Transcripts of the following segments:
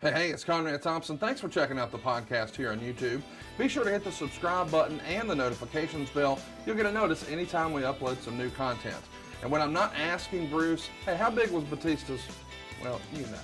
Hey, it's Conrad Thompson. Thanks for checking out the podcast here on YouTube. Be sure to hit the subscribe button and the notifications bell. You'll get a notice anytime we upload some new content. And when I'm not asking Bruce, hey, how big was Batista's? Well, you know.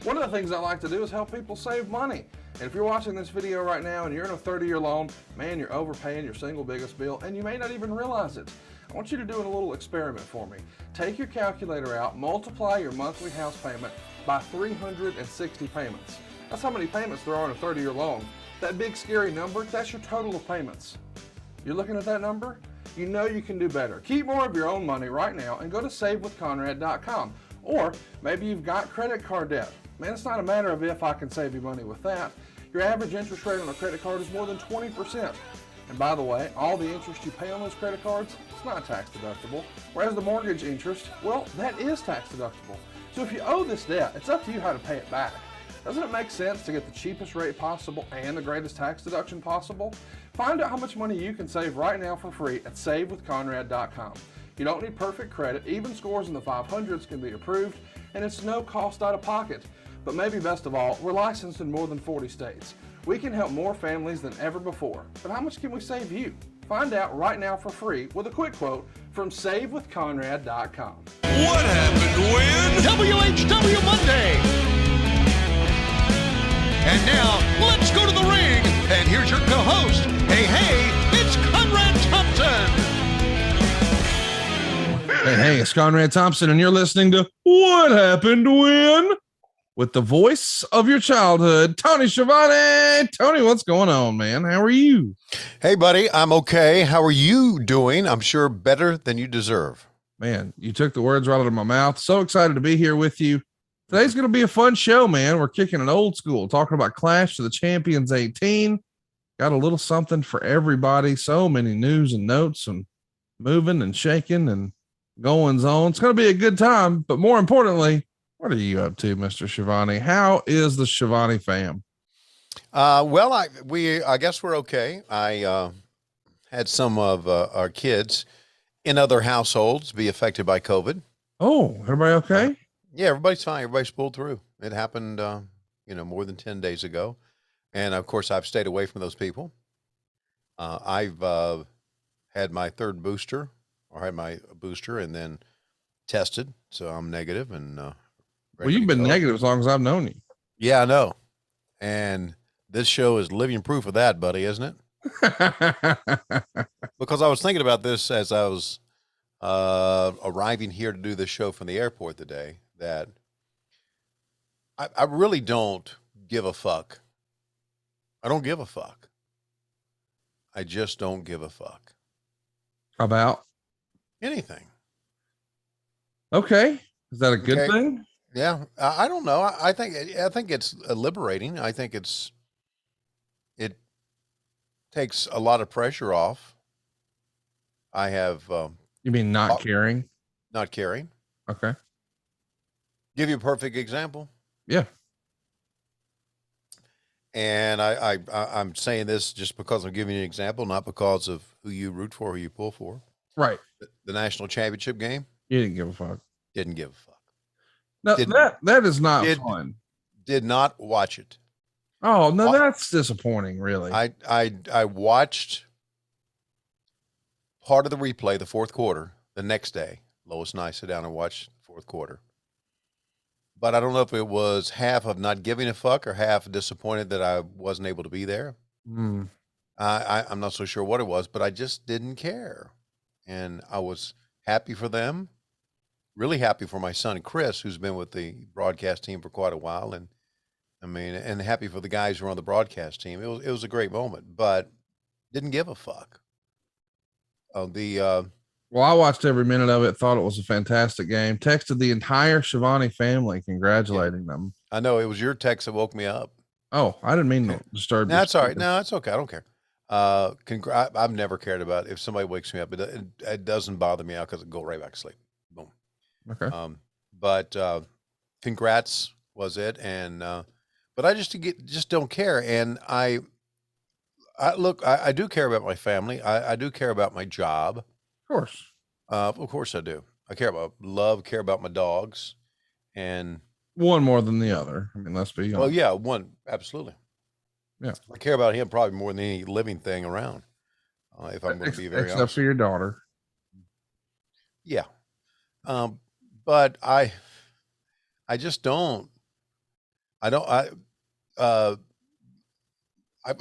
One of the things I like to do is help people save money. And if you're watching this video right now and you're in a 30-year loan, man, you're overpaying your single biggest bill and you may not even realize it. I want you to do a little experiment for me. Take your calculator out, multiply your monthly house payment by 360 payments. That's how many payments there are in a 30-year loan. That big scary number, that's your total of payments. You're looking at that number? You know you can do better. Keep more of your own money right now and go to savewithconrad.com. Or maybe you've got credit card debt. Man, it's not a matter of if I can save you money with that. Your average interest rate on a credit card is more than 20%. And by the way, all the interest you pay on those credit cards, it's not tax deductible. Whereas the mortgage interest, well, that is tax deductible. So if you owe this debt, it's up to you how to pay it back. Doesn't it make sense to get the cheapest rate possible and the greatest tax deduction possible? Find out how much money you can save right now for free at savewithconrad.com. You don't need perfect credit. Even scores in the 500s can be approved, and it's no cost out of pocket. But maybe best of all, we're licensed in more than 40 states. We can help more families than ever before. But how much can we save you? Find out right now for free with a quick quote from savewithconrad.com. What happened when? WHW Monday. And now, let's go to the ring. And here's your co-host. Hey, it's Conrad Thompson. Hey, it's Conrad Thompson, and you're listening to What Happened When? With the voice of your childhood, Tony Schiavone. Tony, what's going on, man? How are you? Hey, buddy, I'm okay. How are you doing? I'm sure better than you deserve. Man, you took the words right out of my mouth. So excited to be here with you. Today's going to be a fun show, man. We're kicking an old school, talking about Clash of the Champions 18. Got a little something for everybody. So many news and notes and moving and shaking and goings on. It's going to be a good time, but more importantly, what are you up to, Mr. Schiavone? How is the Schiavone fam? Well, I guess we're okay. I had some of our kids in other households be affected by COVID. Oh, everybody okay? Yeah, everybody's fine. Everybody's pulled through. It happened, more than 10 days ago. And of course, I've stayed away from those people. I've had my third booster, or had my booster, and then tested. So I'm negative and well, you've been negative as long as I've known you. Yeah, I know. And this show is living proof of that, buddy, isn't it? Because I was thinking about this as I was arriving here to do this show from the airport today, that I really don't give a fuck. I don't give a fuck. I just don't give a fuck. About anything. Okay. Is that a good thing? Yeah. I don't know. I think it's liberating. I think it takes a lot of pressure off. I have, you mean not caring? Not caring. Okay. Give you a perfect example. Yeah. And I'm saying this just because I'm giving you an example, not because of who you root for, who you pull for. Right. The national championship game. You didn't give a fuck. Didn't give a fuck. No, that is not fun. Did not watch it. Oh, no, that's disappointing, really. I watched part of the replay, the fourth quarter, the next day. Lois and I sit down and watch the fourth quarter. But I don't know if it was half of not giving a fuck or half disappointed that I wasn't able to be there. Mm. I'm not so sure what it was, but I just didn't care. And I was happy for them, really happy for my son, Chris, who's been with the broadcast team for quite a while. And and happy for the guys who are on the broadcast team. It was a great moment, but didn't give a fuck. Well, I watched every minute of it, thought it was a fantastic game, texted the entire Schiavone family congratulating them. I know it was your text that woke me up. Oh, I didn't mean to disturb you. That's all right. No, it's okay. I don't care. I've never cared about if somebody wakes me up. It doesn't bother me out because I go right back to sleep. Boom. Okay. But congrats was it. And, but I just don't care. And I do care about my family. I do care about my job. Of course I do. I care about my dogs, and one more than the other. I mean, let's be honest. Well, yeah, one, absolutely. Yeah. I care about him probably more than any living thing around, if I'm going to be very except honest. for your daughter. Yeah. But I just don't, I'm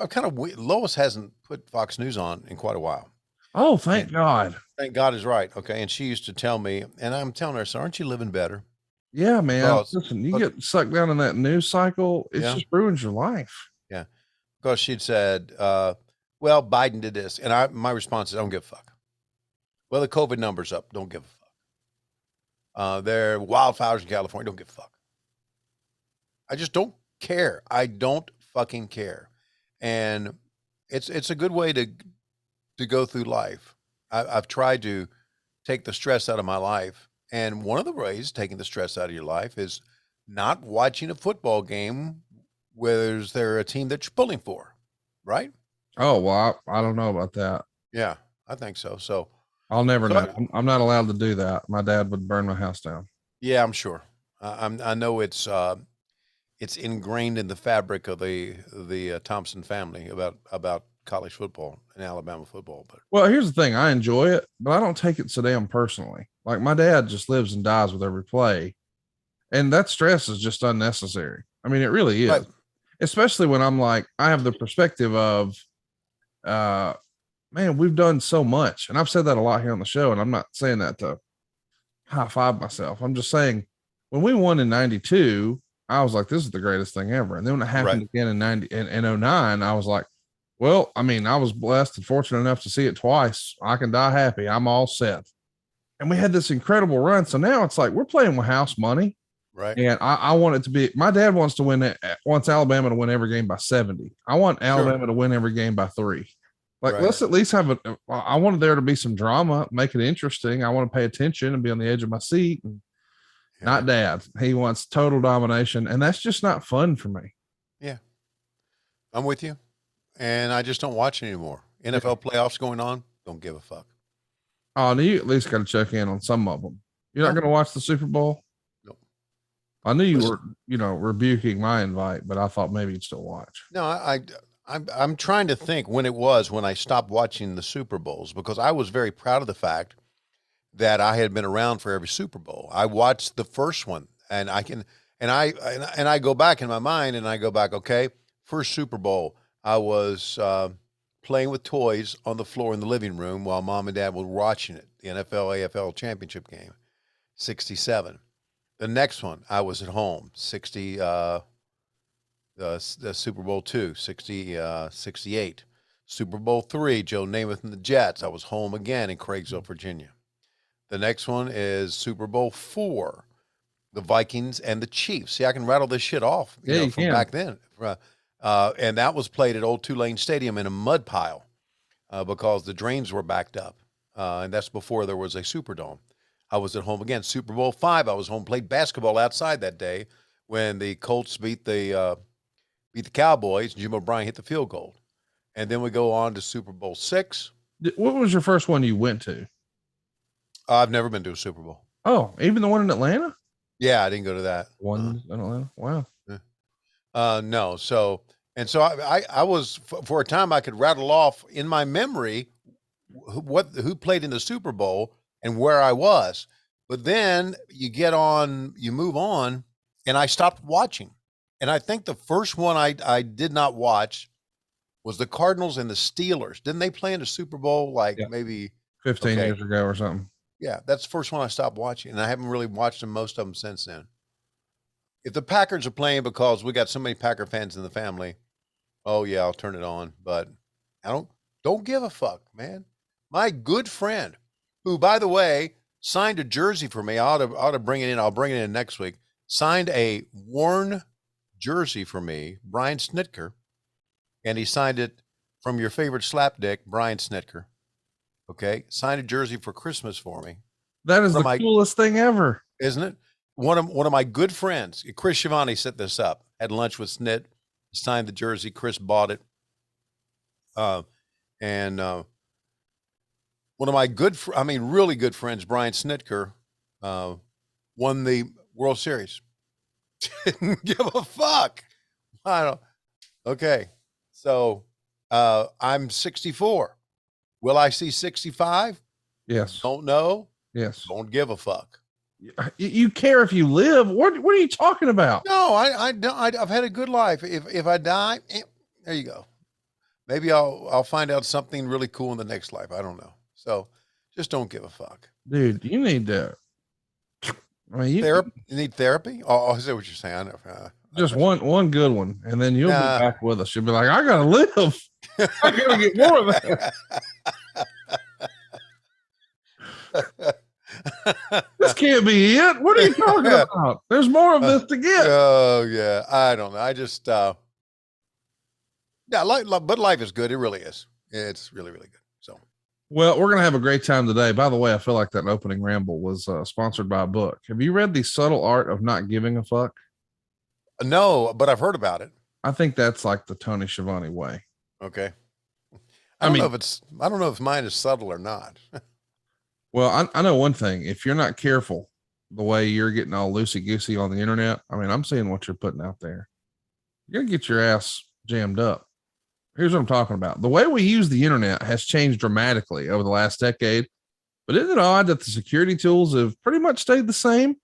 kind of, Lois hasn't put Fox News on in quite a while. Oh, thank God. Thank God is right. Okay. And she used to tell me, and I'm telling her, so aren't you living better? Yeah, man. Because, Listen, you get sucked down in that news cycle, it just ruins your life. Yeah. Because she'd said, well, Biden did this. And my response is, I don't give a fuck. Well, the COVID numbers up. Don't give a fuck. There are wildfires in California. Don't give a fuck. I just don't care. I don't fucking care. And it's a good way to go through life. I've tried to take the stress out of my life. And one of the ways taking the stress out of your life is not watching a football game where there a team that you're pulling for, right? Oh, well, I don't know about that. Yeah, I think so. So I'll never know. I'm not allowed to do that. My dad would burn my house down. Yeah, I'm sure. I know it's ingrained in the fabric of the Thompson family about college football and Alabama football. But well, here's the thing: I enjoy it, but I don't take it so damn personally. Like my dad just lives and dies with every play, and that stress is just unnecessary. I mean, it really is. Right. Especially when I'm like, I have the perspective of, man, we've done so much, and I've said that a lot here on the show, and I'm not saying that to high five myself. I'm just saying when we won in 92, I was like, this is the greatest thing ever. And then when it happened again in 09, I was like, well, I mean, I was blessed and fortunate enough to see it twice. I can die happy. I'm all set. And we had this incredible run. So now it's like, we're playing with house money. Right. And I want it to be, my dad wants to win it, wants Alabama to win every game by 70. I want Alabama to win every game by 3. Like, let's at least have I wanted there to be some drama, make it interesting. I want to pay attention and be on the edge of my seat. And not dad. He wants total domination. And that's just not fun for me. Yeah. I'm with you. And I just don't watch it anymore. NFL playoffs going on. Don't give a fuck. Oh, you at least got to check in on some of them. You're not going to watch the Super Bowl? Nope. I knew you were, rebuking my invite, but I thought maybe you'd still watch. No, I'm trying to think when it was when I stopped watching the Super Bowls, because I was very proud of the fact that I had been around for every Super Bowl. I watched the first one, and I go back in my mind, and I go back, okay, first Super Bowl, I was playing with toys on the floor in the living room while mom and dad were watching it, the NFL AFL championship game, 67. The next one, I was at home, 60, the Super Bowl II, 68. Super Bowl III, Joe Namath and the Jets. I was home again in Craigsville, Virginia. The next one is Super Bowl IV, the Vikings and the Chiefs. See, I can rattle this shit off from back then. And that was played at Old Tulane Stadium in a mud pile because the drains were backed up. And that's before there was a Superdome. I was at home again. Super Bowl V, I was home, played basketball outside that day when the Colts beat the Cowboys. Jim O'Brien hit the field goal. And then we go on to Super Bowl VI. What was your first one you went to? I've never been to a Super Bowl. Oh, even the one in Atlanta? Yeah, I didn't go to that. One in Atlanta? Wow. No. So I was, for a time, I could rattle off in my memory who played in the Super Bowl and where I was. But then you move on, and I stopped watching. And I think the first one I did not watch was the Cardinals and the Steelers. Didn't they play in the Super Bowl maybe 15 years ago or something? Yeah, that's the first one I stopped watching, and I haven't really watched them, most of them, since then. If the Packers are playing, because we got so many Packer fans in the family, oh yeah, I'll turn it on. But I don't give a fuck, man. My good friend, who, by the way, signed a jersey for me. I ought to bring it in. I'll bring it in next week. Signed a worn jersey for me, Brian Snitker, and he signed it from your favorite slapdick, Brian Snitker. Okay, signed a jersey for Christmas for me. That is the coolest thing ever, isn't it? One of my good friends, Chris Schiavone, set this up. Had lunch with Snit, signed the jersey. Chris bought it, and one of my really good friends, Brian Snitker, won the World Series Didn't give a fuck. I don't. Okay. So I'm 64. Will I see 65? Yes. Don't know. Yes. Don't give a fuck. You care if you live. What are you talking about? No, I've had a good life. If I die, there you go. Maybe I'll find out something really cool in the next life. I don't know. So just don't give a fuck. Dude, you need to. I mean, You need therapy? Oh, is that what you're saying? I know. Just one good one, and then you'll be back with us. You'll be like, I gotta live. I gotta get more of that. This can't be it. What are you talking about? There's more of this to get. Oh yeah, I don't know. I just but life is good. It really is. It's really, really good. So. Well, we're going to have a great time today. By the way, I feel like that opening ramble was sponsored by a book. Have you read The Subtle Art of Not Giving a Fuck? No, but I've heard about it. I think that's like the Tony Schiavone way. Okay. I don't know if mine is subtle or not. Well, I know one thing. If you're not careful the way you're getting all loosey-goosey on the internet, I mean, I'm seeing what you're putting out there. You're going to get your ass jammed up. Here's what I'm talking about. The way we use the internet has changed dramatically over the last decade, but isn't it odd that the security tools have pretty much stayed the same?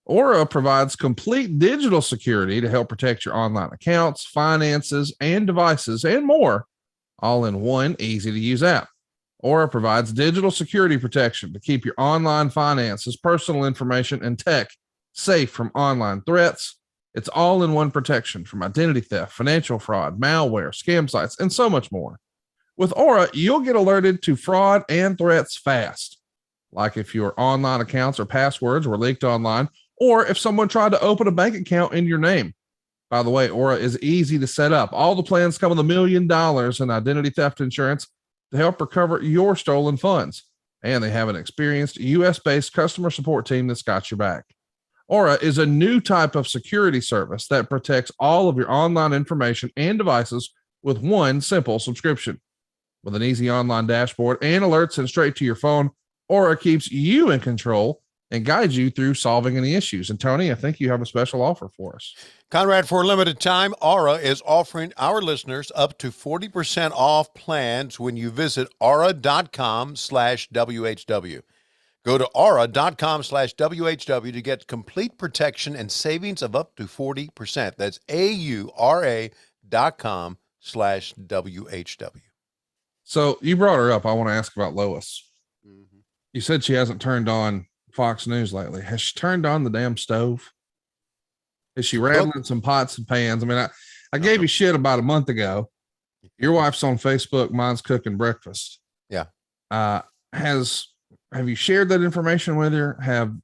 Aura provides complete digital security to help protect your online accounts, finances, and devices, and more, all in one easy to use app. Aura provides digital security protection to keep your online finances, personal information, and tech safe from online threats. It's all in one protection from identity theft, financial fraud, malware, scam sites, and so much more. With Aura, you'll get alerted to fraud and threats fast. Like if your online accounts or passwords were leaked online, or if someone tried to open a bank account in your name. By the way, Aura is easy to set up. All the plans come with $1 million in identity theft insurance to help recover your stolen funds. And they have an experienced US-based customer support team that's got your back. Aura is a new type of security service that protects all of your online information and devices with one simple subscription. With an easy online dashboard and alerts sent straight to your phone, Aura keeps you in control and guides you through solving any issues. And Tony, I think you have a special offer for us. Conrad, for a limited time, Aura is offering our listeners up to 40% off plans when you visit aura.com/WHW. Go to aura.com/WHW to get complete protection and savings of up to 40%. That's aura.com/WHW. So you brought her up. I want to ask about Lois. Mm-hmm. You said she hasn't turned on Fox News lately. Has she turned on the damn stove? Is she rattling some pots and pans? I mean, I gave you shit about a month ago. Your wife's on Facebook. Mine's cooking breakfast. Yeah. Have you shared that information with her?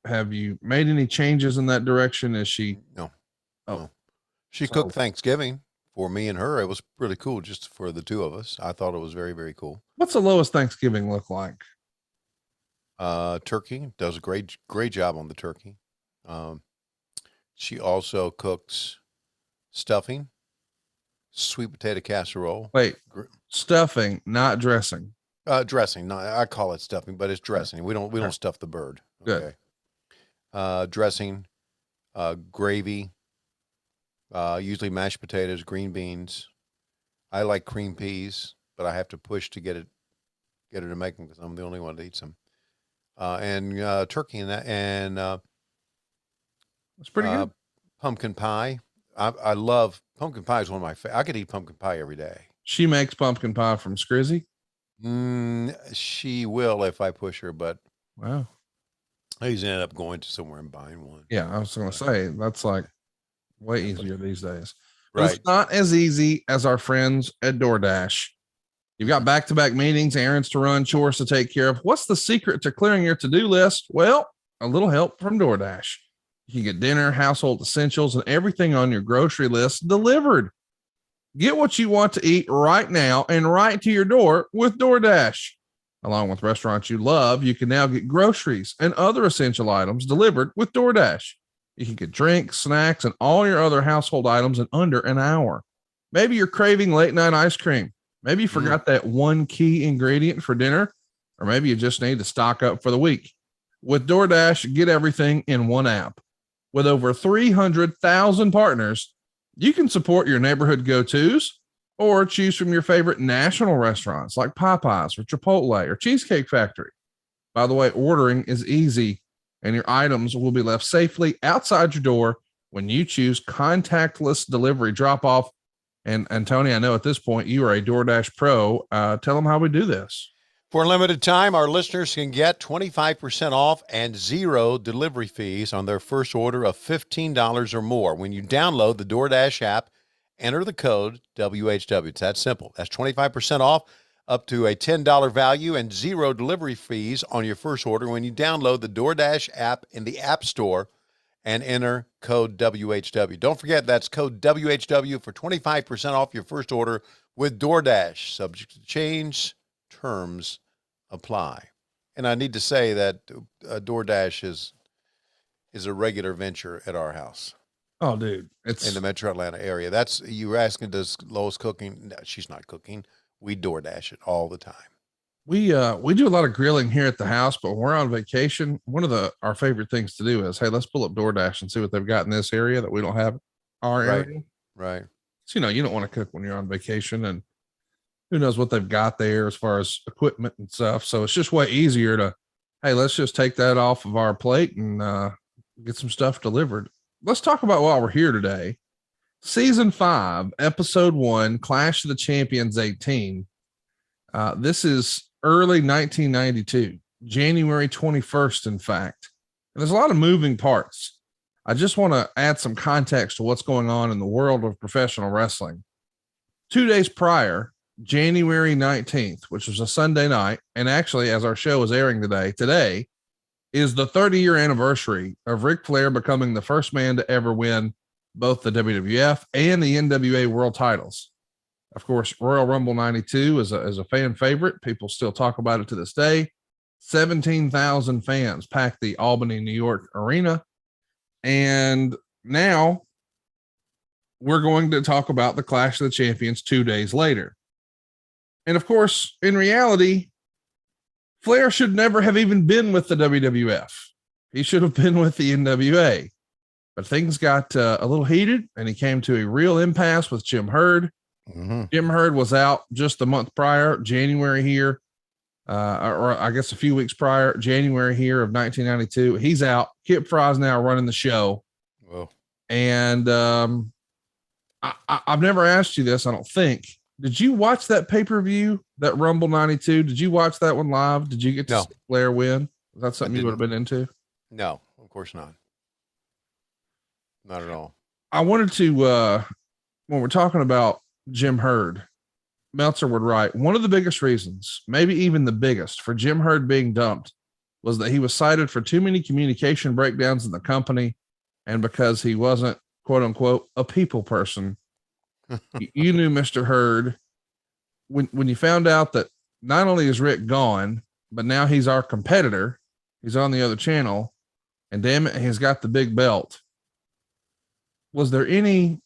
Have you made any changes in that direction? Is she? No. Oh, no. She cooked Thanksgiving for me and her. It was really cool just for the two of us. I thought it was very, very cool. What's the lowest Thanksgiving look like? Turkey. Does a great job on the turkey. She also cooks stuffing, sweet potato casserole. Wait, stuffing, not dressing. Dressing. No, I call it stuffing, but it's dressing. We don't stuff the bird. Okay. Good. Dressing, gravy, usually mashed potatoes, green beans. I like cream peas, but I have to push to get her to make them because I'm the only one that eats them. And turkey and that's pretty good. Pumpkin pie. I love pumpkin pie. Is one of my I could eat pumpkin pie every day. She makes pumpkin pie from Scrizzy. She will if I push her, but wow, I usually end up going to somewhere and buying one. Yeah, I was going to say that's like way easier these days. But Right. It's not as easy as our friends at DoorDash. You've got back-to-back meetings, errands to run, chores to take care of. What's the secret to clearing your to-do list? Well, a little help from DoorDash. You can get dinner, household essentials, and everything on your grocery list delivered. Get what you want to eat right now and right to your door with DoorDash. Along with restaurants you love, you can now get groceries and other essential items delivered with DoorDash. You can get drinks, snacks, and all your other household items in under an hour. Maybe you're craving late night ice cream. Maybe you forgot that one key ingredient for dinner, or maybe you just need to stock up for the week. With DoorDash, get everything in one app. With over 300,000 partners, you can support your neighborhood go-tos or choose from your favorite national restaurants like Popeyes or Chipotle or Cheesecake Factory. By the way, ordering is easy and your items will be left safely outside your door when you choose contactless delivery drop-off. And Tony, I know at this point you are a DoorDash pro. Tell them how we do this. For a limited time, our listeners can get 25% off and 0 delivery fees on their first order of $15 or more when you download the DoorDash app. Enter the code WHW. It's that simple. That's 25% off up to a $10 value and 0 delivery fees on your first order when you download the DoorDash app in the App Store and enter code WHW. Don't forget, that's code WHW for 25% off your first order with DoorDash. Subject to change, terms apply. And I need to say that DoorDash is a regular venture at our house. Oh, dude, it's in the Metro Atlanta area. That's, you were asking, does Lois cooking? No, she's not cooking. We DoorDash it all the time. We do a lot of grilling here at the house, but when we're on vacation, one of our favorite things to do is, hey, let's pull up DoorDash and see what they've got in this area that we don't have our area. Right. So, you don't want to cook when you're on vacation, and who knows what they've got there as far as equipment and stuff. So it's just way easier to, hey, let's just take that off of our plate and get some stuff delivered. Let's talk about while we're here today. Season 5, episode 1, Clash of the Champions 18. This is early 1992, January 21st, in fact. And there's a lot of moving parts. I just want to add some context to what's going on in the world of professional wrestling. 2 days prior, January 19th, which was a Sunday night, and actually, as our show is airing today is the 30-year anniversary of Ric Flair becoming the first man to ever win both the WWF and the NWA world titles. Of course, Royal Rumble 92 is a fan favorite. People still talk about it to this day. 17,000 fans packed the Albany, New York arena. And now we're going to talk about the Clash of the Champions 2 days later. And of course, in reality, Flair should never have even been with the WWF. He should have been with the NWA. But things got a little heated, and he came to a real impasse with Jim Herd. Mm-hmm. Jim Herd was out just the month prior, January here, or I guess a few weeks prior, January here of 1992. He's out. Kip Fry's now running the show. Whoa. And I've never asked you this, I don't think. Did you watch that pay-per-view, that Rumble 92? Did you watch that one live? Did you get to see Flair win? Is that something you would have been into? No, of course not. Not at all. I wanted to, when we're talking about Jim Herd, Meltzer would write, one of the biggest reasons, maybe even the biggest, for Jim Herd being dumped was that he was cited for too many communication breakdowns in the company, and because he wasn't, quote unquote, a people person. You knew Mr. Herd when you found out that not only is Rick gone, but now he's our competitor. He's on the other channel, and damn it, he's got the big belt. Was there any,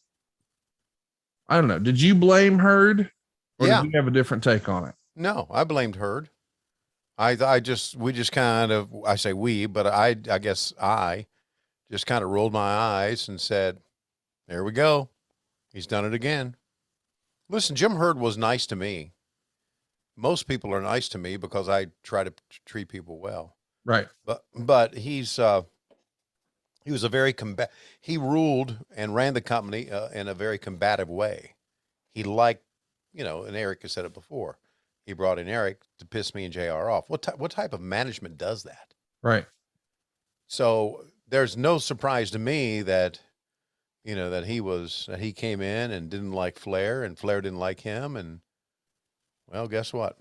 I don't know, did you blame Herd, or did you have a different take on it? No, I blamed Herd. I just kind of, I say we, but I guess I just kind of rolled my eyes and said, there we go. He's done it again. Listen, Jim Herd was nice to me. Most people are nice to me because I try to treat people well. Right. But he was a very he ruled and ran the company in a very combative way. He liked, and Eric has said it before, he brought in Eric to piss me and JR off. What type of management does that? Right. So there's no surprise to me that, that he came in and didn't like Flair, and Flair didn't like him. And well, guess what?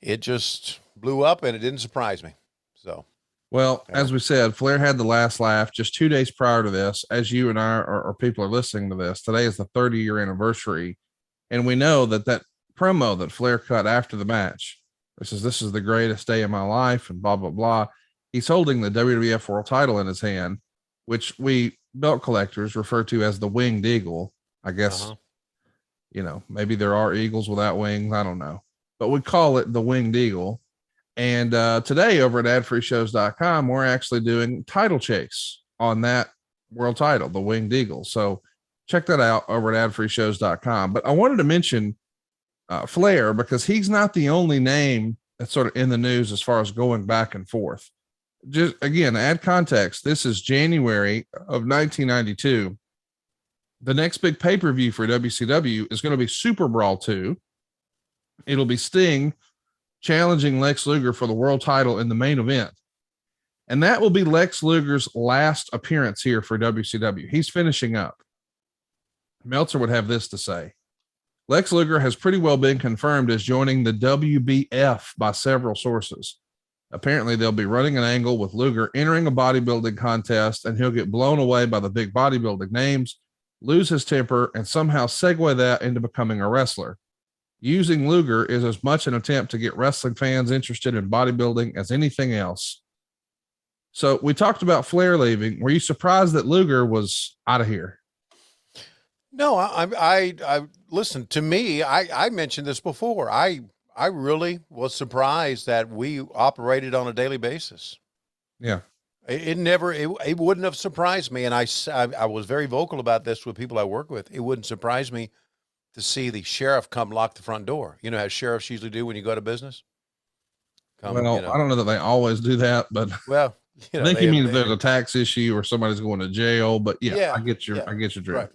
It just blew up, and it didn't surprise me. So, well, as we said, Flair had the last laugh just 2 days prior to this. As you and I, or people are listening to this, today is the 30-year anniversary. And we know that promo that Flair cut after the match, this is the greatest day of my life, and blah, blah, blah. He's holding the WWF world title in his hand, which we belt collectors refer to as the winged eagle. I guess, maybe there are eagles without wings. I don't know, but we call it the winged eagle. And today over at adfreeshows.com, we're actually doing title chase on that world title, the Winged Eagle. So check that out over at adfreeshows.com. But I wanted to mention Flair because he's not the only name that's sort of in the news as far as going back and forth. Just again, add context. This is January of 1992. The next big pay-per-view for WCW is going to be Super Brawl 2. It'll be Sting challenging Lex Luger for the world title in the main event. And that will be Lex Luger's last appearance here for WCW. He's finishing up. Meltzer would have this to say. Lex Luger has pretty well been confirmed as joining the WBF by several sources. Apparently, they'll be running an angle with Luger entering a bodybuilding contest, and he'll get blown away by the big bodybuilding names, lose his temper, and somehow segue that into becoming a wrestler. Using Luger is as much an attempt to get wrestling fans interested in bodybuilding as anything else. So we talked about Flair leaving. Were you surprised that Luger was out of here? No, I listen, to me, I mentioned this before. I really was surprised that we operated on a daily basis. Yeah. It wouldn't have surprised me. And I was very vocal about this with people I work with. It wouldn't surprise me to see the sheriff come lock the front door. You know how sheriffs usually do when you go to business? I don't know that they always do that, but well, I think you mean if there's a tax issue or somebody's going to jail, but I get your drift. Right.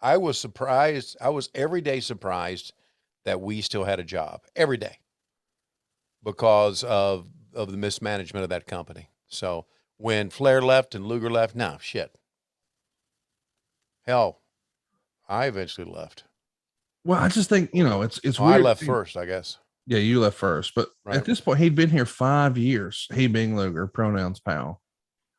I was surprised. I was every day surprised that we still had a job every day because of the mismanagement of that company. So when Flair left and Luger left, no shit. Hell, I eventually left. Well, I just think, it's weird. I left first, I guess. Yeah, you left first. But at this point, he'd been here 5 years, he being Luger, pronouns pal.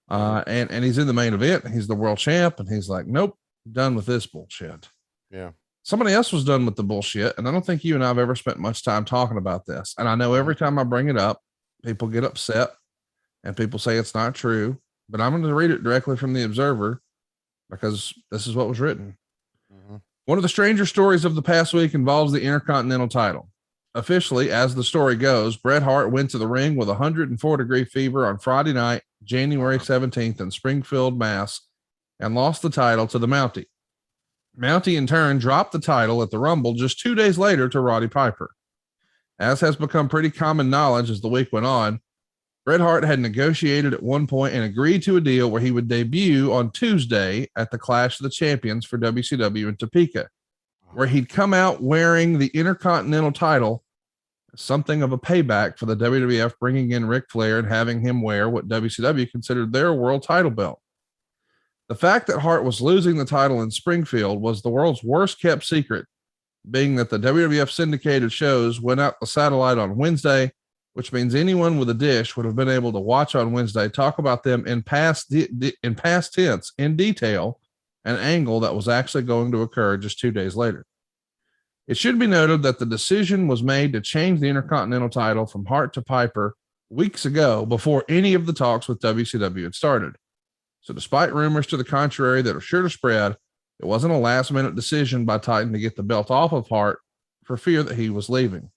And he's in the main event. He's the world champ. And he's like, nope, done with this bullshit. Yeah. Somebody else was done with the bullshit. And I don't think you and I have ever spent much time talking about this. And I know every time I bring it up, people get upset and people say it's not true. But I'm going to read it directly from the Observer because this is what was written. Mm-hmm. One of the stranger stories of the past week involves the Intercontinental title. Officially, as the story goes, Bret Hart went to the ring with 104-degree fever on Friday night, January 17th in Springfield, Mass, and lost the title to the Mountie. Mountie, in turn, dropped the title at the Rumble just 2 days later to Roddy Piper. As has become pretty common knowledge as the week went on, Bret Hart had negotiated at one point and agreed to a deal where he would debut on Tuesday at the Clash of the Champions for WCW in Topeka, where he'd come out wearing the Intercontinental title, something of a payback for the WWF bringing in Ric Flair and having him wear what WCW considered their world title belt. The fact that Hart was losing the title in Springfield was the world's worst kept secret, being that the WWF syndicated shows went out the satellite on Wednesday, which means anyone with a dish would have been able to watch on Wednesday, talk about them in past tense in detail, an angle that was actually going to occur just 2 days later. It should be noted that the decision was made to change the Intercontinental title from Hart to Piper weeks ago before any of the talks with WCW had started. So despite rumors to the contrary that are sure to spread, it wasn't a last-minute decision by Titan to get the belt off of Hart for fear that he was leaving.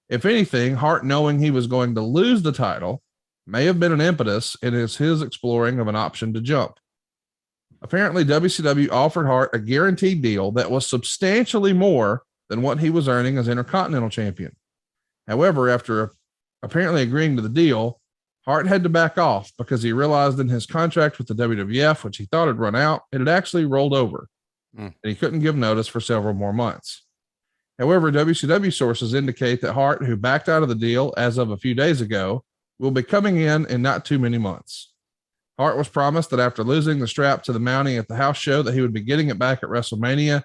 If anything, Hart knowing he was going to lose the title may have been an impetus in his exploring of an option to jump. Apparently, WCW offered Hart a guaranteed deal that was substantially more than what he was earning as Intercontinental Champion. However, after apparently agreeing to the deal, Hart had to back off because he realized in his contract with the WWF, which he thought had run out, it had actually rolled over, and he couldn't give notice for several more months. However, WCW sources indicate that Hart, who backed out of the deal as of a few days ago, will be coming in not too many months. Hart was promised that after losing the strap to the Mountie at the house show that he would be getting it back at WrestleMania,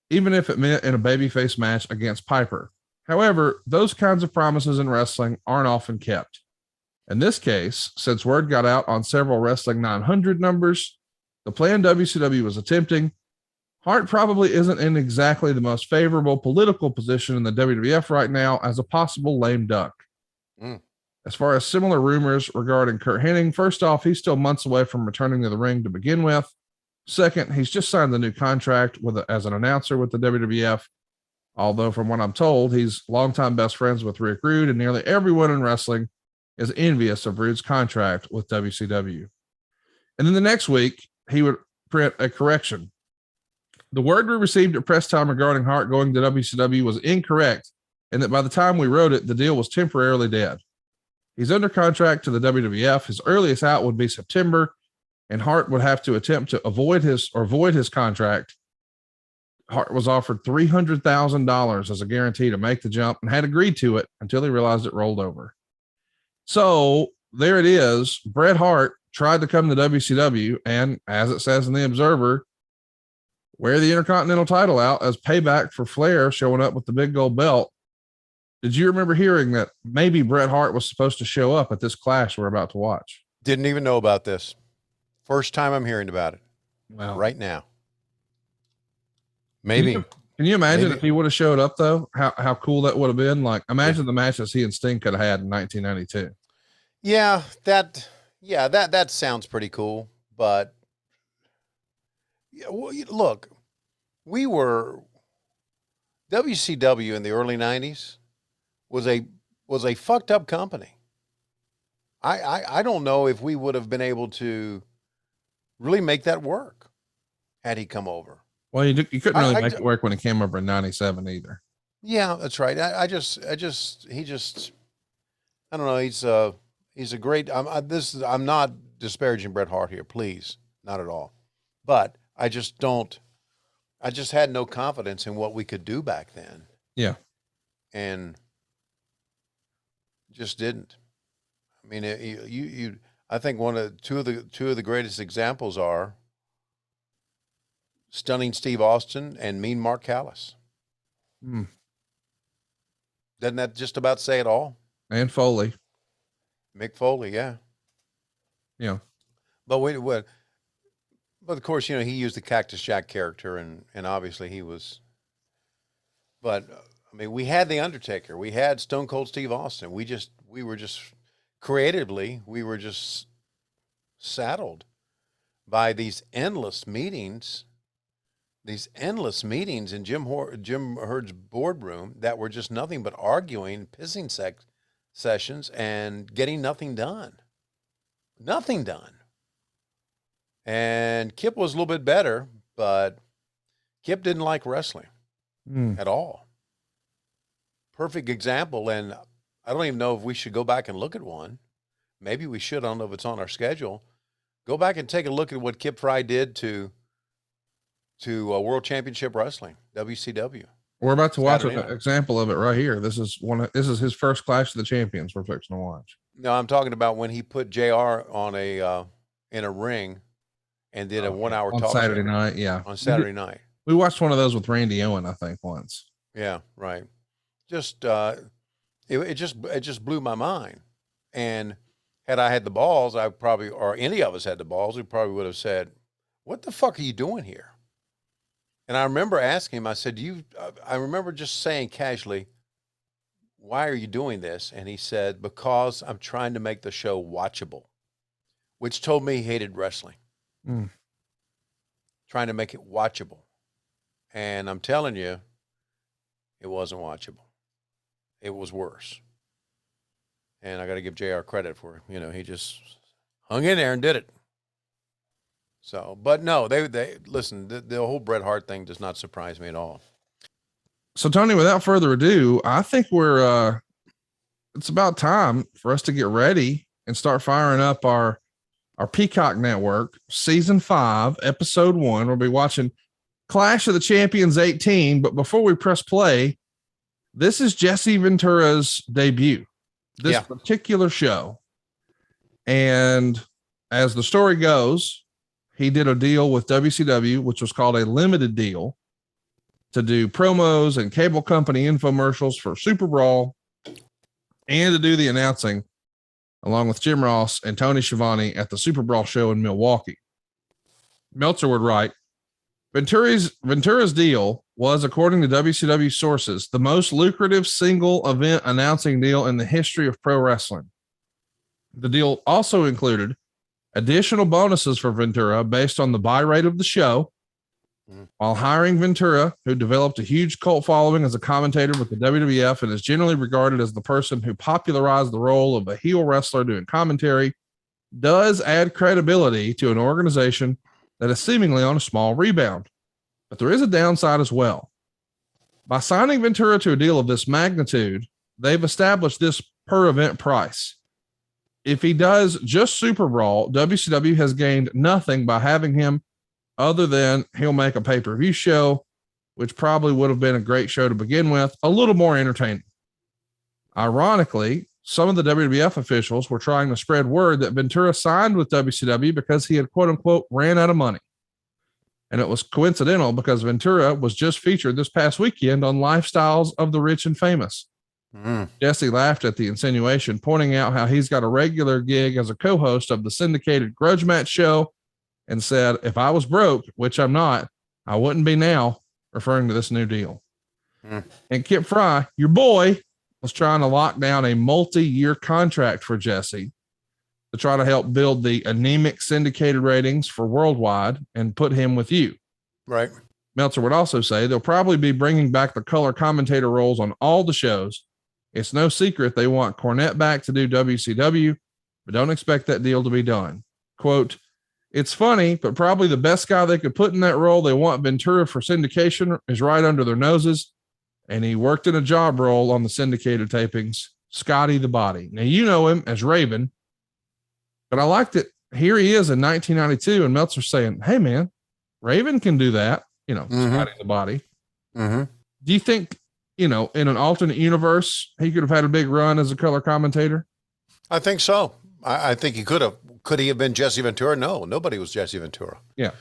even if it meant in a babyface match against Piper. However, those kinds of promises in wrestling aren't often kept. In this case, since word got out on several Wrestling 900 numbers, the plan WCW was attempting, Hart probably isn't in exactly the most favorable political position in the WWF right now as a possible lame duck. As far as similar rumors regarding Kurt Hennig, first off, he's still months away from returning to the ring to begin with. Second, he's just signed the new contract as an announcer with the WWF. Although from what I'm told, he's longtime best friends with Rick Rude, and nearly everyone in wrestling is envious of Rude's contract with WCW. And then the next week, he would print a correction. The word we received at press time regarding Hart going to WCW was incorrect, and that by the time we wrote it, the deal was temporarily dead. He's under contract to the WWF. His earliest out would be September, and Hart would have to attempt to void his contract. Hart was offered $300,000 as a guarantee to make the jump and had agreed to it until he realized it rolled over. So there it is. Bret Hart tried to come to WCW, and as it says in the Observer, wear the Intercontinental title out as payback for Flair showing up with the big gold belt. Did you remember hearing that maybe Bret Hart was supposed to show up at this clash we're about to watch? Didn't even know about this. First time I'm hearing about it. Wow. Right now. Maybe. Can you imagine if he would have showed up though? How cool that would have been? Like, imagine the matches he and Sting could have had in 1992. Yeah, that sounds pretty cool. But look, WCW in the early 90s was a fucked up company. I don't know if we would have been able to really make that work had he come over. Well, you couldn't really make it work when he came over in 97 either. Yeah, that's right. I don't know. He's a great, I'm not disparaging Bret Hart here, please. Not at all. But I just had no confidence in what we could do back then. Yeah. And just didn't. I mean, I think two of the greatest examples are Stunning Steve Austin and Mean Mark Callis. Doesn't that just about say it all? And Foley. Mick Foley, yeah. Yeah. But of course, he used the Cactus Jack character and obviously he was, but I mean, we had The Undertaker, we had Stone Cold Steve Austin. We were just creatively, saddled by these endless meetings in Jim Herd's boardroom that were just nothing but arguing, pissing sessions, and getting nothing done. Nothing done. And Kip was a little bit better, but Kip didn't like wrestling at all. Perfect example, and I don't even know if we should go back and look at one. Maybe we should. I don't know if it's on our schedule. Go back and take a look at what Kip Fry did to World Championship Wrestling, WCW. We're about to watch an example of it right here. This is his first Clash of the Champions we're fixing to watch. No, I'm talking about when he put JR on in a ring and did a 1 hour on talk Saturday night. Yeah. On Saturday night. We watched one of those with Randy Owen, I think, once. Yeah, right. Just it just blew my mind. And had I had the balls, or any of us had the balls, we probably would have said, "What the fuck are you doing here?" And I remember asking him, I said, I remember just saying casually, "Why are you doing this?" And he said, "Because I'm trying to make the show watchable," which told me he hated wrestling. Trying to make it watchable. And I'm telling you, it wasn't watchable. It was worse. And I got to give JR credit for, he just hung in there and did it. So, but no, they listen, the whole Bret Hart thing does not surprise me at all. So Tony, without further ado, I think it's about time for us to get ready and start firing up our Peacock Network, season 5, episode 1. We'll be watching Clash of the Champions 18. But before we press play, this is Jesse Ventura's debut, this particular show. And as the story goes, he did a deal with WCW, which was called a limited deal, to do promos and cable company infomercials for Super Brawl and to do the announcing along with Jim Ross and Tony Schiavone at the Super Brawl show in Milwaukee. Meltzer would write, Ventura's deal was, according to WCW sources, the most lucrative single event announcing deal in the history of pro wrestling. The deal also included additional bonuses for Ventura based on the buy rate of the show, while hiring Ventura, who developed a huge cult following as a commentator with the WWF and is generally regarded as the person who popularized the role of a heel wrestler doing commentary, does add credibility to an organization that is seemingly on a small rebound. But there is a downside as well. By signing Ventura to a deal of this magnitude, they've established this per event price. If he does just Super Brawl, WCW has gained nothing by having him other than he'll make a pay-per-view show, which probably would have been a great show to begin with, a little more entertaining. Ironically, some of the WWF officials were trying to spread word that Ventura signed with WCW because he had quote unquote ran out of money. And it was coincidental because Ventura was just featured this past weekend on Lifestyles of the Rich and Famous. Jesse laughed at the insinuation, pointing out how he's got a regular gig as a co-host of the syndicated Grudge Match show, and said, if I was broke, which I'm not, I wouldn't be now, referring to this new deal. And Kip Fry, your boy, was trying to lock down a multi-year contract for Jesse to try to help build the anemic syndicated ratings for worldwide and put him with you. Right. Meltzer would also say they'll probably be bringing back the color commentator roles on all the shows. It's no secret they want Cornette back to do WCW, but don't expect that deal to be done. Quote, it's funny, but probably the best guy they could put in that role they want Ventura for syndication is right under their noses. And he worked in a job role on the syndicated tapings, Scotty the Body. Now, you know him as Raven, but I liked it. Here he is in 1992, and Meltzer saying, hey, man, Raven can do that. You know, Scotty the Body. Do you think, you know, in an alternate universe, he could have had a big run as a color commentator? I think so. I think he could have. Could he have been Jesse Ventura? No, nobody was Jesse Ventura. Yeah.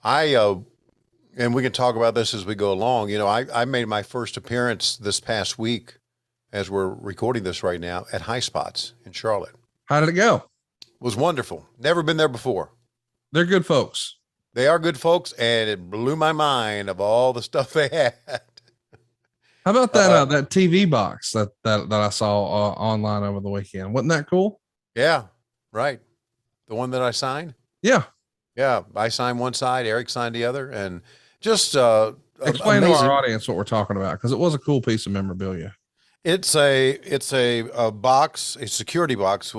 And we can talk about this as we go along. You know, I made my first appearance this past week, as we're recording this right now, at High Spots in Charlotte. How did it go? It was wonderful. Never been there before. They're good folks. They are good folks, and it blew my mind of all the stuff they had. How about that that TV box that I saw online over the weekend? Wasn't that cool? Yeah, right. The one that I signed? Yeah. Yeah, I signed one side, Eric signed the other, and just explain amazing. to our audience what we're talking about, because it was a cool piece of memorabilia. It's a box, a security box,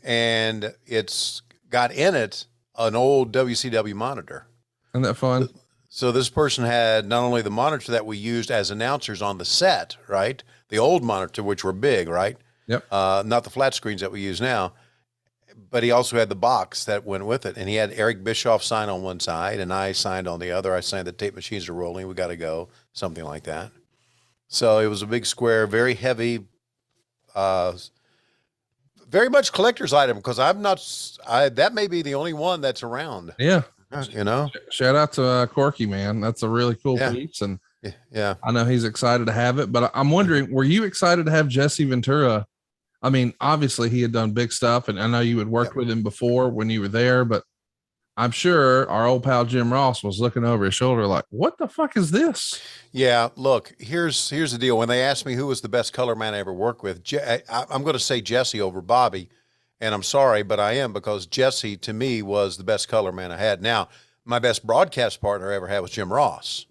and it's got in it an old WCW monitor. Isn't that fun? So this person had not only the monitor that we used as announcers on the set, right? The old monitor, which were big, right? Yep. Not the flat screens that we use now, but he also had the box that went with it. And he had Eric Bischoff sign on one side and I signed on the other. I signed the tape machines are rolling. We got to go, something like that. So it was a big square, very heavy, very much collector's item, because that may be the only one that's around. Yeah. You know, shout out to Corky, man. That's a really cool piece. And yeah, I know he's excited to have it, but I'm wondering, were you excited to have Jesse Ventura? I mean, obviously he had done big stuff, and I know you had worked with him before when you were there, but I'm sure our old pal Jim Ross was looking over his shoulder like, what the fuck is this? Yeah, look, here's the deal. When they asked me who was the best color man I ever worked with, I'm going to say Jesse over Bobby, and I'm sorry, but I am, because Jesse, to me, was the best color man I had. Now, my best broadcast partner I ever had was Jim Ross.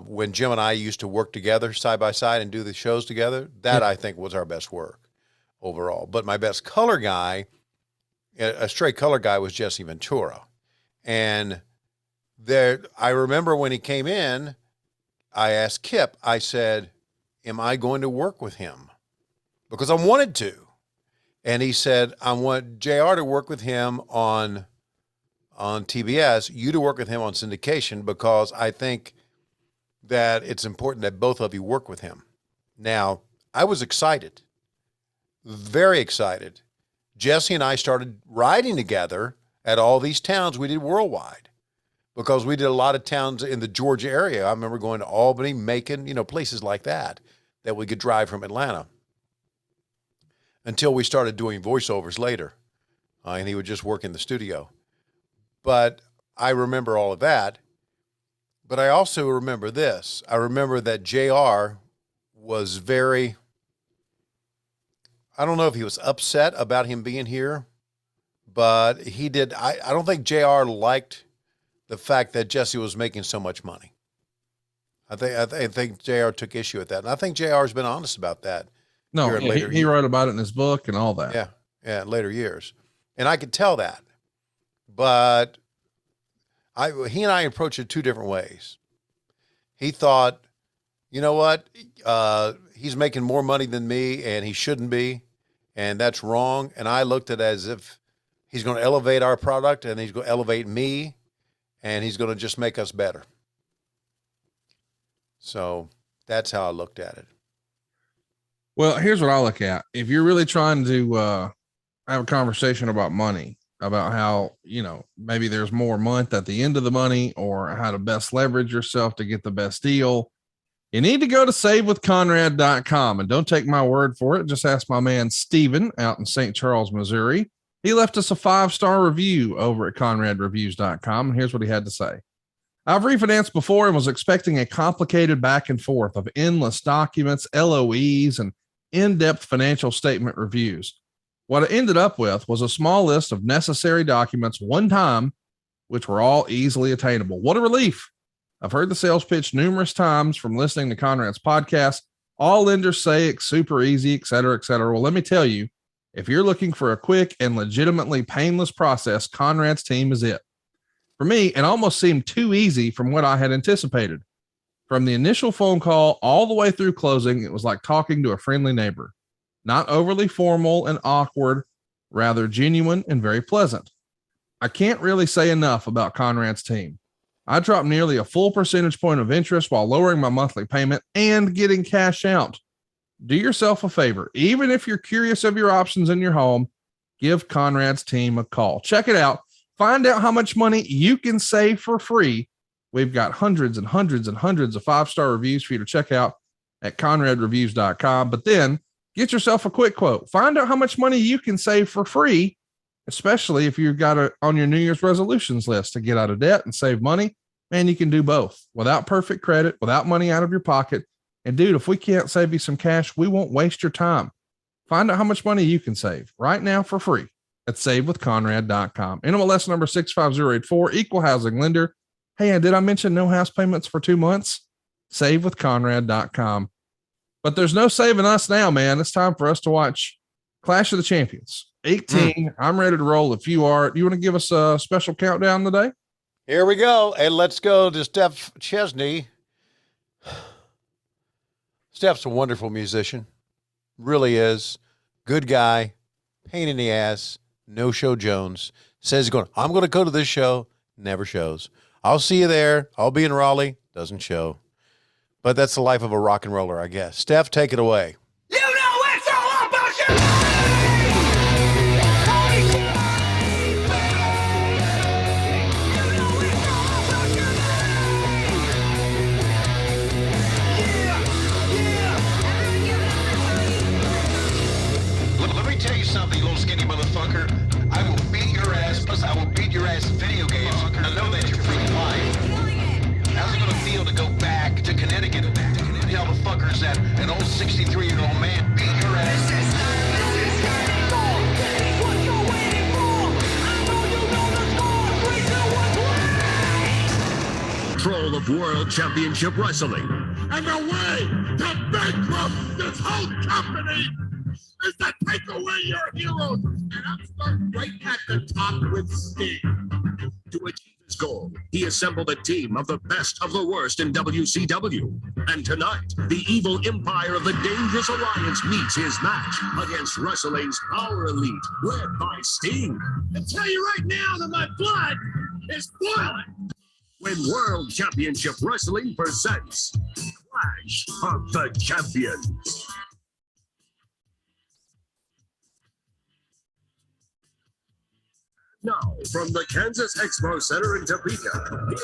When Jim and I used to work together side by side and do the shows together, that I think was our best work overall. But my best color guy, a straight color guy, was Jesse Ventura. And I remember when he came in, I asked Kip, I said, am I going to work with him? Because I wanted to. And he said, I want JR to work with him on TBS, you to work with him on syndication, because I think that it's important that both of you work with him. Now, I was excited, very excited. Jesse and I started riding together at all these towns we did worldwide, because we did a lot of towns in the Georgia area. I remember going to Albany, Macon, places like that we could drive from Atlanta, until we started doing voiceovers later. And he would just work in the studio. But I remember all of that. But I also remember this. I remember that JR was very, I don't know if he was upset about him being here, but he did. I don't think JR liked the fact that Jesse was making so much money. I think JR took issue with that. And I think JR has been honest about that. No, he wrote about it in his book and all that. Yeah. Yeah. In later years. And I could tell that, but he and I approached it two different ways. He thought, you know what? He's making more money than me and he shouldn't be. And that's wrong. And I looked at it as if he's going to elevate our product and he's going to elevate me and he's going to just make us better. So that's how I looked at it. Well, here's what I look at. If you're really trying to have a conversation about money, about how, maybe there's more month at the end of the money or how to best leverage yourself to get the best deal, you need to go to savewithconrad.com, and don't take my word for it. Just ask my man, Steven, out in St. Charles, Missouri. He left us a 5-star review over at conradreviews.com. And here's what he had to say. I've refinanced before and was expecting a complicated back and forth of endless documents, LOEs, and in-depth financial statement reviews. What I ended up with was a small list of necessary documents one time, which were all easily attainable. What a relief. I've heard the sales pitch numerous times from listening to Conrad's podcast. All lenders say it's super easy, et cetera, et cetera. Well, let me tell you, if you're looking for a quick and legitimately painless process, Conrad's team is it. For me, it almost seemed too easy from what I had anticipated. From the initial phone call all the way through closing, it was like talking to a friendly neighbor. Not overly formal and awkward, rather genuine and very pleasant. I can't really say enough about Conrad's team. I dropped nearly a full percentage point of interest while lowering my monthly payment and getting cash out. Do yourself a favor. Even if you're curious of your options in your home, give Conrad's team a call. Check it out. Find out how much money you can save for free. We've got hundreds and hundreds and hundreds of 5-star reviews for you to check out at conradreviews.com. But then get yourself a quick quote. Find out how much money you can save for free, especially if you've got it on your New Year's resolutions list to get out of debt and save money. Man, you can do both without perfect credit, without money out of your pocket. And dude, if we can't save you some cash, we won't waste your time. Find out how much money you can save right now for free at savewithconrad.com. NMLS number 65084, equal housing lender. Hey, and did I mention no house payments for 2 months? Savewithconrad.com. But there's no saving us now, man. It's time for us to watch Clash of the Champions 18. I'm ready to roll. If you are, you want to give us a special countdown today? Here we go. And let's go to Steph Chesney. Steph's a wonderful musician. Really is. Good guy. Pain in the ass. No show Jones. Says I'm going to go to this show. Never shows. I'll see you there. I'll be in Raleigh. Doesn't show. But that's the life of a rock and roller, I guess. Steph, take it away. You know it's all about you! Let me tell you something, you little skinny motherfucker. I will beat your ass, plus I will beat your ass in video games. I know that's your freaking life. How's it gonna feel to go back to Connecticut and tell the fuckers that an old 63-year-old man beat your ass? Control of World Championship Wrestling. And the way to bankrupt this whole company is to take away your heroes. And I'm starting right at the top with Sting. To achieve his goal, he assembled a team of the best of the worst in WCW. And tonight, the evil empire of the Dangerous Alliance meets his match against wrestling's Power Elite, led by Sting. I tell you right now that my blood is boiling when World Championship Wrestling presents Clash of the Champions. Now, from the Kansas Expo Center in Topeka.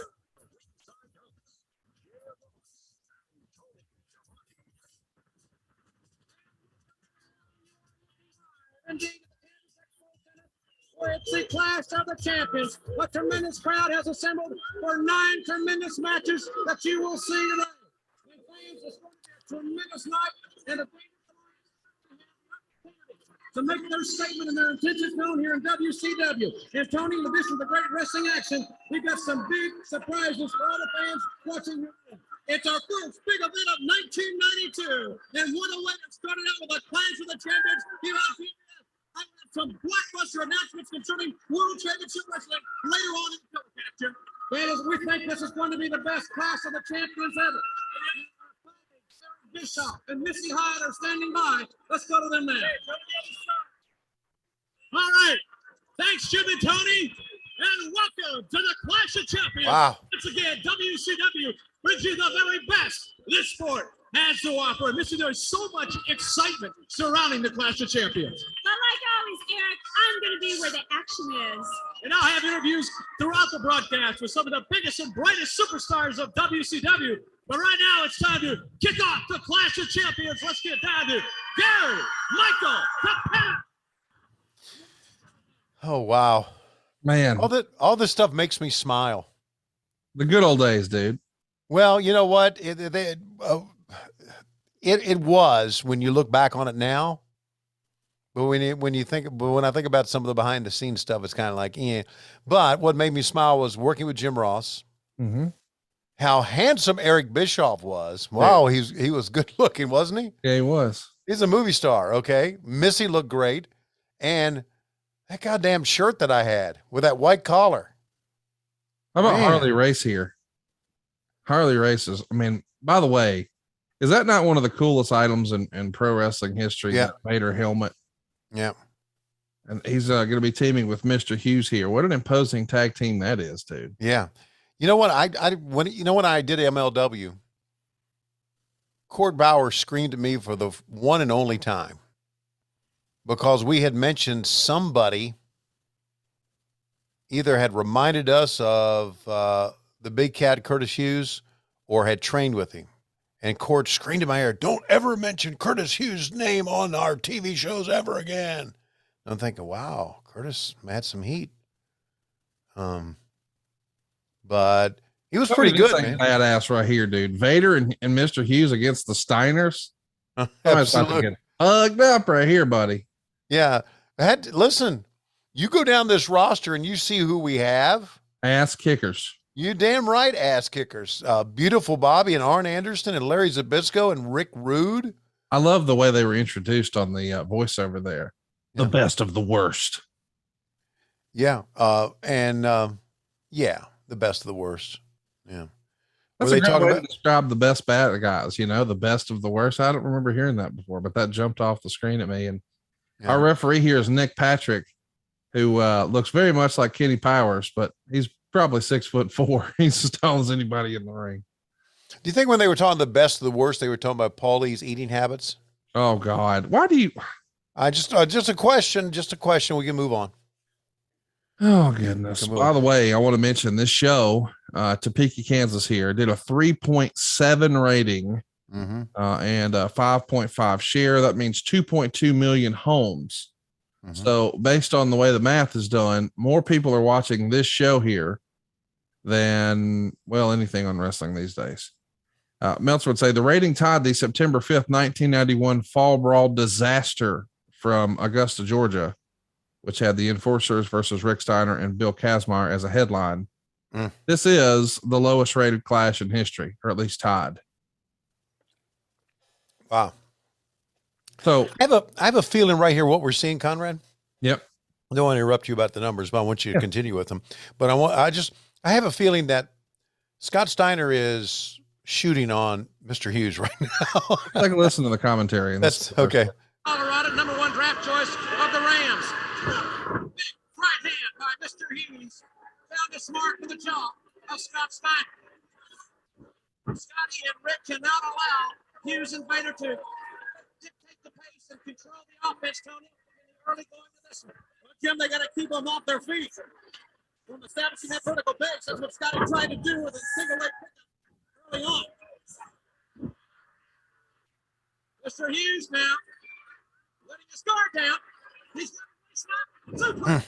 Where it's the Clash of the Champions. A tremendous crowd has assembled for 9 tremendous matches that you will see today. And fans, it's going to be a tremendous night and a to make their statement and their intentions known here in WCW. And Tony, in addition to the great wrestling action, we've got some big surprises for all the fans watching. It's our first big event of 1992. And what a way to start it out with a Clash of the Champions. You have some blockbuster announcements concerning World Championship Wrestling later on in the telecast, Jim. And we think this is going to be the best Clash of the Champions ever. Bischoff and Missy Hyde are standing by. Let's go to them now. All right. Thanks, Jim and Tony. And welcome to the Clash of Champions. Wow. Once again, WCW brings you the very best this sport has to offer. And this is, there's so much excitement surrounding the Clash of Champions. But like always, Eric, I'm going to be where the action is. And I'll have interviews throughout the broadcast with some of the biggest and brightest superstars of WCW. But right now, it's time to kick off the Clash of Champions. Let's get down to Gary, Michael, Capella. Oh, wow. Man, All this stuff makes me smile. the good old days, dude. Well, you know what? It was when you look back on it now. But when I think about some of the behind the scenes stuff, it's kind of like, eh. But what made me smile was working with Jim Ross. Mm-hmm. How handsome Eric Bischoff was. Wow, he was good looking, wasn't he? Yeah, he was. He's a movie star, okay? Missy looked great. And that goddamn shirt that I had with that white collar. How about Man. Harley Race here? Harley Races. I mean, by the way, is that not one of the coolest items in pro wrestling history? Yeah. That Vader helmet. Yeah. And he's going to be teaming with Mr. Hughes here. What an imposing tag team that is, dude. Yeah. You know what? When I did MLW, Court Bauer screamed at me for the one and only time because we had mentioned somebody either had reminded us of the big cat Curtis Hughes or had trained with him. And Court screamed in my ear, "Don't ever mention Curtis Hughes' name on our TV shows ever again." I'm thinking, wow, Curtis had some heat. But he was pretty good, man. Badass right here, dude. Vader and Mr. Hughes against the Steiners. Absolutely. Hugged up right here, buddy. Yeah. Listen, you go down this roster and you see who we have. Ass kickers. You damn right, ass kickers. Beautiful Bobby and Arn Anderson and Larry Zbyszko and Rick Rude. I love the way they were introduced on the voiceover there. The best of the worst. Yeah. Yeah, the best of the worst. Yeah. That's a great way to describe the best bad guys, the best of the worst. I don't remember hearing that before, but that jumped off the screen at me. And our referee here is Nick Patrick, who looks very much like Kenny Powers, but he's probably 6'4". He's as tall as anybody in the ring. Do you think when they were talking the best of the worst, they were talking about Paulie's eating habits? Oh God. Why do you, just a question, we can move on. oh goodness. By the way, I want to mention this show, Topeka, Kansas here did a 3.7 rating and a 5.5 share. That means 2.2 million homes. So based on the way the math is done, more people are watching this show here than, well, anything on wrestling these days. Meltzer would say the rating tied the September 5th, 1991 Fall Brawl disaster from Augusta, Georgia, which had the Enforcers versus Rick Steiner and Bill Kazmaier as a headline. This is the lowest rated clash in history, or at least tied. Wow. So I have a feeling right here what we're seeing, Conrad. Yep. I don't want to interrupt you about the numbers, but I want you to continue with them. But I have a feeling that Scott Steiner is shooting on Mr. Hughes right now. Take a listen to the commentary. And That's okay. Colorado, number one draft choice of the Rams. Big right hand by Mr. Hughes. Found his mark with the jaw of Scott Steiner. Scotty and Rick cannot allow Hughes and Vader to dictate the pace and control the offense, Tony, in the early going to this one. But Jim, they got to keep them off their feet. From establishing that vertical base, that's what Scotty tried to do with a single leg pickup early on. Mr. Hughes now letting his guard down. He's got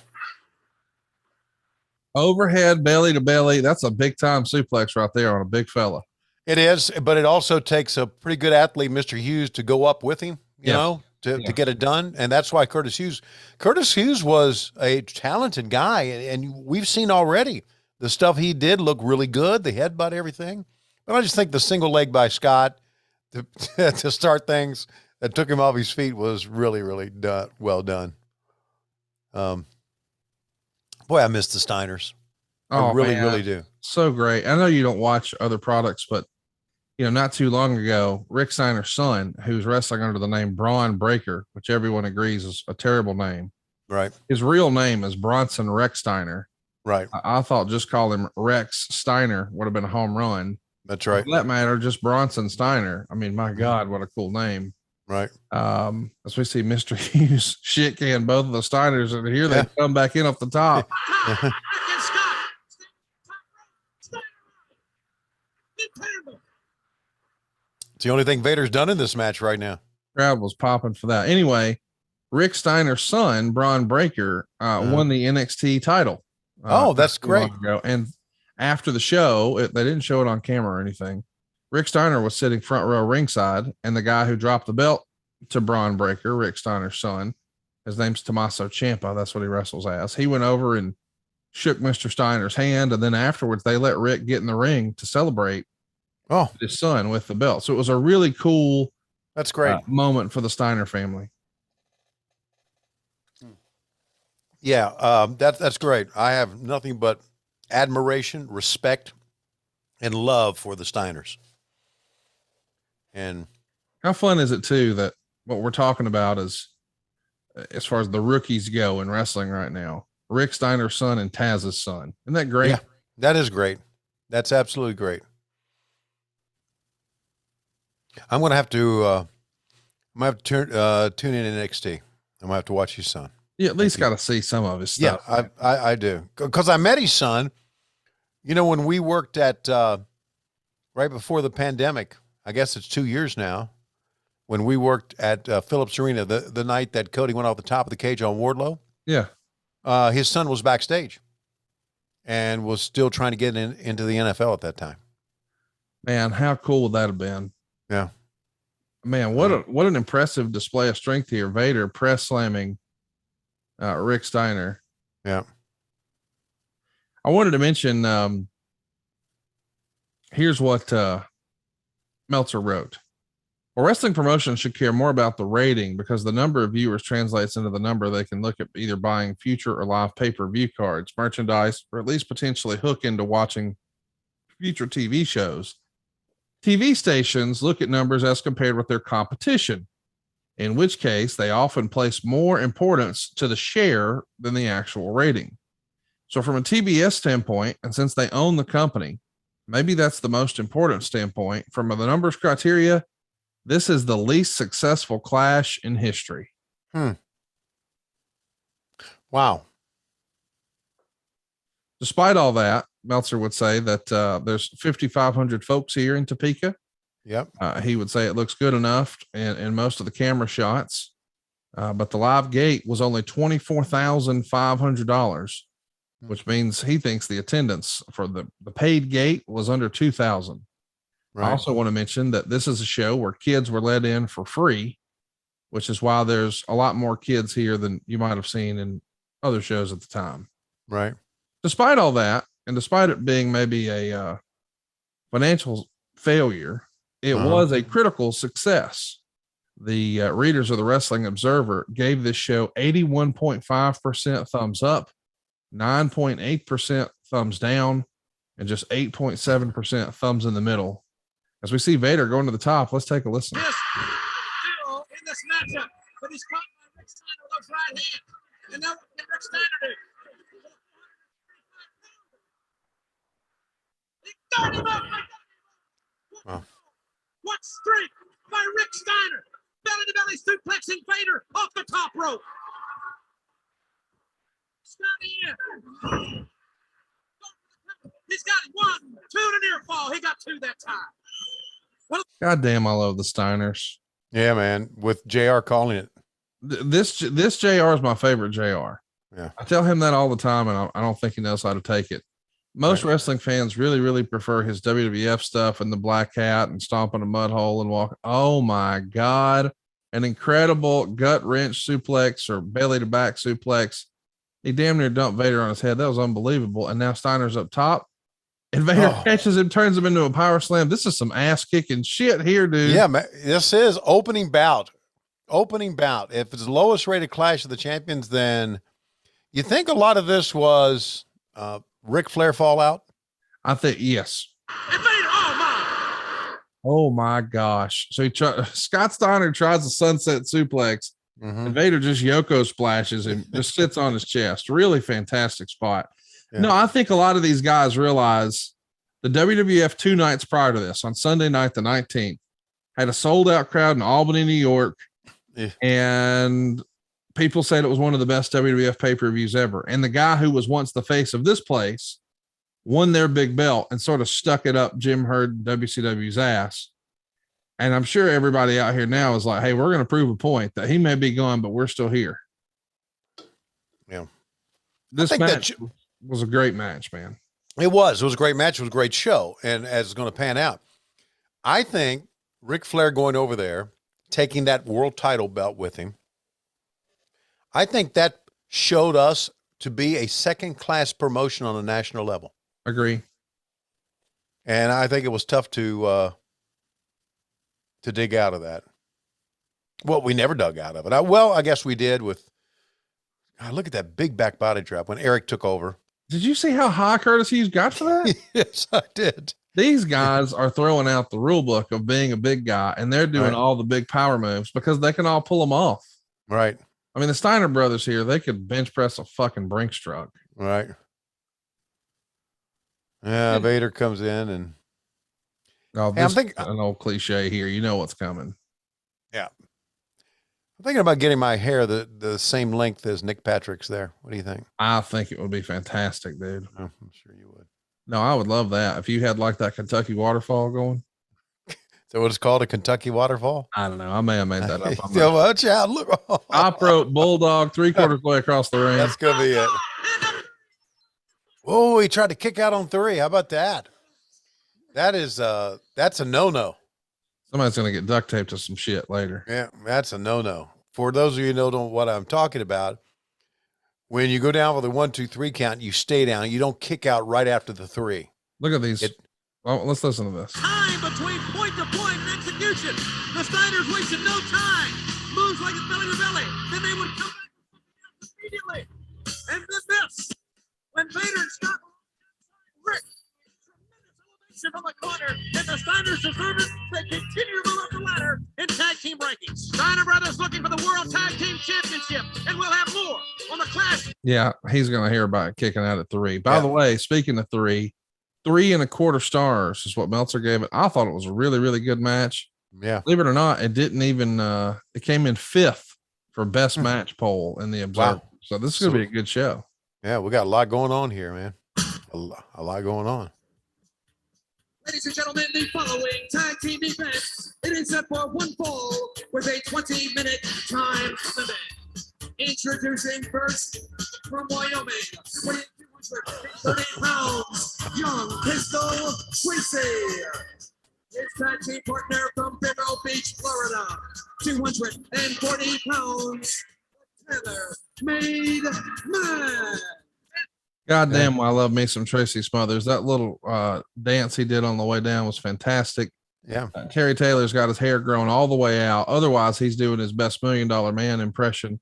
overhead belly to belly. That's a big time suplex right there on a big fella. It is, but it also takes a pretty good athlete, Mr. Hughes, to go up with him, you know? to get it done. And that's why Curtis Hughes was a talented guy. And we've seen already the stuff he did look really good, the headbutt, everything. But I just think the single leg by Scott to start things that took him off his feet was really, really well done. Boy, I miss the Steiners. I really do. So great. I know you don't watch other products, but not too long ago, Rick Steiner's son, who's wrestling under the name Braun Breaker, which everyone agrees is a terrible name. Right. His real name is Bronson Rex Steiner. Right. I thought just call him Rex Steiner would have been a home run. That's right. For that matter, just Bronson Steiner. I mean, my God, what a cool name. Right. As we see Mr. Hughes shit can both of the Steiners, and here they come back in off the top. It's the only thing Vader's done in this match right now. Crowd was popping for that. Anyway, Rick Steiner's son, Braun Breaker, won the NXT title. That's great. And after the show, they didn't show it on camera or anything. Rick Steiner was sitting front row ringside, and the guy who dropped the belt to Braun Breaker, Rick Steiner's son, his name's Tommaso Ciampa. That's what he wrestles as. He went over and shook Mr. Steiner's hand, and then afterwards they let Rick get in the ring to celebrate his son with the belt. So it was a really cool, that's great moment for the Steiner family. Yeah, that's great. I have nothing but admiration, respect, and love for the Steiners. And how fun is it too that what we're talking about is, as far as the rookies go in wrestling right now, Rick Steiner's son and Taz's son. Isn't that great? Yeah, that is great. That's absolutely great. I'm going to have to, tune in NXT. I'm going to have to watch his son. You at least got to see some of his stuff. Yeah, I do. Because I met his son, when we worked at, right before the pandemic, I guess it's 2 years now, when we worked at Phillips Arena, the night that Cody went off the top of the cage on Wardlow. Yeah. His son was backstage and was still trying to get into the NFL at that time. Man, how cool would that have been? Yeah. Man, what an impressive display of strength here. Vader press slamming Rick Steiner. Yeah. I wanted to mention, here's what Meltzer wrote. Well, wrestling promotions should care more about the rating because the number of viewers translates into the number they can look at either buying future or live pay-per-view cards, merchandise, or at least potentially hook into watching future TV shows. TV stations look at numbers as compared with their competition, in which case they often place more importance to the share than the actual rating. So from a TBS standpoint, and since they own the company, maybe that's the most important standpoint. From the numbers criteria, this is the least successful clash in history. Wow. Despite all that, Meltzer would say that there's 5,500 folks here in Topeka. Yep. He would say it looks good enough in most of the camera shots. But the live gate was only $24,500, which means he thinks the attendance for the paid gate was under 2,000. Right. I also want to mention that this is a show where kids were let in for free, which is why there's a lot more kids here than you might have seen in other shows at the time. Right. Despite all that, and despite it being maybe a financial failure, it was a critical success. The readers of the Wrestling Observer gave this show 81.5% thumbs up, 9.8% thumbs down, and just 8.7% thumbs in the middle. As we see Vader going to the top, let's take a listen. This duo in this matchup, but he's caught by Rick Steiner with his right hand. And now what can Rick Steiner do? He got him up. What streak by Rick Steiner? Belly to belly suplexing Vader off the top rope. Scotty in. He's got him 1, 2 to near fall. He got 2 that time. God damn, I love the Steiners. Yeah, man. With JR calling it. This JR is my favorite JR. Yeah. I tell him that all the time, and I don't think he knows how to take it. Most wrestling fans really, really prefer his WWF stuff and the black hat and stomping a mud hole and walk. Oh my God. an incredible gut wrench suplex or belly to back suplex. He damn near dumped Vader on his head. That was unbelievable. And now Steiner's up top. And Vader catches him, turns him into a power slam. This is some ass kicking shit here, dude. Yeah, man. This is opening bout. Opening bout. If it's the lowest rated Clash of the Champions, then you think a lot of this was Ric Flair fallout? I think yes. Oh my gosh. So Scott Steiner tries a sunset suplex, and Vader just Yoko splashes him, just sits on his chest. Really fantastic spot. Yeah. No, I think a lot of these guys realize the WWF 2 nights prior to this, on Sunday night, the 19th, had a sold out crowd in Albany, New York. Yeah. And people said it was one of the best WWF pay-per-views ever. And the guy who was once the face of this place won their big belt and sort of stuck it up Jim Herd WCW's ass. And I'm sure everybody out here now is like, hey, we're going to prove a point that he may be gone, but we're still here. Yeah. This match was a great match, man. It was a great match. It was a great show. And as it's going to pan out, I think Ric Flair going over there, taking that world title belt with him, I think that showed us to be a second-class promotion on a national level. Agree. And I think it was tough to dig out of that. Well, we never dug out of it. I guess we did with, look at that big back body drop when Eric took over. Did you see how high Curtis Hughes got for that? Yes, I did. These guys are throwing out the rule book of being a big guy, and they're doing all the big power moves because they can all pull them off. Right. I mean, the Steiner brothers here, they could bench press a fucking Brinks truck. Right. Yeah, Vader comes in and I'm thinking an old cliche here. You know what's coming. Yeah. I'm thinking about getting my hair the same length as Nick Patrick's there. What do you think? I think it would be fantastic, dude. Oh, I'm sure you would. No, I would love that. If you had like that Kentucky waterfall going. So what it's called, a Kentucky waterfall? I don't know. I may have made that up. So watch out. Look. Off-road bulldog 3/4 way across the ring. That's going to be it. Oh, he tried to kick out on 3. How about that? That's a no-no. Somebody's going to get duct taped to some shit later. Yeah, that's a no-no. For those of you who know what I'm talking about, when you go down with a 1, 2, 3 count, you stay down. You don't kick out right after the 3. Look at these. Let's listen to this. Time between point to point and execution. The Steiners wasted no time. Moves like a belly to belly. Then they would come back immediately. And then this. When Vader and Scott Rick, tremendous elevation from the corner, and the Steiners deserve it. They continue to move up the ladder in tag team rankings. Steiner Brothers looking for the World Tag Team Championship, and we'll have more on the Clash. Yeah, he's going to hear about it kicking out at 3. By the way, speaking of 3 3.25 stars is what Meltzer gave it. I thought it was a really, really good match. Yeah. Believe it or not, it didn't even, it came in 5th for best match poll in the Observer. Wow. So this is going to be a good show. Yeah, we got a lot going on here, man. A lot going on. Ladies and gentlemen, the following tag team event, it is set for 1 fall with a 20-minute time limit. Introducing first from Wyoming, 230 pounds, Young Pistol Tracy. His tag team partner from Vero Beach, Florida, 240 pounds, Taylor Made Man. Goddamn, I love me some Tracy Smothers. That little dance he did on the way down was fantastic. Yeah. Terry Taylor's got his hair grown all the way out. Otherwise, he's doing his best $1 Million Man impression.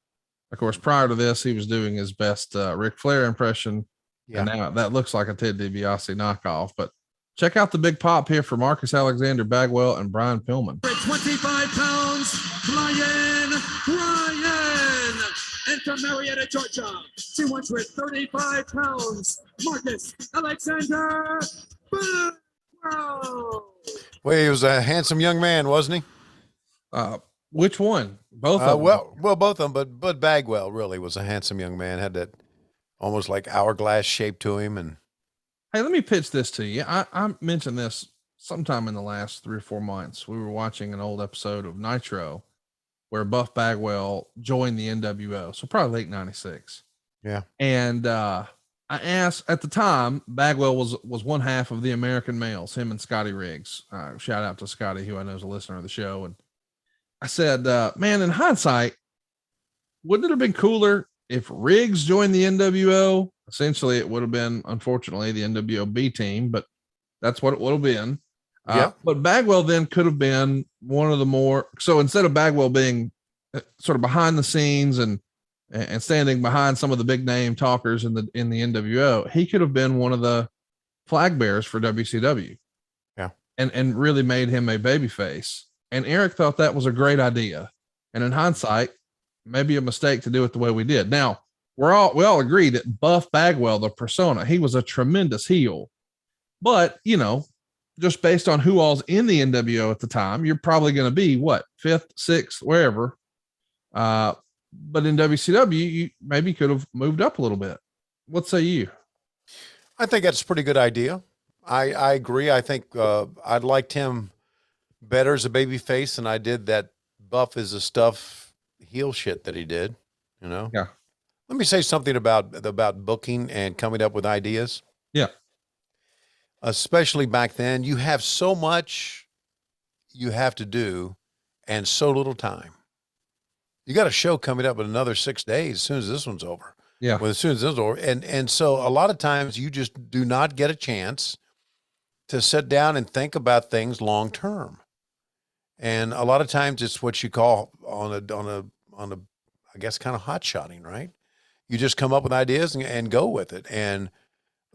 Of course, prior to this, he was doing his best Ric Flair impression. Yeah. And now that looks like a Ted DiBiase knockoff. But check out the big pop here for Marcus Alexander Bagwell and Brian Pillman. 25 pounds, Brian. And from Marietta, Georgia, 235 pounds, Marcus Alexander Bagwell. Well, he was a handsome young man, wasn't he? Which one? Both of them. Well, both of them, but Bagwell really was a handsome young man. Had that almost like hourglass shape to him. And hey, let me pitch this to you. I mentioned this sometime in the last 3 or 4 months. We were watching an old episode of Nitro where Buff Bagwell joined the NWO. So probably late 96. Yeah. And I asked at the time, Bagwell was one half of the American Males, him and Scotty Riggs. Shout out to Scotty, who I know is a listener of the show. And I said, man, in hindsight, wouldn't it have been cooler if Riggs joined the NWO? Essentially, it would have been, unfortunately, the NWO B team, but that's what it would have been. But Bagwell then could have been one of the more. So instead of Bagwell being sort of behind the scenes and standing behind some of the big name talkers in the NWO, he could have been one of the flag bearers for WCW. Yeah. And really made him a babyface. And Eric thought that was a great idea. And in hindsight, maybe a mistake to do it the way we did. Now, we all agree that Buff Bagwell, the persona, he was a tremendous heel. But, you know, just based on who all's in the NWO at the time, you're probably going to be what, 5th, 6th, wherever. But in WCW, you maybe could have moved up a little bit. What say you? I think that's a pretty good idea. I agree. I think I liked him better as a baby face than I did that Buff is a stuff heel shit that he did, you know? Yeah. Let me say something about booking and coming up with ideas. Yeah. Especially back then, you have so much you have to do and so little time. You got a show coming up in another 6 days as soon as this one's over. Yeah. Well, as soon as this is over. And so a lot of times you just do not get a chance to sit down and think about things long term. And a lot of times it's what you call on a I guess kind of hot shotting, right? You just come up with ideas and go with it. And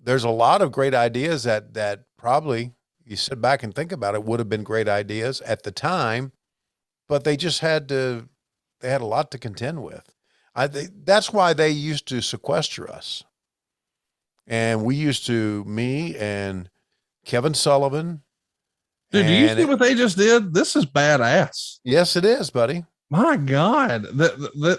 there's a lot of great ideas that probably you sit back and think about it would have been great ideas at the time, but they just had a lot to contend with. That's why they used to sequester us. And we used to, me and Kevin Sullivan. Dude, do you see what they just did? This is badass. Yes, it is, buddy. My God.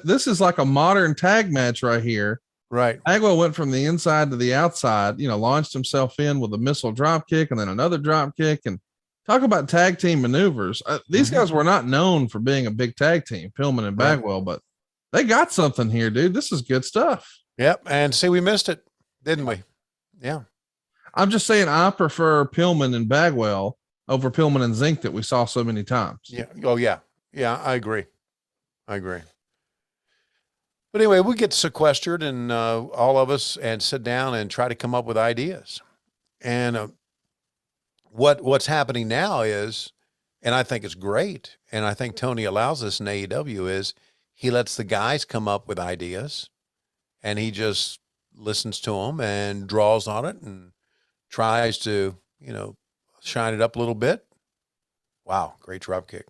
This is like a modern tag match right here. Right. Bagwell went from the inside to the outside, you know, launched himself in with a missile drop kick and then another drop kick. And talk about tag team maneuvers. These guys were not known for being a big tag team, Pillman and Bagwell, but they got something here, dude. This is good stuff. Yep. And see, we missed it, didn't we? Yeah. I'm just saying I prefer Pillman and Bagwell over Pillman and Zink that we saw so many times. Yeah. Oh, yeah. Yeah, I agree. But anyway, we get sequestered and all of us and sit down and try to come up with ideas. And what's happening now is, and I think it's great, and I think Tony allows this in AEW, is he lets the guys come up with ideas and he just listens to them and draws on it and tries to, you know, shine it up a little bit. Wow, great drop kick.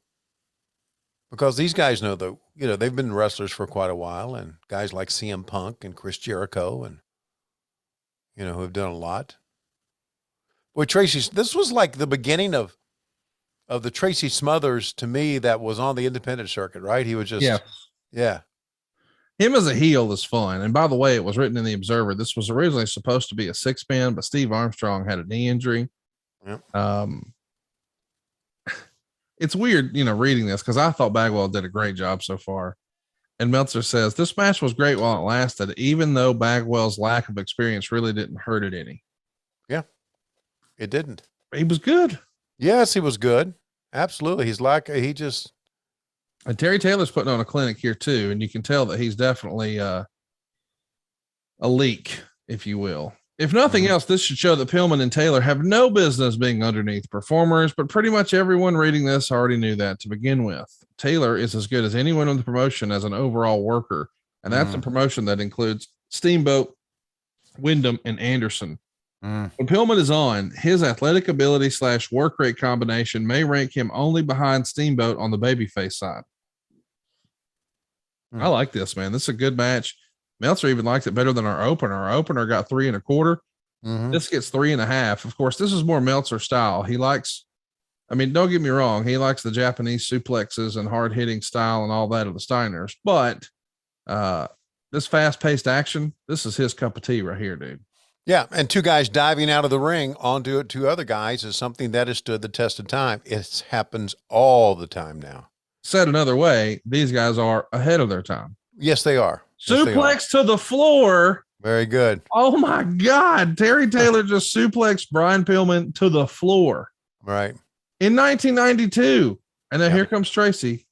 Because these guys know they've been wrestlers for quite a while, and guys like CM Punk and Chris Jericho and, you know, who have done a lot. Boy, Tracy, this was like the beginning of the Tracy Smothers to me that was on the independent circuit, right? He was just, yeah. Him as a heel is fun. And by the way, it was written in the Observer. This was originally supposed to be a 6-man, but Steve Armstrong had a knee injury. Yep. It's weird, you know, reading this because I thought Bagwell did a great job so far. And Meltzer says this match was great while it lasted, even though Bagwell's lack of experience really didn't hurt it any. Yeah, it didn't. He was good. Yes, he was good. Absolutely. And Terry Taylor's putting on a clinic here too. And you can tell that he's definitely a leak, if you will. If nothing else, this should show that Pillman and Taylor have no business being underneath performers, but pretty much everyone reading this already knew that to begin with. Taylor is as good as anyone in the promotion as an overall worker, and that's a promotion that includes Steamboat, Windham, and Anderson. When Pillman is on, his athletic ability / work rate combination may rank him only behind Steamboat on the babyface side. I like this, man. This is a good match. Meltzer even liked it better than our opener. Our opener got 3 1/4. This gets 3 1/2. Of course, this is more Meltzer style. He likes, I mean, don't get me wrong. He likes the Japanese suplexes and hard hitting style and all that of the Steiners, but this fast paced action, this is his cup of tea right here, dude. Yeah. And 2 guys diving out of the ring onto 2 other guys is something that has stood the test of time. It happens all the time now. Said another way, these guys are ahead of their time. Yes, they are. Suplex to the floor. Very good. Oh my God. Terry Taylor just suplexed Brian Pillman to the floor. Right. In 1992. And then here comes Tracy.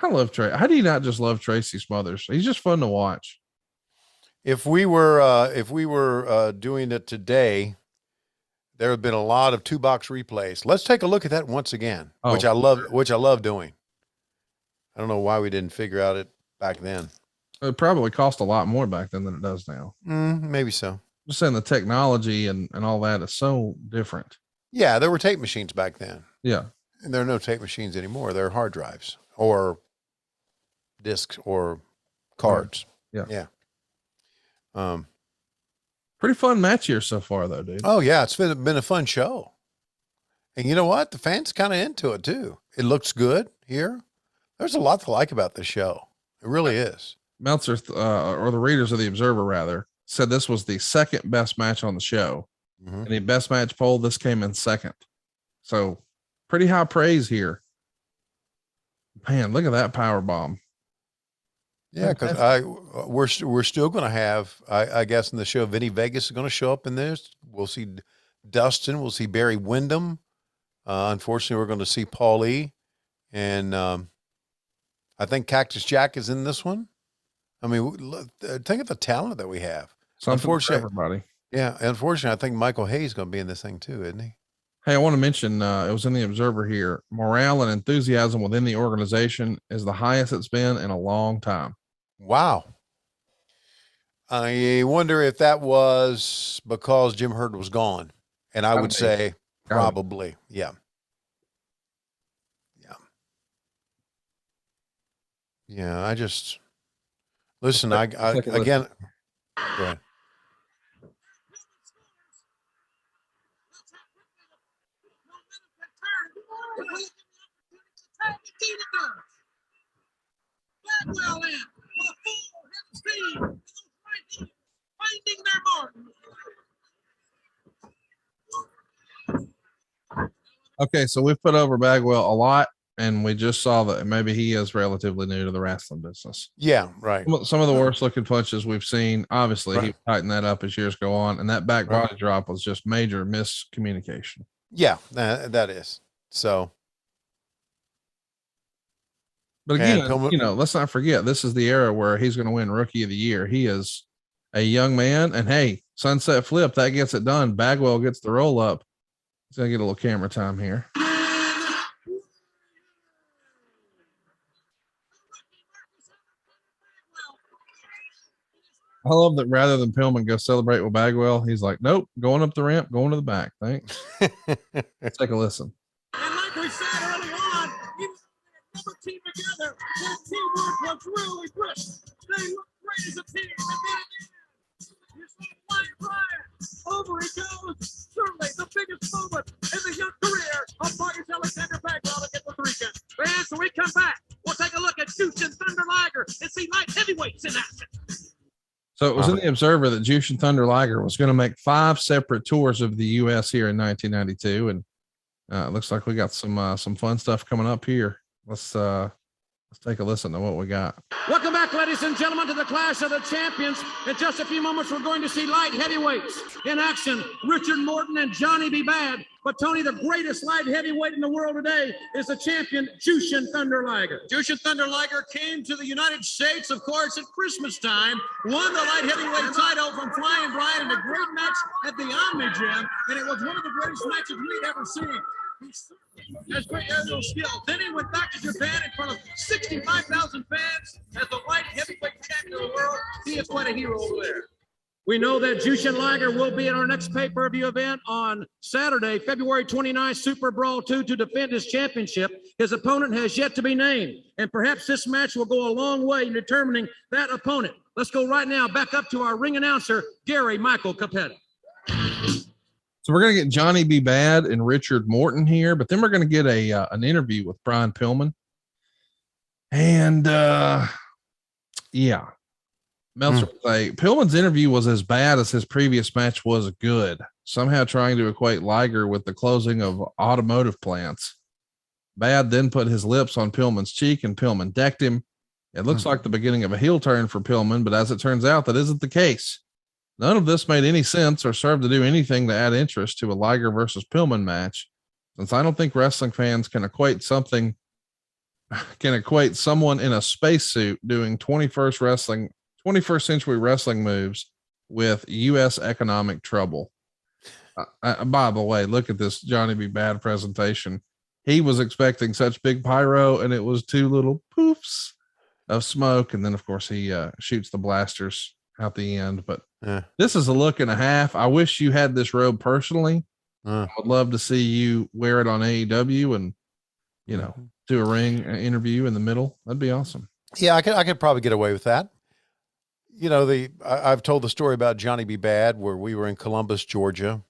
I love Trey. How do you not just love Tracy Smothers? He's just fun to watch. If we were doing it today, there have been a lot of 2-box replays. Let's take a look at that once again, which I love doing. I don't know why we didn't figure out it back then. It probably cost a lot more back then than it does now. Maybe so. Just saying the technology and all that is so different. Yeah, there were tape machines back then. Yeah. And there are no tape machines anymore. They're hard drives or discs or cards. Yeah. Yeah. Pretty fun match here so far, though, dude. Oh, yeah. It's been a fun show. And you know what? The fans kind of into it, too. It looks good here. There's a lot to like about this show. It really is. Meltzer, or the readers of the Observer, rather, said this was the second best match on the show. And the best match poll, this came in second. So pretty high praise here. Man, look at that power bomb. Yeah, because we're still going to have, I guess, in the show, Vinny Vegas is going to show up in this. We'll see Dustin. We'll see Barry Windham. Unfortunately, we're going to see Paul E. And I think Cactus Jack is in this one. I mean, think of the talent that we have. Unfortunately, everybody. Yeah, unfortunately, I think Michael Hayes is going to be in this thing too, isn't he? Hey, I want to mention, it was in the Observer here. Morale and enthusiasm within the organization is the highest it's been in a long time. Wow. I wonder if that was because Jim Herd was gone. And I would say probably. Yeah. Yeah. Yeah. I just listen. Again, go ahead. Bagwell in with a full head of steam. Finding their mark. Okay, so we've put over Bagwell a lot, and we just saw that maybe he is relatively new to the wrestling business. Yeah, right. Some of the worst looking punches we've seen. Obviously, he tightened that up as years go on, and that back body drop was just major miscommunication. Yeah, that is. So. But again, let's not forget, this is the era where he's going to win Rookie of the Year. He is a young man, and hey, sunset flip, that gets it done. Bagwell gets the roll up. He's going to get a little camera time here. I love that rather than Pillman go celebrate with Bagwell, he's like, nope, going up the ramp, going to the back. Thanks. Let's take a listen. And like we said early on, never team together. Their teamwork was really brisk. They looked great as a team. And then you saw Brian Pryor. Over he goes. Certainly the biggest moment in the young career of Marcus Alexander Bagwell to get the 3 count. And so we come back. We'll take a look at Jushin Thunder Liger and see light heavyweights in action. So it was in the Observer that Jushin Thunder Liger was going to make 5 separate tours of the U.S. here in 1992, and it looks like we got some fun stuff coming up here. Let's take a listen to what we got. Welcome back, ladies and gentlemen, to the Clash of the Champions. In just a few moments, we're going to see light heavyweights in action. Richard Morton and Johnny B. Bad. But Tony, the greatest light heavyweight in the world today is the champion, Jushin Thunder Liger. Jushin Thunder Liger came to the United States, of course, at Christmas time, won the light heavyweight title from Flying Brian in a great match at the Omni Gym, and it was one of the greatest matches we'd ever seen. He has great aerial skill. Then he went back to Japan in front of 65,000 fans as the light heavyweight champion of the world. He is quite a hero over there. We know that Jushin Liger will be in our next pay-per-view event on Saturday, February 29th, Super Brawl 2, to defend his championship. His opponent has yet to be named, and perhaps this match will go a long way in determining that opponent. Let's go right now back up to our ring announcer, Gary Michael Capetta. So we're going to get Johnny B. Bad and Richard Morton here, but then we're going to get an interview with Brian Pillman. And yeah. Meltzer would say Pillman's interview was as bad as his previous match was good, somehow trying to equate Liger with the closing of automotive plants. Bad then put his lips on Pillman's cheek and Pillman decked him. It looks like the beginning of a heel turn for Pillman, but as it turns out, that isn't the case. None of this made any sense or served to do anything to add interest to a Liger versus Pillman match, since I don't think wrestling fans can equate something can equate someone in a spacesuit doing 21st century wrestling moves with U.S. economic trouble. By the way, look at this Johnny B. Bad presentation. He was expecting such big pyro, and it was 2 little poofs of smoke. And then, of course, he shoots the blasters out the end. But this is a look and a half. I wish you had this robe personally. I would love to see you wear it on AEW and, do a ring interview in the middle. That'd be awesome. Yeah, I could probably get away with that. I've told the story about Johnny B. Bad where we were in Columbus, Georgia,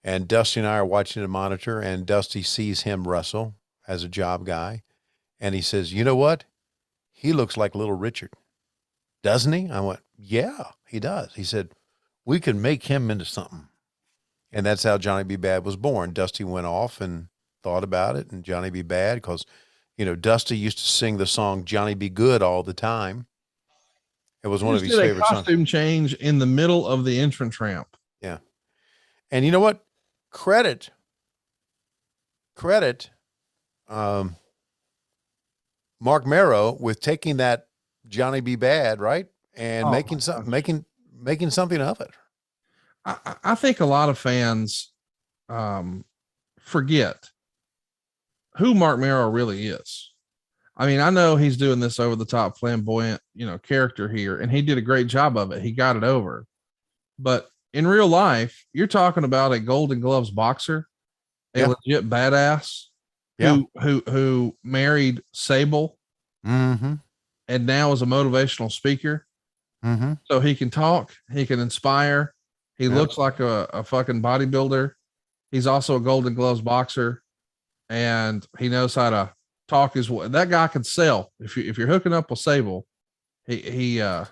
and Dusty and I are watching the monitor, and Dusty sees him wrestle as a job guy. And he says, you know what? He looks like Little Richard, doesn't he? I went, yeah, he does. He said, we can make him into something. And that's how Johnny B. Bad was born. Dusty went off and thought about it, and Johnny B. Bad, because, Dusty used to sing the song Johnny B. Good all the time. It was one of his favorite songs. Costume change in the middle of the entrance ramp. Yeah. And you know what? Credit, Mark Marrow with taking that Johnny B. Bad, right? And making something of it. I think a lot of fans forget who Mark Marrow really is. I mean, I know he's doing this over the top flamboyant, character here, and he did a great job of it. He got it over. But in real life, you're talking about a Golden Gloves boxer, a legit badass who married Sable and now is a motivational speaker. So he can talk, he can inspire. He looks like a fucking bodybuilder. He's also a Golden Gloves boxer, and he knows how to talk his way. That guy can sell. If you're hooking up with Sable, I'm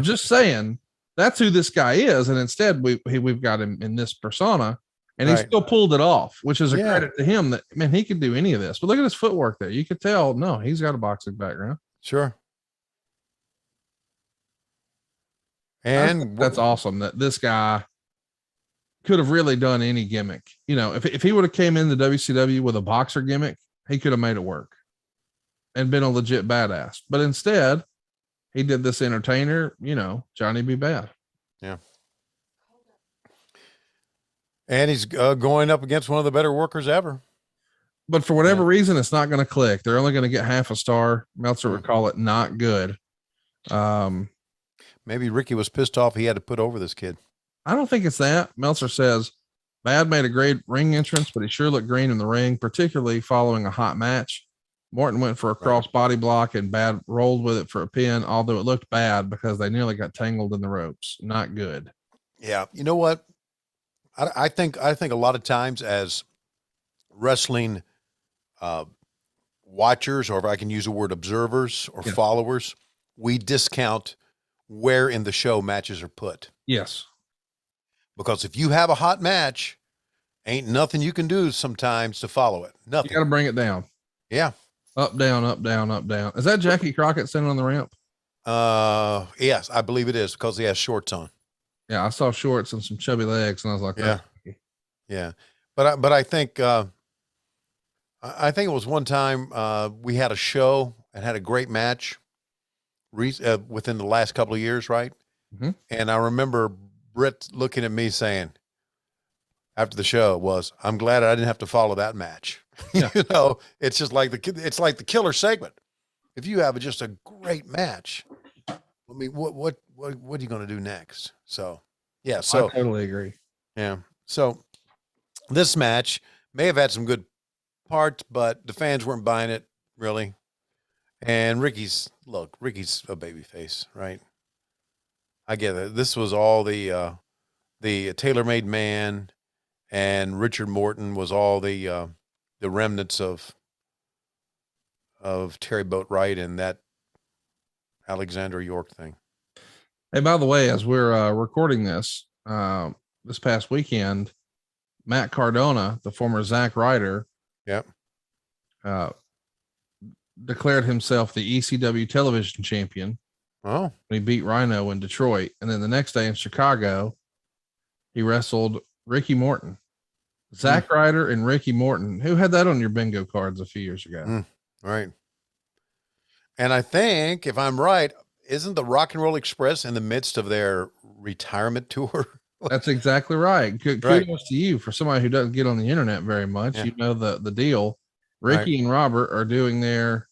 just saying that's who this guy is. And instead we've got him in this persona, and he still pulled it off, which is a credit to him that, man, he can do any of this. But look at his footwork there. You could tell, no, he's got a boxing background. Sure. And that's awesome that this guy could have really done any gimmick. If he would have came in the WCW with a boxer gimmick, he could have made it work and been a legit badass. But instead, he did this entertainer, Johnny B. Bad. Yeah. And he's going up against one of the better workers ever. But for whatever reason, it's not going to click. They're only going to get half a star. Meltzer would call it not good. Maybe Ricky was pissed off he had to put over this kid. I don't think it's that. Meltzer says Bad made a great ring entrance, but he sure looked green in the ring, particularly following a hot match. Morton went for a cross body block, and Bad rolled with it for a pin, although it looked bad because they nearly got tangled in the ropes. Not good. Yeah. You know what? I think a lot of times as wrestling watchers, or if I can use the word observers or followers, we discount where in the show matches are put. Yes. Because if you have a hot match, ain't nothing you can do sometimes to follow it. Nothing. You got to bring it down. Yeah. Up, down, up, down, up, down. Is that Jackie Crockett sitting on the ramp? Yes, I believe it is, because he has shorts on. Yeah. I saw shorts and some chubby legs, and I was like, yeah. But I think it was one time, we had a show and had a great match within the last couple of years. Right. And I remember Britt looking at me saying after the show I'm glad I didn't have to follow that match. Yeah. It's just like it's like the killer segment. If you have just a great match, I mean, what are you going to do next? So, yeah. So I totally agree. Yeah. So this match may have had some good parts, but the fans weren't buying it really. And Ricky's a babyface, right? I get it. This was all the tailor-made man, and Richard Morton was all the remnants of Terry Boatwright and that Alexander York thing. Hey, by the way, as we're recording this past weekend, Matt Cardona, the former Zack Ryder, declared himself the ECW television champion. Oh, he beat Rhino in Detroit. And then the next day in Chicago, he wrestled Ricky Morton. Zack Ryder and Ricky Morton. Who had that on your bingo cards a few years ago? Right. And I think, if I'm right, isn't the Rock and Roll Express in the midst of their retirement tour? That's exactly right. Kudos to you for somebody who doesn't get on the internet very much. You know the deal. Ricky and Robert are doing their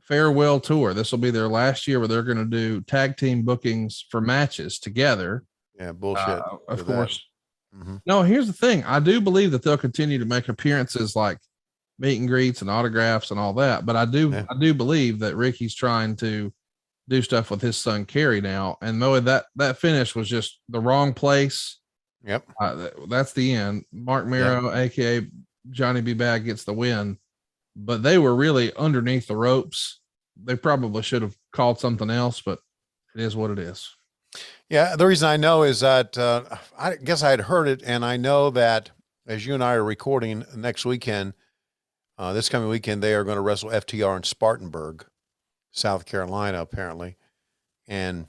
farewell tour. This will be their last year where they're going to do tag team bookings for matches together. Yeah, bullshit. Of course. No, here's the thing. I do believe that they'll continue to make appearances like meet and greets and autographs and all that. But I do believe that Ricky's trying to do stuff with his son Kerry now. And Moe, that finish was just the wrong place. Yep. That's the end. Mark Mero, aka Johnny B. Bad, gets the win. But they were really underneath the ropes. They probably should have called something else, but it is what it is. Yeah, the reason I know is that I guess I had heard it, and I know that as you and I are recording next weekend, this coming weekend, they are going to wrestle FTR in Spartanburg, South Carolina, apparently. And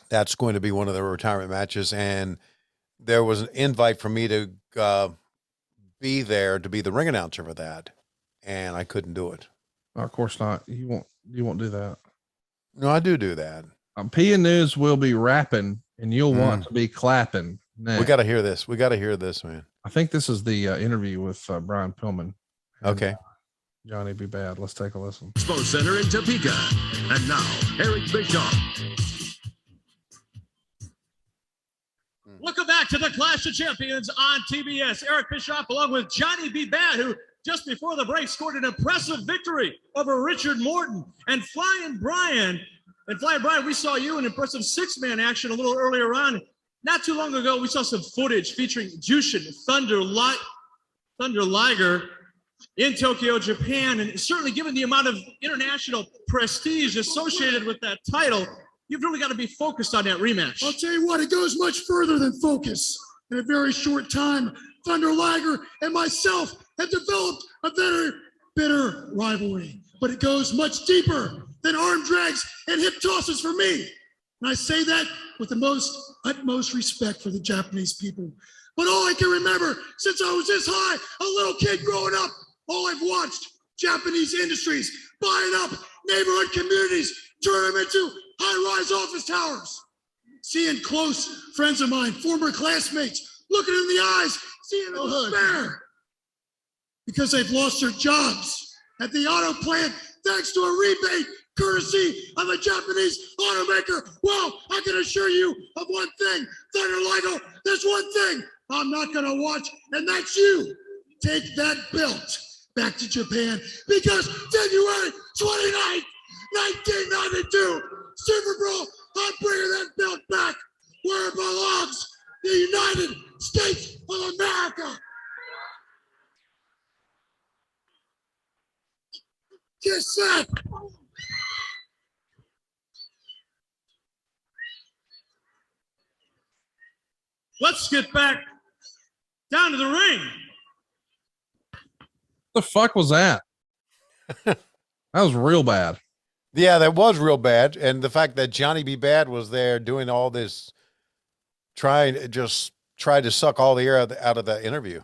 that's going to be one of their retirement matches. And there was an invite for me to be there to be the ring announcer for that, and I couldn't do it. Of course not. You won't do that. No, I do that. P and News will be rapping, and you'll want to be clapping next. We got to hear this. We got to hear this, man. I think this is the interview with Brian Pillman. Okay. Johnny B. Bad. Let's take a listen. Expo Center in Topeka. And now, Eric Bischoff. Welcome back to the Clash of Champions on TBS. Eric Bischoff along with Johnny B. Bad, who just before the break scored an impressive victory over Richard Morton. And Flying Brian, we saw you in impressive six-man action a little earlier on. Not too long ago, we saw some footage featuring Jushin Thunder Liger in Tokyo, Japan. And certainly given the amount of international prestige associated with that title, you've really got to be focused on that rematch. I'll tell you what, it goes much further than focus. In a very short time, Thunder Liger and myself have developed a very bitter rivalry. But it goes much deeper than arm drags and hip tosses for me. And I say that with the utmost respect for the Japanese people. But all I can remember since I was this high, a little kid growing up, all I've watched Japanese industries buying up neighborhood communities, turn them into high-rise office towers. Seeing close friends of mine, former classmates, looking in the eyes, seeing the despair because they've lost their jobs at the auto plant thanks to a rebate courtesy of a Japanese automaker. Well, I can assure you of one thing, Thunder Liger, there's one thing I'm not going to watch, and that's you. Take that belt back to Japan because February 29th, 1992, Super Bowl, I'm bringing that belt back where it belongs, the United States of America. Kiss that. Let's get back down to the ring. The fuck was that? That was real bad. Yeah, that was real bad. And the fact that Johnny B. Bad was there doing all this, tried to suck all the air out of that interview.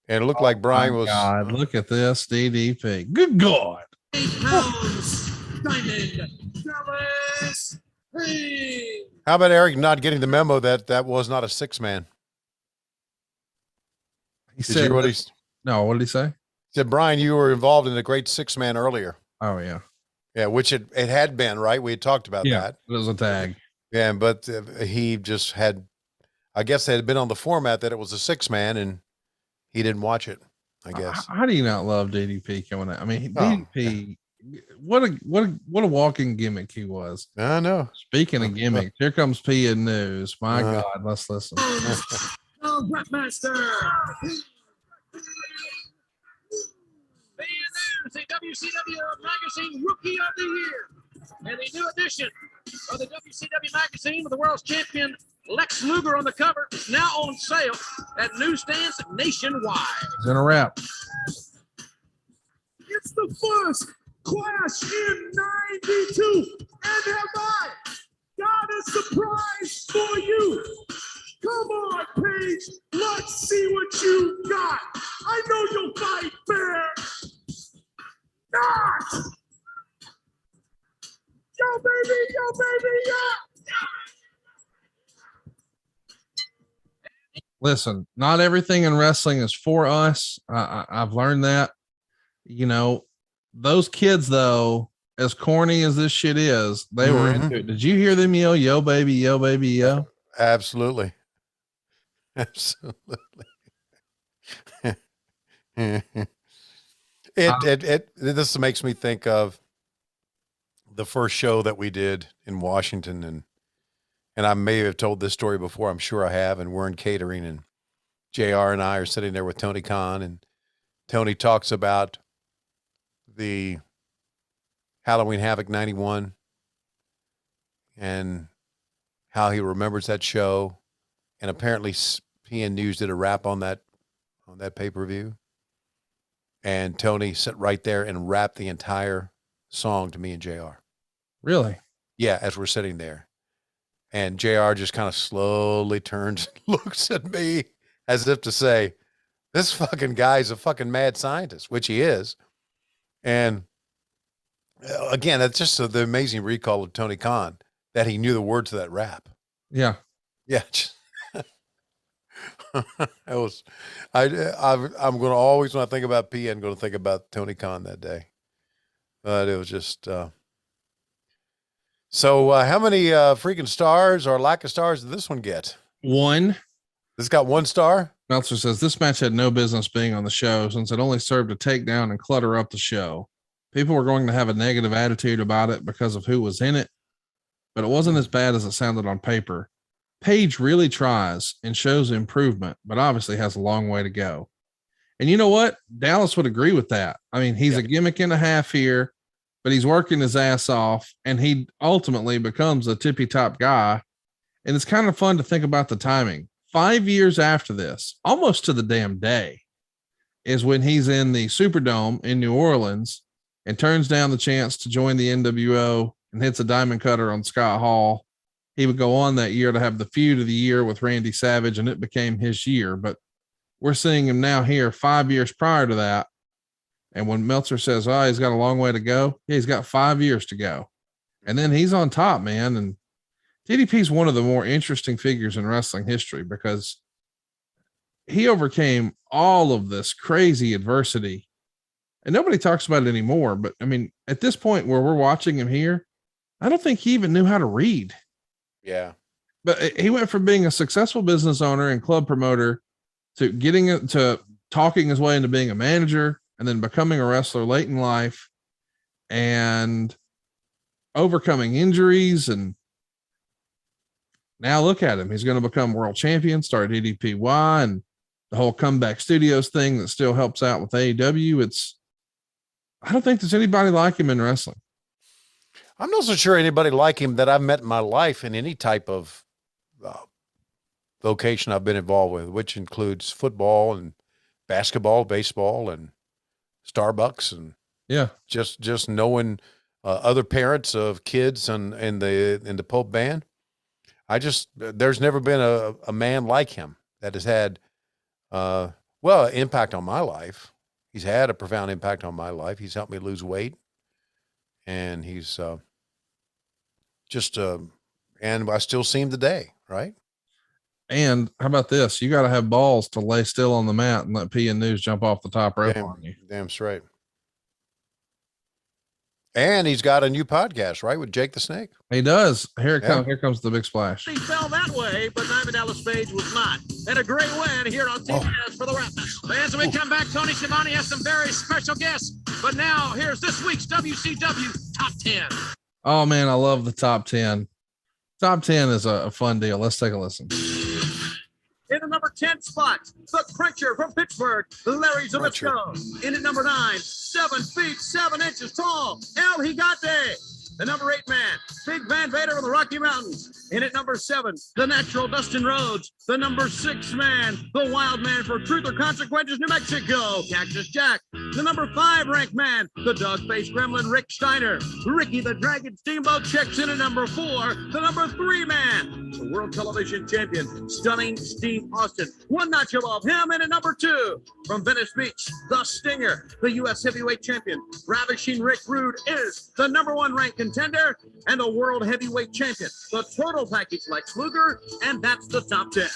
And it looked like Brian was. God, look at this DDP. Good God. 8 pounds, Diamond Dallas Payne. How about Eric not getting the memo that was not a six-man? He said, what did he say? He said, Brian, you were involved in a great six-man earlier. Oh, yeah. Yeah, which it had been, right? We had talked about that. It was a tag. Yeah, but he just had, I guess they had been on the format that it was a six-man, and he didn't watch it, I guess. How do you not love DDP coming out? I mean, DDP, what a walking gimmick he was. I know. Speaking of gimmicks, here comes P and News. My God, let's listen. Master. News, the WCW Magazine Rookie of the Year, and a new edition of the WCW Magazine with the world's champion Lex Luger on the cover is now on sale at newsstands nationwide. It's in a wrap. It's the first Clash in 92, and have I got a surprise for you. Come on, Paige, let's see what you got. I know you'll fight fair. listen, not everything in wrestling is for us. I've learned that. You know, those kids, though, as corny as this shit is, they were into it. Did you hear them yell, yo, baby, yo, baby, yo? Absolutely. Absolutely. This makes me think of the first show that we did in Washington, and I may have told this story before. I'm sure I have. And we're in catering, and JR and I are sitting there with Tony Khan, and Tony talks about the Halloween Havoc 91 and how he remembers that show. And apparently PN News did a wrap on that pay-per-view. And Tony sat right there and rapped the entire song to me and JR. Really? Yeah, as we're sitting there. And JR just kind of slowly turns, looks at me as if to say, this fucking guy's a fucking mad scientist, which he is. And again, that's just the amazing recall of Tony Khan, that he knew the words to that rap. Yeah. Yeah. I'm going to always, when I think about PN, going to think about Tony Khan that day. But it was just, so how many freaking stars or lack of stars did this one get? 1. This got 1 star. Meltzer says this match had no business being on the show since it only served to take down and clutter up the show. People were going to have a negative attitude about it because of who was in it, but it wasn't as bad as it sounded on paper. Page really tries and shows improvement, but obviously has a long way to go. And you know what? Dallas would agree with that. I mean, he's a gimmick and a half here, but he's working his ass off, and he ultimately becomes a tippy top guy. And it's kind of fun to think about the timing. 5 years after this, almost to the damn day, is when he's in the Superdome in New Orleans and turns down the chance to join the NWO and hits a diamond cutter on Scott Hall. He would go on that year to have the feud of the year with Randy Savage, and it became his year. But we're seeing him now here 5 years prior to that. And when Meltzer says, oh, he's got a long way to go, yeah, he's got 5 years to go. And then he's on top, man. And DDP is one of the more interesting figures in wrestling history because he overcame all of this crazy adversity. And nobody talks about it anymore. But I mean, at this point where we're watching him here, I don't think he even knew how to read. Yeah. But he went from being a successful business owner and club promoter to getting to talking his way into being a manager and then becoming a wrestler late in life and overcoming injuries. And now look at him. He's going to become world champion, start DDPY and the whole Comeback Studios thing that still helps out with AEW. I don't think there's anybody like him in wrestling. I'm not so sure anybody like him that I've met in my life in any type of vocation I've been involved with, which includes football and basketball, baseball, and Starbucks, and just knowing other parents of kids and in the Pope band. There's never been a man like him that has had impact on my life. He's had a profound impact on my life. He's helped me lose weight, and he's and I still see him today, right? And how about this? You got to have balls to lay still on the mat and let PN News jump off the top rope on you. Damn straight. And he's got a new podcast, right, with Jake the Snake. He does. Here comes the big splash. He fell that way, but Diamond Dallas Page was not. And a great win here on TBS for the Rap Match. As we come back, Tony Schiavone has some very special guests. But now here's this week's WCW Top 10. Oh, man, I love the top 10. Top 10 is a fun deal. Let's take a listen. In the number 10 spot, the Cruncher from Pittsburgh, Larry Zbyszko. In at number 9, 7 feet 7 inches tall, El Gigante. The number 8 man, Big Van Vader from the Rocky Mountains. In at number 7, the natural Dustin Rhodes. The number 6 man, the wild man for Truth or Consequences, New Mexico, Cactus Jack. The number 5 ranked man, the dog-faced gremlin, Rick Steiner. Ricky the Dragon Steamboat checks in at number 4. The number 3 man, the world television champion, Stunning Steve Austin. One notch above him. And at number 2, from Venice Beach, the Stinger, the U.S. heavyweight champion, Ravishing Rick Rude is the number 1 ranked contender and the world heavyweight champion. The total package, Lex Luger, and that's the top 10.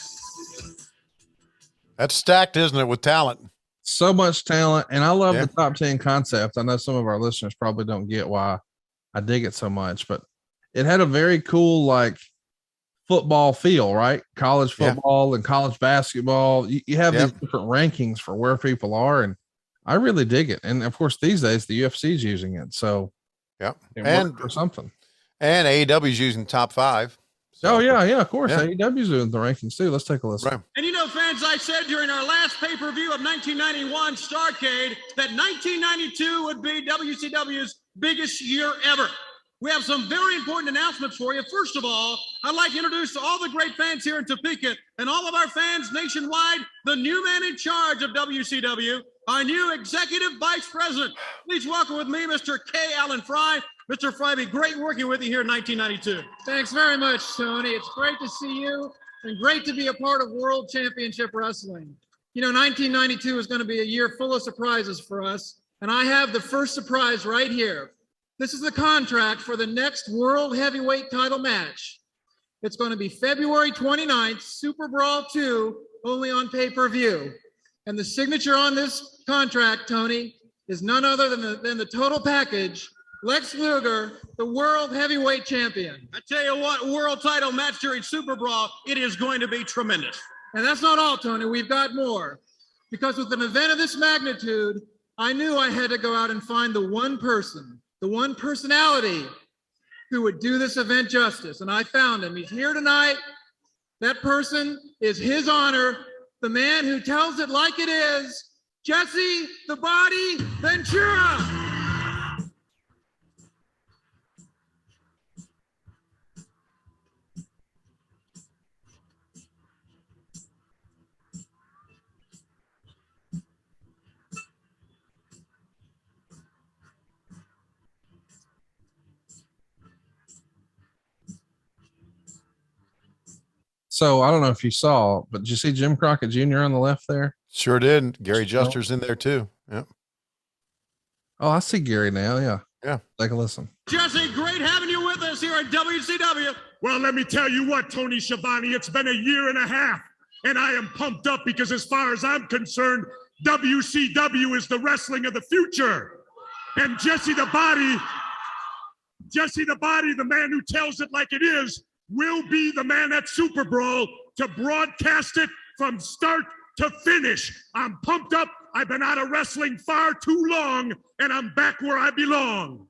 That's stacked, isn't it, with talent? So much talent. And I love the top 10 concept. I know some of our listeners probably don't get why I dig it so much, but it had a very cool, like, football feel, right? College football and college basketball. You have these different rankings for where people are, and I really dig it. And of course, these days the UFC is using it. So and or something. And AEW is using top 5. So, of course. AEW is doing the rankings too. Let's take a listen. Right. And you know, fans, I said during our last pay-per-view of 1991 Starrcade that 1992 would be WCW's biggest year ever. We have some very important announcements for you. First of all, I'd like to introduce all the great fans here in Topeka and all of our fans nationwide, the new man in charge of WCW, our new executive vice president. Please welcome with me, Mr. K. Allen Fry. Mr. Fry, be great working with you here in 1992. Thanks very much, Tony. It's great to see you and great to be a part of World Championship Wrestling. You know, 1992 is going to be a year full of surprises for us, and I have the first surprise right here. This is the contract for the next World Heavyweight title match. It's going to be February 29th, Super Brawl 2, only on pay-per-view. And the signature on this contract, Tony, is none other than the total package, Lex Luger, the World Heavyweight Champion. I tell you what, world title match during Super Brawl, it is going to be tremendous. And that's not all, Tony. We've got more. Because with an event of this magnitude, I knew I had to go out and find the one person, the one personality who would do this event justice. And I found him. He's here tonight. That person is His Honor, the man who tells it like it is, Jesse the Body Ventura. So I don't know if you saw, but did you see Jim Crockett Jr. on the left there? Sure did. Gary Juster's in there too. Yeah. Oh, I see Gary now. Yeah. Take a listen. Jesse, great having you with us here at WCW. Well, let me tell you what, Tony Schiavone, it's been a year and a half, and I am pumped up because as far as I'm concerned, WCW is the wrestling of the future. And Jesse the Body, the man who tells it like it is, will be the man at Super Brawl to broadcast it from start to finish. I'm pumped up. I've been out of wrestling far too long, and I'm back where I belong.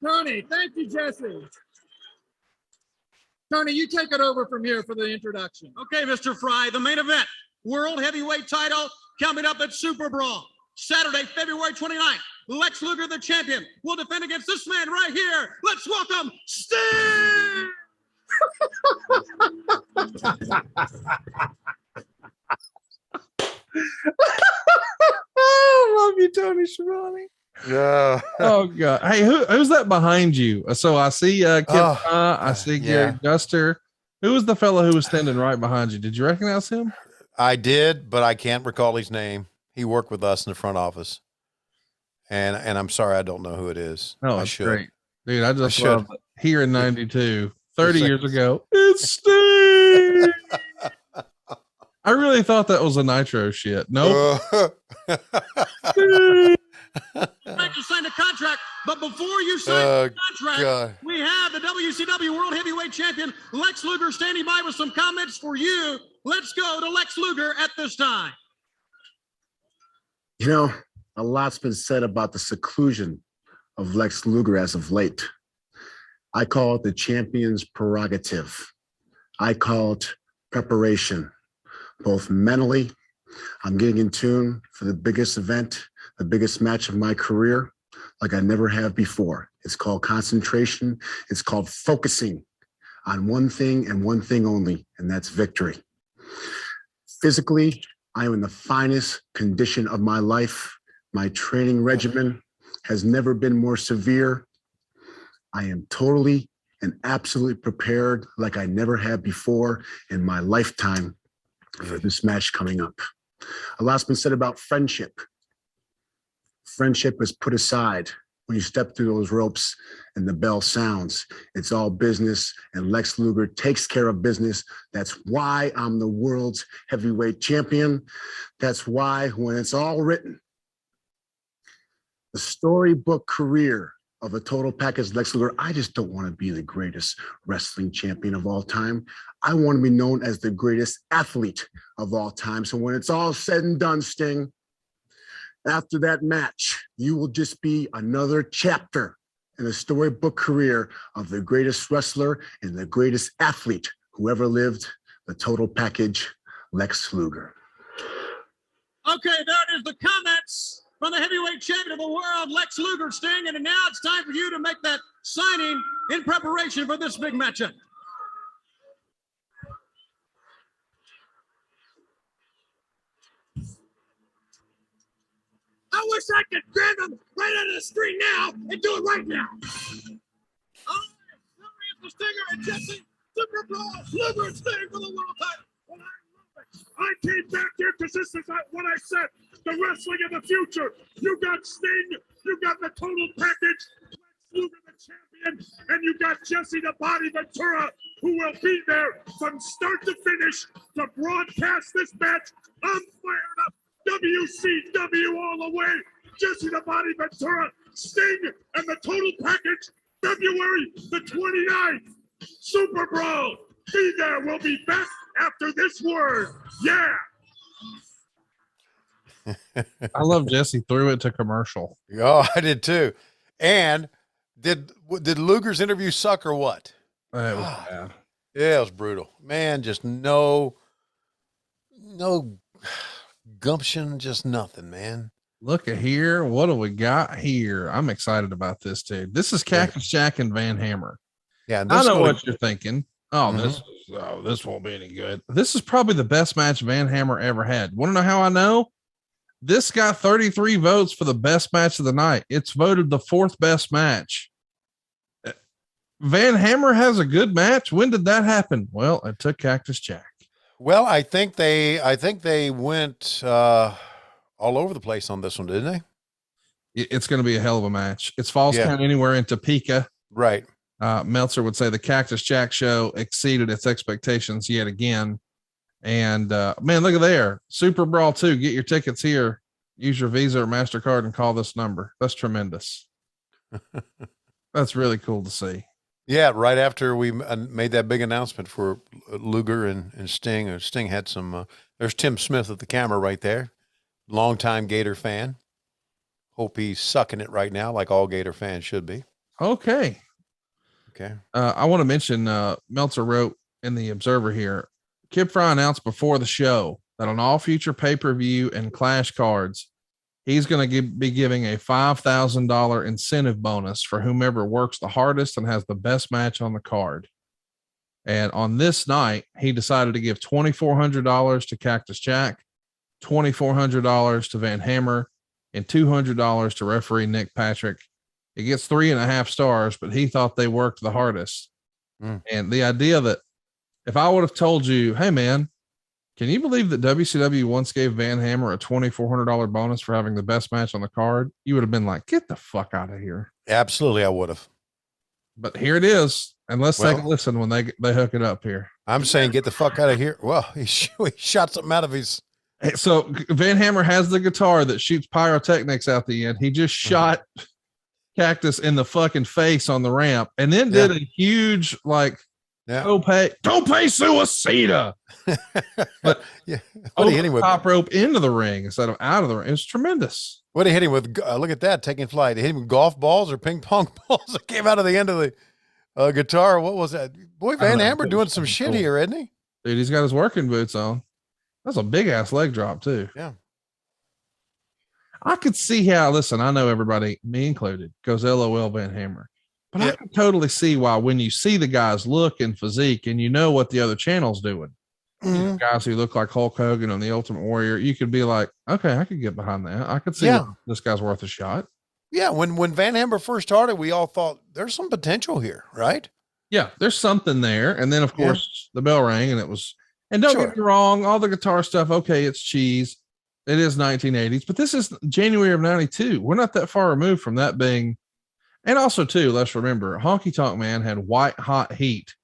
Tony, thank you, Jesse. Tony, you take it over from here for the introduction. Okay, Mr. Fry, the main event, World Heavyweight title coming up at Super Brawl. Saturday, February 29th, Lex Luger, the champion, will defend against this man right here. Let's welcome Sting! I love you, Tony Schiavone. Yeah. Oh God. Hey, who's that behind you? So I see I see Gary Juster. Who was the fellow who was standing right behind you? Did you recognize him? I did, but I can't recall his name. He worked with us in the front office. And I'm sorry, I don't know who it is. No, I it's should. great. Dude, I just love it. Here in 92, 30 years ago, it's Sting. I really thought that was a Nitro shit. Nope. Thank you, sign the contract, but before you sign the contract, we have the WCW World Heavyweight Champion, Lex Luger, standing by with some comments for you. Let's go to Lex Luger at this time. You know, a lot's been said about the seclusion of Lex Luger as of late. I call it the champion's prerogative. I call it preparation, both mentally. I'm getting in tune for the biggest event, the biggest match of my career, like I never have before. It's called concentration. It's called focusing on one thing and one thing only, and that's victory. Physically, I am in the finest condition of my life. My training regimen has never been more severe. I am totally and absolutely prepared like I never have before in my lifetime for this match coming up. A lot's been said about friendship. Friendship is put aside when you step through those ropes and the bell sounds. It's all business, and Lex Luger takes care of business. That's why I'm the world's heavyweight champion. That's why when it's all written, the storybook career of a total package Lex Luger, I just don't want to be the greatest wrestling champion of all time. I want to be known as the greatest athlete of all time. So when it's all said and done, Sting, after that match, you will just be another chapter in the storybook career of the greatest wrestler and the greatest athlete who ever lived, the total package, Lex Luger. Okay, there is the comments from the heavyweight champion of the world, Lex Luger, Sting, and now it's time for you to make that signing in preparation for this big matchup. I wish I could grab him right out of the street now and do it right now. All right, the Stinger and Jesse, Super Brawl, Luger and Sting for the world title. Well, I love it. I came back here because this is what I said, the wrestling of the future. You got Sting, you got the total package, Lex Luger the champion, and you got Jesse the Body Ventura, who will be there from start to finish to broadcast this match. I'm fired up. WCW all the way. Jesse the Body Ventura, Sting, and the total package, February the 29th. Super Brawl. Be there. We'll be back after this word. Yeah. I love Jesse threw it to commercial. Oh, I did too. And did Luger's interview suck or what? It was bad. Yeah, it was brutal. Man, just no gumption, just nothing, man. Look at here. What do we got here? I'm excited about this too. This is Cactus Jack and Van Hammer. Yeah, I know what you're thinking. Oh, this won't be any good. This is probably the best match Van Hammer ever had. Want to know how I know? This got 33 votes for the best match of the night. It's voted the 4th best match. Van Hammer has a good match. When did that happen? Well, it took Cactus Jack. Well, I think they went all over the place on this one, didn't they? It's going to be a hell of a match. It's Falls Count Anywhere in Topeka. Right. Meltzer would say the Cactus Jack show exceeded its expectations yet again. And man, look at there. Super Brawl 2. Get your tickets here. Use your Visa or MasterCard and call this number. That's tremendous. That's really cool to see. Yeah, right after we made that big announcement for Luger and Sting. Sting had some, there's Tim Smith at the camera right there. Longtime Gator fan. Hope he's sucking it right now like all Gator fans should be. Okay. I want to mention Meltzer wrote in the Observer here, Kid Fry announced before the show that on all future pay-per-view and Clash cards, he's going to be giving a $5,000 incentive bonus for whomever works the hardest and has the best match on the card. And on this night, he decided to give $2,400 to Cactus Jack, $2,400 to Van Hammer, and $200 to referee Nick Patrick. It gets 3.5 stars, but he thought they worked the hardest. And the idea that if I would have told you, hey man, can you believe that WCW once gave Van Hammer a $2,400 bonus for having the best match on the card? You would have been like, get the fuck out of here. Absolutely. I would have. But here it is. And let's take a listen when they hook it up here. I'm saying, get the fuck out of here. Well, he shot something out of his. So Van Hammer has the guitar that shoots pyrotechnics out the end. He just shot Cactus in the fucking face on the ramp and then did a huge, tope suicida. But what he hit him with? Top rope into the ring instead of out of the ring. It's tremendous. What did he hit him with? Look at that, taking flight. He hit him with golf balls or ping pong balls that came out of the end of the guitar. What was that? Boy, Van Hammer doing some shit here, isn't he? Dude, he's got his working boots on. That's a big ass leg drop too. Yeah. I could see how, listen, I know everybody, me included, goes LOL Van Hammer. But I can totally see why when you see the guy's look and physique and you know what the other channel's doing, you know, guys who look like Hulk Hogan and the Ultimate Warrior, you could be like, okay, I could get behind that. I could see this guy's worth a shot. Yeah, when Van Hammer first started, we all thought there's some potential here, right? Yeah, there's something there. And then, of course, the bell rang and it was, and don't get me wrong, all the guitar stuff, okay, it's cheese. It is 1980s, but this is January of 92. We're not that far removed from that being And also, too, let's remember, Honky Tonk Man had white hot heat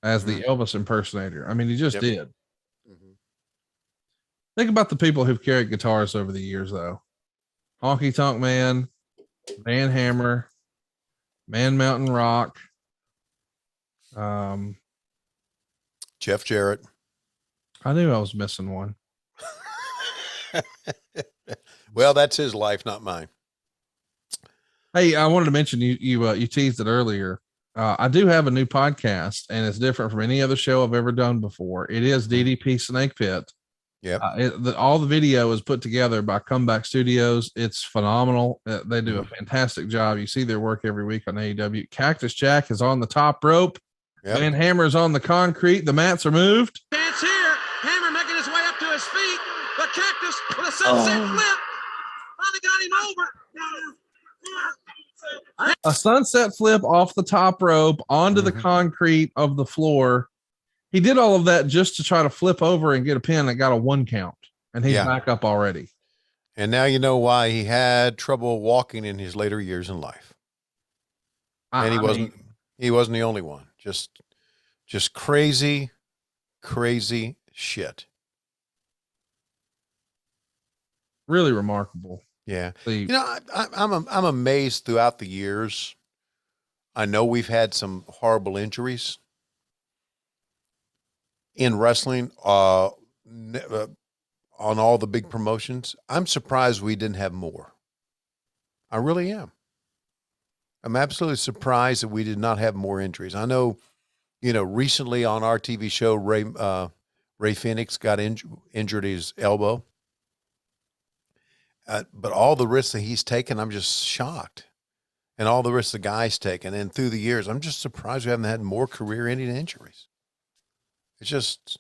as the Elvis impersonator. I mean, he just did. Think about the people who've carried guitars over the years, though. Honky Tonk Man, Van Hammer, Man Mountain Rock, Jeff Jarrett. I knew I was missing one. Well, that's his life, not mine. Hey, I wanted to mention you teased it earlier. I do have a new podcast, and it's different from any other show I've ever done before. It is DDP Snake Pit. Yeah. All the video is put together by Comeback Studios. It's phenomenal. They do a fantastic job. You see their work every week on AEW. Cactus Jack is on the top rope. Yep. Van Hammer's on the concrete. The mats are moved. Dance here. Hammer making his way up to his feet. The Cactus with a sunset flip. Finally got him over. A sunset flip off the top rope onto the concrete of the floor. He did all of that just to try to flip over and get a pin that got a 1 count, and he's back up already. And now you know why he had trouble walking in his later years in life. And he wasn't the only one. Just crazy shit. Really remarkable. Yeah. You know, I'm amazed throughout the years. I know we've had some horrible injuries in wrestling, on all the big promotions. I'm surprised we didn't have more. I really am. I'm absolutely surprised that we did not have more injuries. I know, recently on our TV show, Ray Phoenix got injured his elbow. But all the risks that he's taken, I'm just shocked. And all the risks the guy's taken. And through the years, I'm just surprised we haven't had more career-ending injuries. It's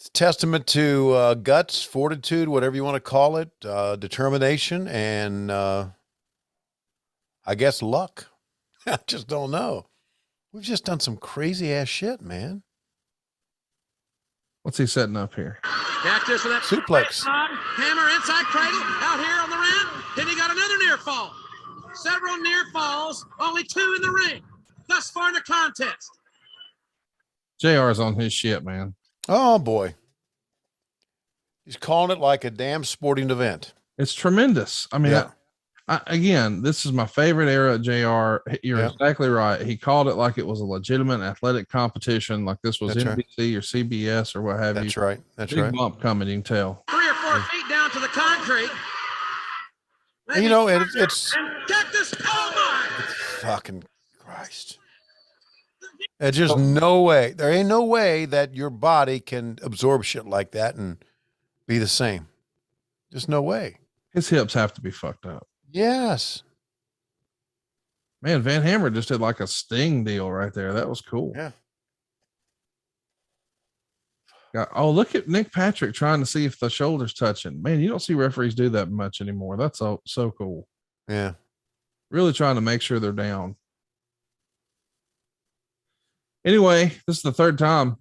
a testament to guts, fortitude, whatever you want to call it, determination, and I guess luck. I just don't know. We've just done some crazy-ass shit, man. What's he setting up here? Cactus with that suplex. Hammer inside cradle out here on the ring. Then he got another near fall. Several near falls, only 2 in the ring thus far in the contest. JR's on his shit, man. Oh boy. He's calling it like a damn sporting event. It's tremendous. I mean, again, this is my favorite era at JR. You're exactly right. He called it like it was a legitimate athletic competition, like this was NBC or CBS or what have you. That's right. That's Big right. Bump coming, you can tell. 3 or 4 feet down to the concrete. And, it's Cactus. Oh my! Fucking Christ. There's just no way. There ain't no way that your body can absorb shit like that and be the same. Just no way. His hips have to be fucked up. Yes. Man, Van Hammer just did like a Sting deal right there. That was cool. Yeah. Oh, look at Nick Patrick trying to see if the shoulder's touching. Man, you don't see referees do that much anymore. That's so cool. Yeah. Really trying to make sure they're down. Anyway, this is the 3rd time.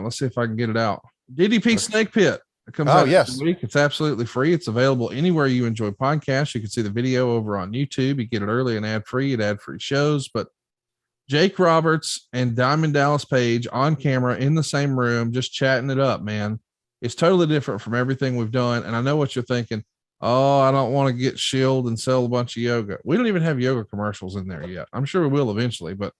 Let's see if I can get it out. DDP Snake Pit. It comes out every week. It's absolutely free. It's available anywhere you enjoy podcasts. You can see the video over on YouTube. You get it early and ad-free at ad-free shows. But Jake Roberts and Diamond Dallas Page on camera in the same room, just chatting it up, man. It's totally different from everything we've done. And I know what you're thinking. Oh, I don't want to get Shield and sell a bunch of yoga. We don't even have yoga commercials in there yet. I'm sure we will eventually, but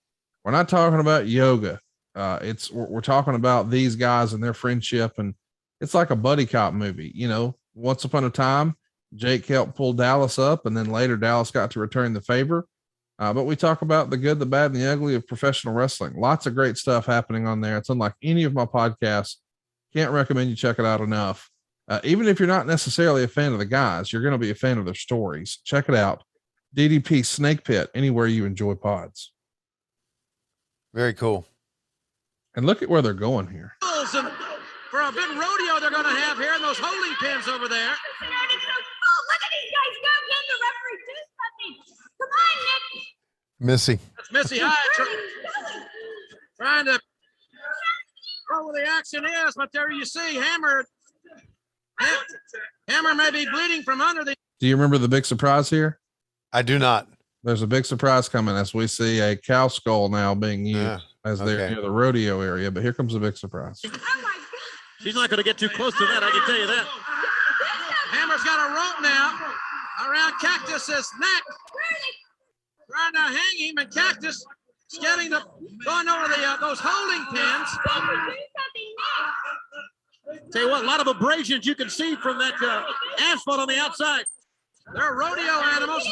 we're not talking about yoga. We're talking about these guys and their friendship, and it's like a buddy cop movie. Once upon a time, Jake helped pull Dallas up, and then later Dallas got to return the favor. But we talk about the good, the bad, and the ugly of professional wrestling. Lots of great stuff happening on there. It's unlike any of my podcasts. Can't recommend you check it out enough. Even if you're not necessarily a fan of the guys, you're going to be a fan of their stories. Check it out. DDP Snake Pit, anywhere you enjoy pods. Very cool. And look at where they're going here. For a big rodeo they're going to have here, and those holding pins over there. Oh, look at these guys go. Can the referee do something? Come on, Nick. Missy. That's Missy Hyatt trying to go where the action is, but there you see Hammer may be bleeding from under the. Do you remember the big surprise here? I do not. There's a big surprise coming as we see a cow skull now being used as they're near the rodeo area. But here comes a big surprise. Oh my God. She's not going to get too close to that, I can tell you that. Hammer's got a rope now around Cactus's neck, trying to hang him, and Cactus is going over those holding pins. Tell you what, a lot of abrasions you can see from that asphalt on the outside. They're rodeo animals,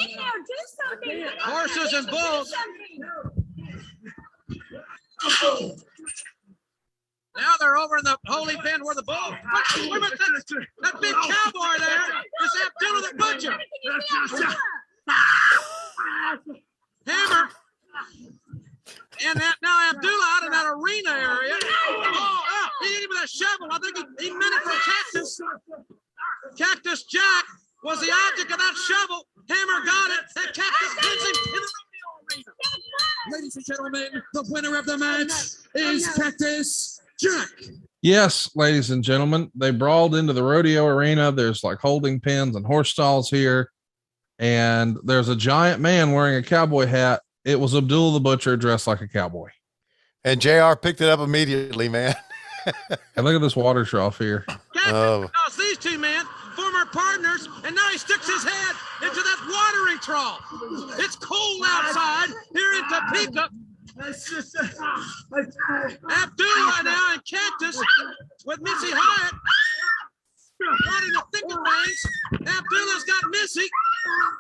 horses and bulls. Now they're over in the holy pen where the bull. That big cowboy there is Abdullah the Butcher. Hammer. And now Abdullah out in that arena area. He hit him with a shovel. I think he meant it for Cactus. Cactus Jack was the object of that shovel. Hammer got it. And Cactus pins him in the rodeo arena. Ladies and gentlemen, the winner of the match is Cactus Jack. Yes, ladies and gentlemen, they brawled into the rodeo arena. There's like holding pins and horse stalls here. And there's a giant man wearing a cowboy hat. It was Abdullah the Butcher dressed like a cowboy. And JR picked it up immediately, man. And look at this water trough here. Cactus these two men, former partners, and now he sticks his head into that watering trough. It's cold outside here in Topeka. Abdullah now and Cactus with Missy Hyatt right in the thick of things. Abdullah's got Missy,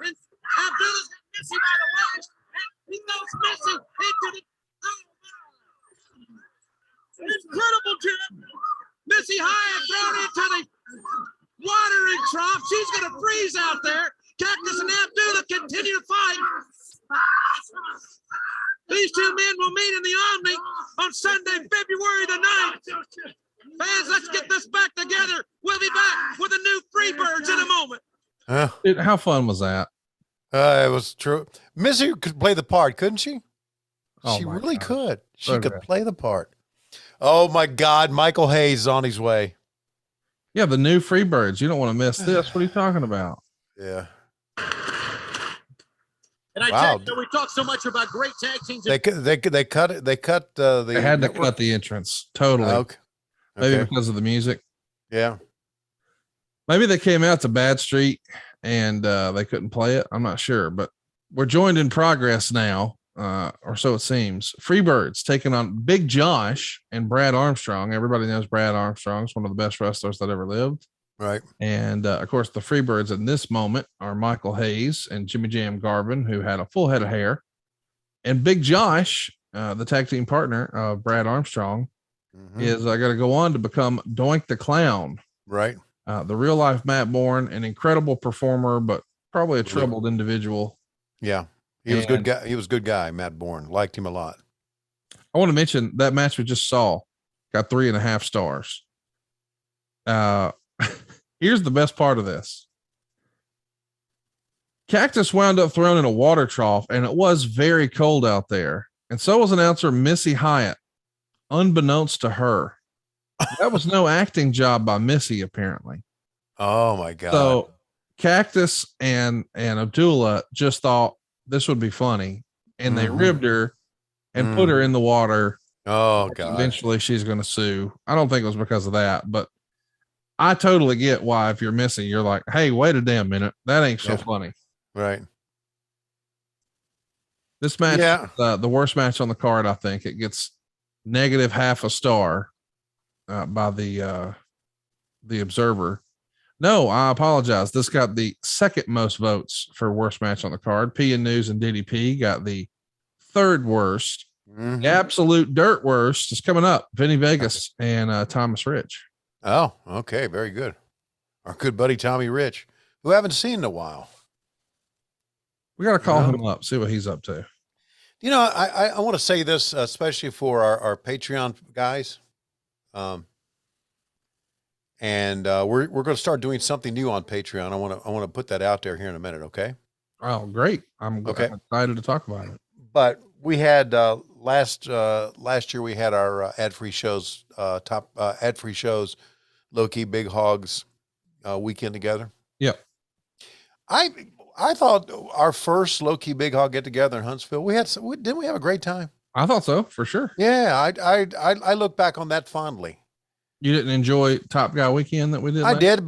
and Abdullah's got Missy by the legs, and he knows Missy into the incredible jump. Missy Hyatt thrown into the watering trough. She's going to freeze out there. Cactus and Abdullah continue to fight. These two men will meet in the Omni on Sunday, February the 9th. Fans, let's get this back together. We'll be back with the new Freebirds in a moment. Dude, how fun was that? It was true. Missy could play the part, couldn't she? Oh she really could. She Okay. could play the part. Oh my God, Michael Hayes is on his way. Yeah, the new Freebirds. You don't want to miss this. What are you talking about? Yeah. And I Wow. tell you, we talk so much about great tag teams. They cut it. They cut the. They had to cut the entrance totally. Okay. Maybe because of the music. Yeah. Maybe they came out to Bad Street and they couldn't play it. I'm not sure, but we're joined in progress now, or so it seems. Freebirds taking on Big Josh and Brad Armstrong. Everybody knows Brad Armstrong's one of the best wrestlers that ever lived. Right. And of course, the Freebirds in this moment are Michael Hayes and Jimmy Jam Garvin, who had a full head of hair, and Big Josh, the tag team partner of Brad Armstrong, is going to go on to become Doink the Clown. Right. The real life Matt Bourne, an incredible performer, but probably a troubled individual. Yeah. He was a good guy. He was a good guy, Matt Bourne. Liked him a lot. I want to mention that match we just saw got 3.5 stars. Here's the best part of this. Cactus wound up thrown in a water trough, and it was very cold out there. And so was announcer Missy Hyatt, unbeknownst to her. That was no acting job by Missy, apparently. Oh my God. So Cactus and Abdullah just thought this would be funny, and they ribbed her and put her in the water. Oh God. Eventually she's going to sue. I don't think it was because of that, but I totally get why if you're Missy, you're like, hey, wait a damn minute. That ain't so funny. Right. This match is the worst match on the card. I think it gets -0.5 star by the Observer. No, I apologize. This got the second most votes for worst match on the card. PN News and DDP got the third worst. The absolute dirt worst is coming up. Vinny Vegas and Thomas Rich. Oh, okay. Very good. Our good buddy, Tommy Rich, who I haven't seen in a while. We got to call him up, see what he's up to. You know, I want to say this, especially for our Patreon guys. And we're going to start doing something new on Patreon. I want to put that out there here in a minute. Okay. Oh, great. I'm excited to talk about it. But we had last year we had our ad-free shows, ad-free shows, Low Key Big Hogs weekend together. Yep. I I thought our first low key big hog get together in Huntsville, didn't we have a great time? I thought so, for sure. Yeah, I look back on that fondly. You didn't enjoy Top Guy Weekend that we did? I did,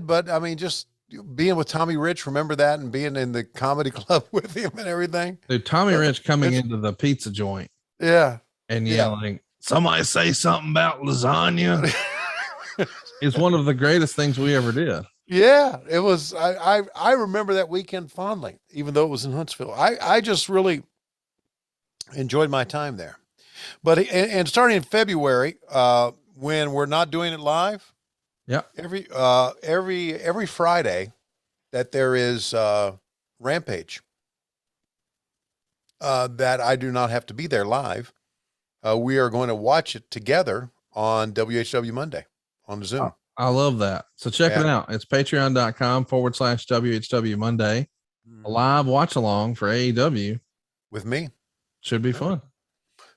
but I mean, just being with Tommy Rich, remember that, and being in the comedy club with him and everything. Dude, Tommy Rich coming into the pizza joint. Yeah. And yelling, somebody say something about lasagna. It's one of the greatest things we ever did. Yeah, it was. I remember that weekend fondly, even though it was in Huntsville. I just really enjoyed my time there. But and starting in February, when we're not doing it live, yeah, every Friday that there is Rampage, that I do not have to be there live. We are going to watch it together on WHW Monday on Zoom. Oh, I love that. So check it out. It's patreon.com/WHW Monday. A live watch along for AEW with me. Should be fun.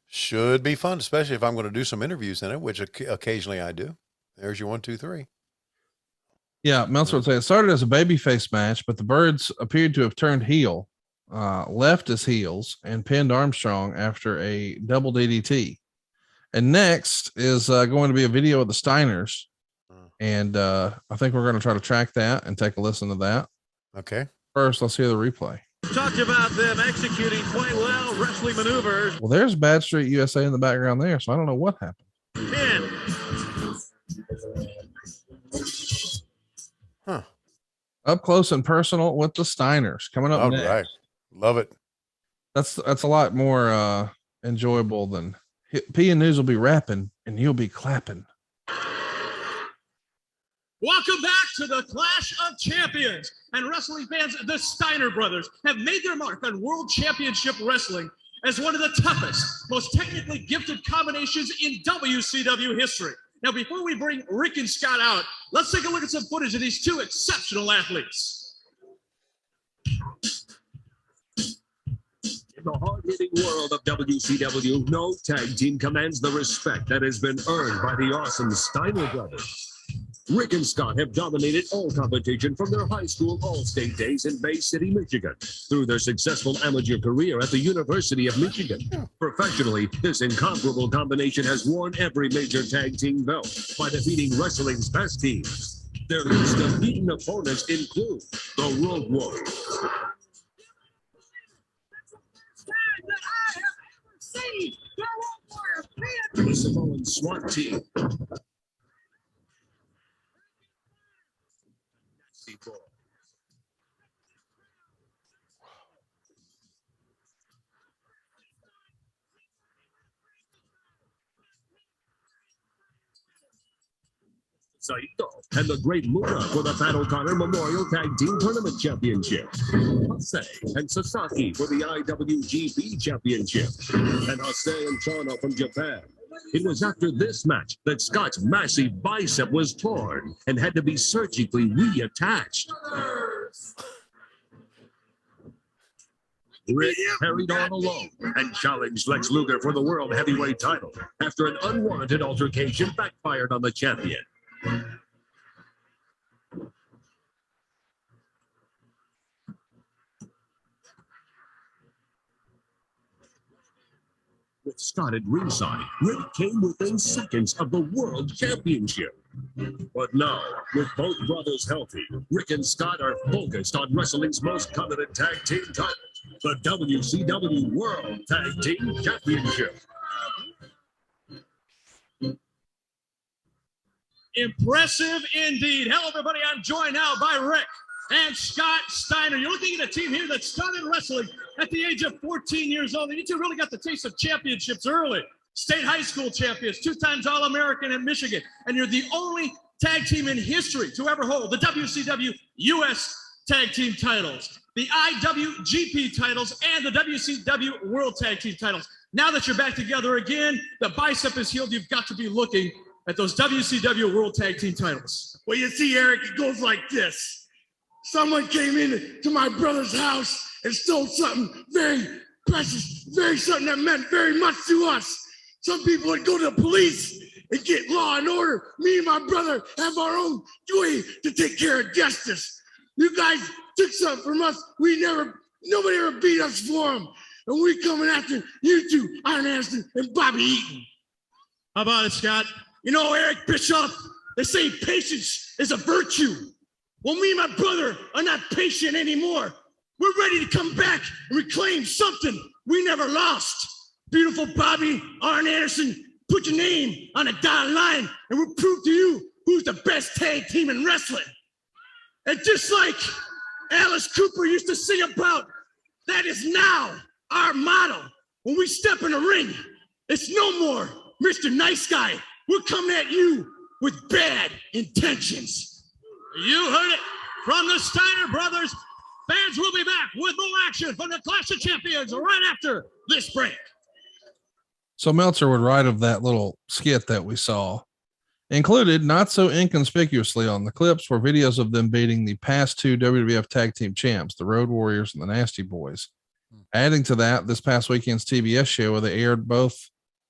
Should be fun, especially if I'm going to do some interviews in it, which occasionally I do. There's your 1, 2, 3. Yeah, Meltzer would say it started as a babyface match, but the Birds appeared to have turned heel, left as heels, and pinned Armstrong after a double DDT. And next is going to be a video of the Steiners. And I think we're going to try to track that and take a listen to that. Okay. First, let's hear the replay. Talked about them executing quite well wrestling maneuvers. Well, there's Bad Street USA in the background there, so I don't know what happened. Huh. Up close and personal with the Steiners coming up next. Right. Love it. That's a lot more enjoyable than P and News will be rapping and you'll be clapping. Welcome back to the Clash of Champions. And wrestling fans, the Steiner Brothers have made their mark on World Championship Wrestling as one of the toughest, most technically gifted combinations in WCW history. Now, before we bring Rick and Scott out, let's take a look at some footage of these two exceptional athletes. In the hard-hitting world of WCW, no tag team commands the respect that has been earned by the awesome Steiner Brothers. Rick and Scott have dominated all competition from their high school all-state days in Bay City, Michigan, through their successful amateur career at the University of Michigan. Professionally, this incomparable combination has worn every major tag team belt by defeating wrestling's best teams. Their list of beaten opponents include the Road Warriors, the Samoan SWAT team, Saito, and the Great Muta for the Pat O'Connor Memorial Tag Team Tournament Championship. Hase and Sasaki for the IWGP Championship. And Hase and Chana from Japan. It was after this match that Scott's massive bicep was torn and had to be surgically reattached. Rick carried on alone and challenged Lex Luger for the World Heavyweight title after an unwarranted altercation backfired on the champion. With Scott at ringside, Rick came within seconds of the World Championship. But now, with both brothers healthy, Rick and Scott are focused on wrestling's most coveted tag team title, the WCW World Tag Team Championship. Impressive indeed. Hello, everybody. I'm joined now by Rick and Scott Steiner. You're looking at a team here that started wrestling at the age of 14 years old. And you two really got the taste of championships early. State high school champions, 2 times All-American in Michigan. And you're the only tag team in history to ever hold the WCW US Tag Team titles, the IWGP titles, and the WCW World Tag Team titles. Now that you're back together again, the bicep is healed. You've got to be looking at those WCW World Tag Team titles. Well, you see, Eric, it goes like this. Someone came into my brother's house and stole something very precious, something that meant very much to us. Some people would go to the police and get law and order. Me and my brother have our own way to take care of justice. You guys took something from us. Nobody ever beat us for them. And we coming after you two, Arn Anderson and Bobby Eaton. How about it, Scott? You know, Eric Bischoff, they say patience is a virtue. Well, me and my brother are not patient anymore. We're ready to come back and reclaim something we never lost. Beautiful Bobby, Arn Anderson, put your name on a dotted line and we'll prove to you who's the best tag team in wrestling. And just like Alice Cooper used to sing about, that is now our motto. When we step in the ring, it's no more Mr. Nice Guy. We're coming at you with bad intentions. You heard it from the Steiner Brothers. Fans will be back with more action from the Clash of Champions right after this break. So Meltzer would write of that little skit that we saw. Included, not so inconspicuously on the clips, were videos of them beating the past two WWF tag team champs, the Road Warriors and the Nasty Boys. Adding to that, this past weekend's TBS show where they aired both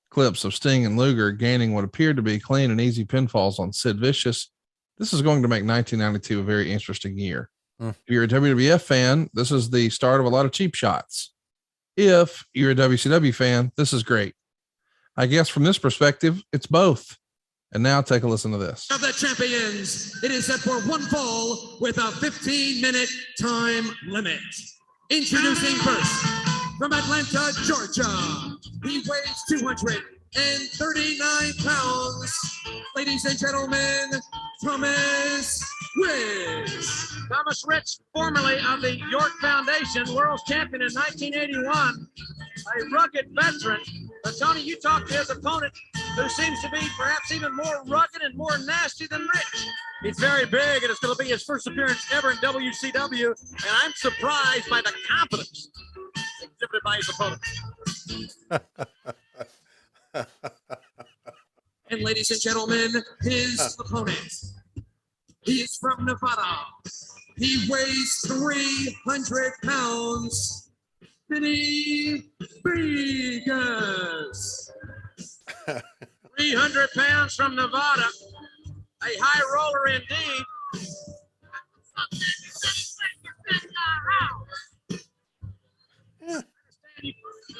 clips of Sting and Luger gaining what appeared to be clean and easy pinfalls on Sid Vicious. This is going to make 1992 a very interesting year. If you're a WWF fan, this is the start of a lot of cheap shots. If you're a WCW fan, this is great. I guess from this perspective, it's both. And now take a listen to this. Of the champions, it is set for one fall with a 15-minute time limit. Introducing first, from Atlanta, Georgia, he weighs 239 pounds. Ladies and gentlemen, Thomas Rich. Thomas Rich, formerly of the York Foundation, world champion in 1981, a rugged veteran. But Tony, you talked to his opponent, who seems to be perhaps even more rugged and more nasty than Rich. He's very big, and it's going to be his first appearance ever in WCW, and I'm surprised by the confidence exhibited by his opponent. And ladies and gentlemen, his opponent. He is from Nevada. He weighs 300 pounds. Vinny Vegas. 300 pounds from Nevada. A high roller indeed.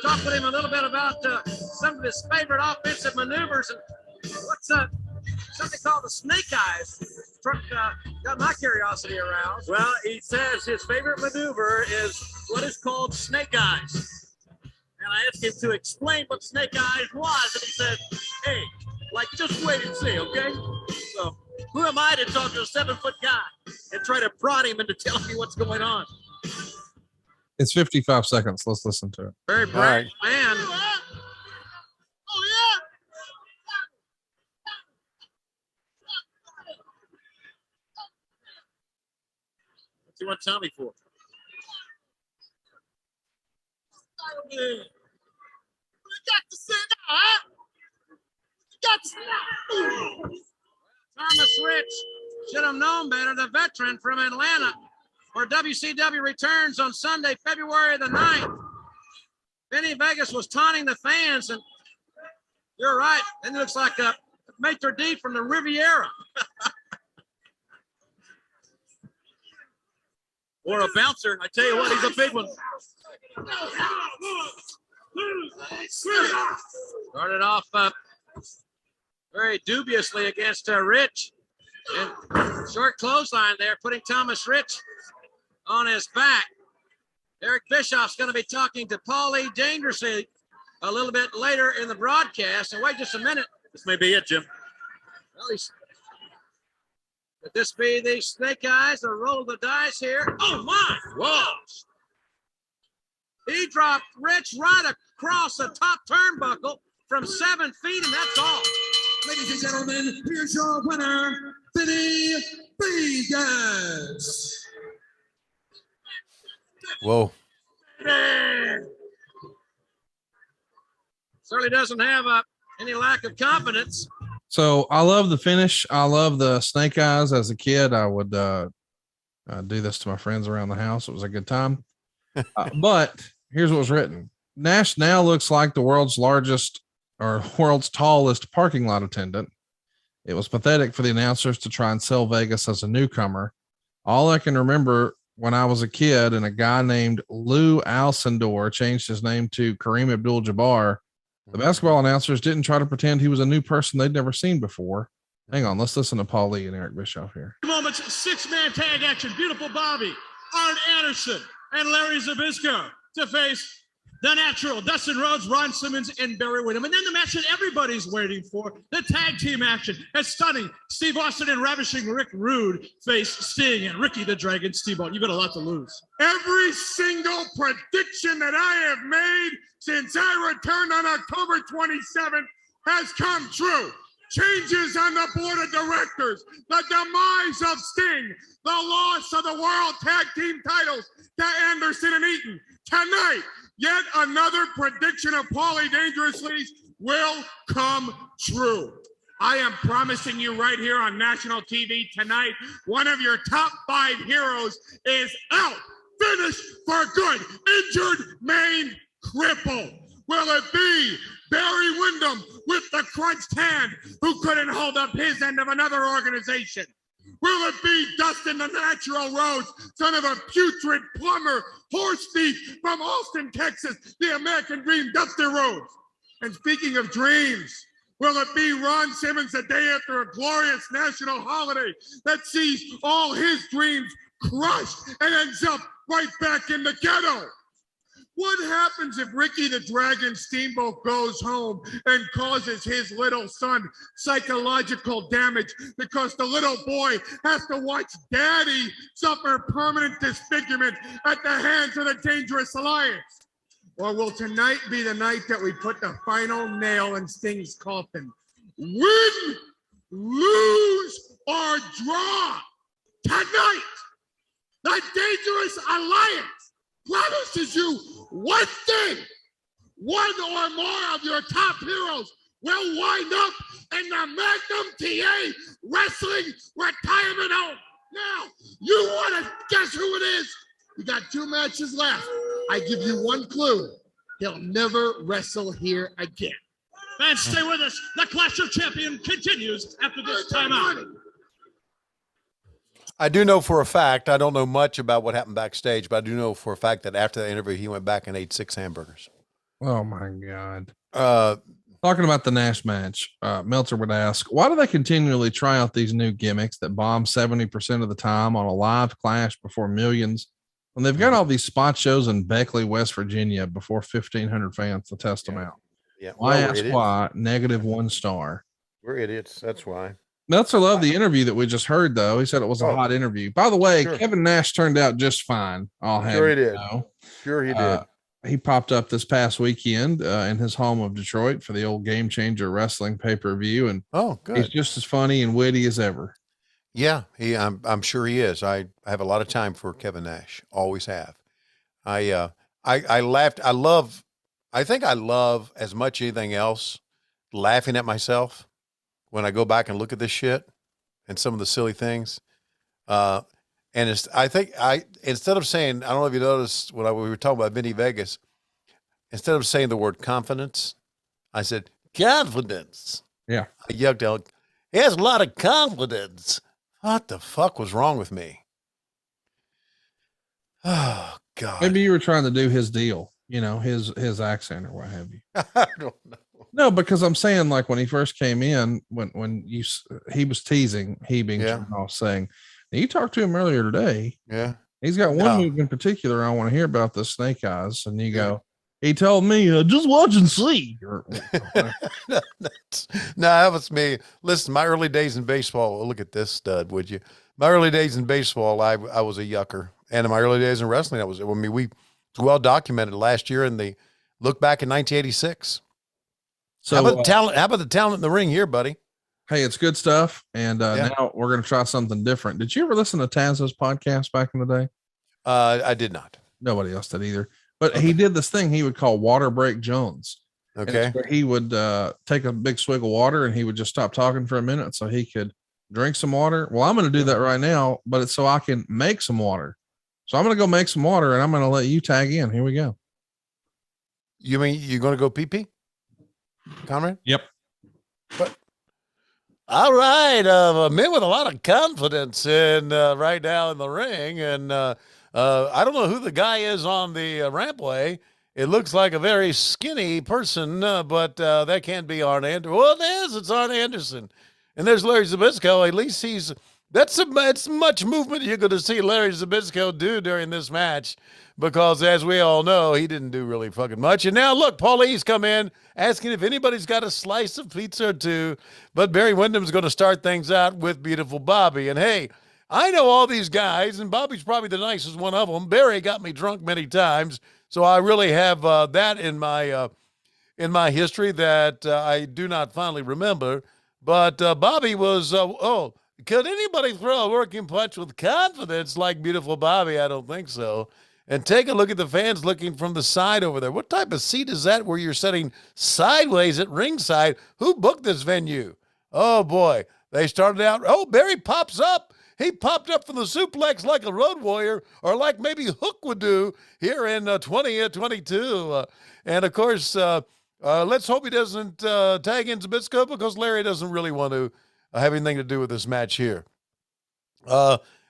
Talk with him a little bit about some of his favorite offensive maneuvers and what's something called the snake eyes. Got my curiosity aroused. Well, he says his favorite maneuver is what is called snake eyes. And I asked him to explain what snake eyes was, and he said, hey, like, just wait and see, okay? So who am I to talk to a 7-foot guy and try to prod him into telling me what's going on? It's 55 seconds. Let's listen to it. Very brave man. Oh, yeah. What's he want Tommy for? You got to sit down, huh? You got to sit down. Thomas Rich should have known better, the veteran from Atlanta, where WCW returns on Sunday, February the 9th. Vinny Vegas was taunting the fans, and you're right. And it looks like a maitre d' from the Riviera. Or a bouncer. I tell you what, he's a big one. Started off very dubiously against Rich. And short clothesline there, putting Thomas Rich on his back. Eric Bischoff's going to be talking to Paulie dangerously a little bit later in the broadcast. And wait just a minute. This may be it, Jim. Well, could this be the snake eyes, the roll of the dice here? Oh, my. Whoa. He dropped Rich right across the top turnbuckle from 7 feet, and that's all. Ladies and gentlemen, here's your winner, Vinny Vegas. Whoa. Certainly doesn't have any lack of confidence. So I love the finish. I love the snake eyes. As a kid, I would do this to my friends around the house. It was a good time. But here's what was written. Nash now looks like the world's largest or world's tallest parking lot attendant. It was pathetic for the announcers to try and sell Vegas as a newcomer. All I can remember when I was a kid and a guy named Lou Alcindor changed his name to Kareem Abdul-Jabbar, the basketball announcers didn't try to pretend he was a new person they'd never seen before. Hang on, let's listen to Paul Lee and Eric Bischoff here. Moments, 6-man tag action. Beautiful Bobby, Arn Anderson, and Larry Zbyszko to face the Natural, Dustin Rhodes, Ron Simmons, and Barry Windham. And then the match that everybody's waiting for, the tag team action. It's stunning. Steve Austin and ravishing Rick Rude face Sting and Ricky the Dragon Steamboat. You've got a lot to lose. Every single prediction that I have made since I returned on October 27th has come true. Changes on the board of directors, the demise of Sting, the loss of the World Tag Team titles to Anderson and Eaton. Tonight, yet another prediction of Paulie Dangerously's will come true. I am promising you right here on national TV tonight, one of your top 5 heroes is out, finished for good, injured, maimed, crippled. Will it be Barry Windham with the crunched hand who couldn't hold up his end of another organization? Will it be Dustin the Natural Rhodes, son of a putrid plumber, horse thief from Austin, Texas, the American Dream, Dustin Rhodes? And speaking of dreams, will it be Ron Simmons the day after a glorious national holiday that sees all his dreams crushed and ends up right back in the ghetto? What happens if Ricky the Dragon Steamboat goes home and causes his little son psychological damage because the little boy has to watch daddy suffer permanent disfigurement at the hands of the Dangerous Alliance? Or will tonight be the night that we put the final nail in Sting's coffin? Win, lose, or draw. Tonight, the Dangerous Alliance promises you one thing: one or more of your top heroes will wind up in the Magnum TA Wrestling Retirement Home. Now, you want to guess who it is? We got 2 matches left. I give you one clue: he'll never wrestle here again. Fans, stay with us. The Clash of Champions continues after this timeout. I do know for a fact, I don't know much about what happened backstage, but I do know for a fact that after the interview, he went back and ate 6 hamburgers. Oh my God. Talking about the Nash match, Meltzer would ask, why do they continually try out these new gimmicks that bomb 70% of the time on a live Clash before millions when they've got all these spot shows in Beckley, West Virginia before 1,500 fans to test them out? Yeah. Why ask why? -1 star. We're idiots. That's why. Meltzer loved the interview that we just heard, though. He said it was a hot interview. By the way, Kevin Nash turned out just fine. Sure he did. Sure he did. He popped up this past weekend in his home of Detroit for the old Game Changer Wrestling pay-per-view, and good. He's just as funny and witty as ever. Yeah, I'm sure he is. I have a lot of time for Kevin Nash. Always have. I laughed. I think I love as much anything else laughing at myself when I go back and look at this shit and some of the silly things. And instead of saying, I don't know if you noticed when we were talking about Vinny Vegas, instead of saying the word confidence, I said, confidence. Yeah. I yelled out, he has a lot of confidence. What the fuck was wrong with me? Oh God. Maybe you were trying to do his deal, his accent or what have you. I don't know. No, because I'm saying, like, when he first came in, he was teasing, he being Charles, saying, you talked to him earlier today. Yeah. He's got one move in particular I want to hear about, the snake eyes. And you go, he told me, just watch and see. No, that was me. Listen, my early days in baseball, look at this stud, would you? My early days in baseball, I was a yucker. And in my early days in wrestling, it's well documented last year in the look back in 1986. So how about the talent in the ring here, buddy? Hey, it's good stuff. And now we're going to try something different. Did you ever listen to Taz's podcast back in the day? I did not. Nobody else did either. But he did this thing he would call Water Break Jones. Okay. He would take a big swig of water and he would just stop talking for a minute so he could drink some water. Well, I'm going to do that right now, but it's so I can make some water. So I'm going to go make some water and I'm going to let you tag in. Here we go. You mean you're going to go pee-pee? Conrad? Yep. But All right, men with a lot of confidence in right now in the ring, and I don't know who the guy is on the rampway. It looks like a very skinny person, but that can't be Arn Anderson. Well, it is. It's Arn Anderson, and there's Larry Zbyszko. At least that's much movement you're going to see Larry Zbyszko do during this match, because as we all know, he didn't do really fucking much. And now look, Paulie's come in asking if anybody's got a slice of pizza or two, but Barry Windham's going to start things out with beautiful Bobby. And hey, I know all these guys, and Bobby's probably the nicest one of them. Barry got me drunk many times, so I really have that in my history that I do not fondly remember. But Bobby was, could anybody throw a working punch with confidence like beautiful Bobby? I don't think so. And take a look at the fans looking from the side over there. What type of seat is that where you're sitting sideways at ringside? Who booked this venue? Oh, boy. They started out. Oh, Barry pops up. He popped up from the suplex like a road warrior, or like maybe Hook would do here in 2022. And, of course, let's hope he doesn't tag in Zbyszko, because Larry doesn't really want to have anything to do with this match here.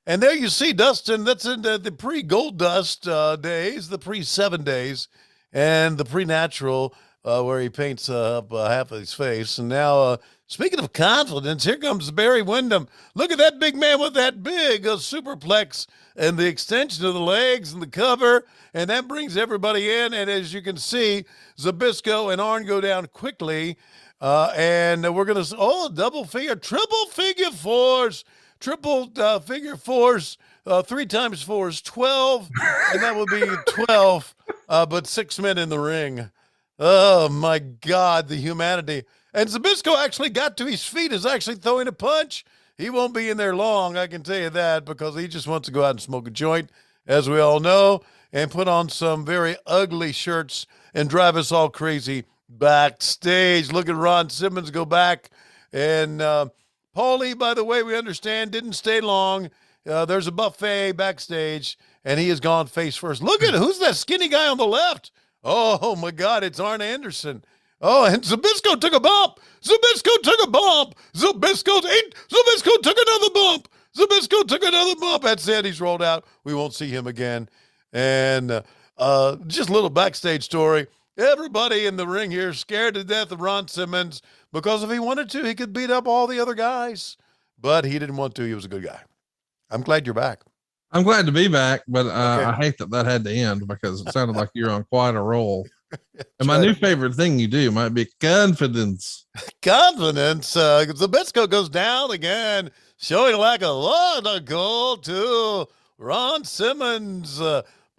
And there you see Dustin. That's in the pre-Gold Dust days, the pre-7 days, and the pre-natural where he paints up half of his face. And now, speaking of confidence, here comes Barry Windham. Look at that big man with that big superplex and the extension of the legs and the cover. And that brings everybody in. And as you can see, Zbyszko and Arn go down quickly. And we're going to, double figure, triple figure fours. Triple figure fours, 3 times 4 is 12, and that would be 12, but 6 men in the ring. Oh, my God, the humanity. And Zbyszko actually got to his feet, is actually throwing a punch. He won't be in there long, I can tell you that, because he just wants to go out and smoke a joint, as we all know, and put on some very ugly shirts and drive us all crazy backstage. Look at Ron Simmons go back, and Paulie, by the way, we understand, didn't stay long. There's a buffet backstage, and he has gone face first. Look at who's that skinny guy on the left? Oh, my God, it's Arn Anderson. Oh, and Zbyszko took a bump. Zbyszko took a bump. Zbyszko took another bump. Zbyszko took another bump. That's it. He's rolled out. We won't see him again. And just a little backstage story. Everybody in the ring here scared to death of Ron Simmons, because if he wanted to, he could beat up all the other guys. But he didn't want to. He was a good guy. I'm glad you're back. I'm glad to be back, but okay. I hate that had to end, because it sounded like you're on quite a roll. And my new favorite thing you do might be confidence. Confidence. Zbyszko goes down again, showing like a lot of gold to Ron Simmons.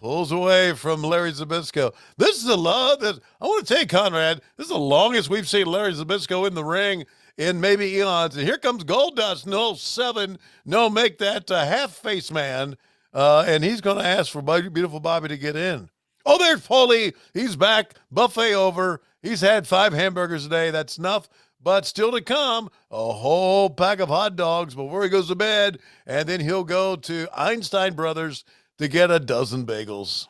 Pulls away from Larry Zbyszko. This is the love that I want to tell you, Conrad. This is the longest we've seen Larry Zbyszko in the ring in maybe eons. And here comes Goldust, no 7, no make that half face man. And he's going to ask for beautiful Bobby to get in. Oh, there's Paulie. He's back. Buffet over. He's had 5 hamburgers a day. That's enough. But still to come, a whole pack of hot dogs before he goes to bed. And then he'll go to Steiner Brothers to get a dozen bagels.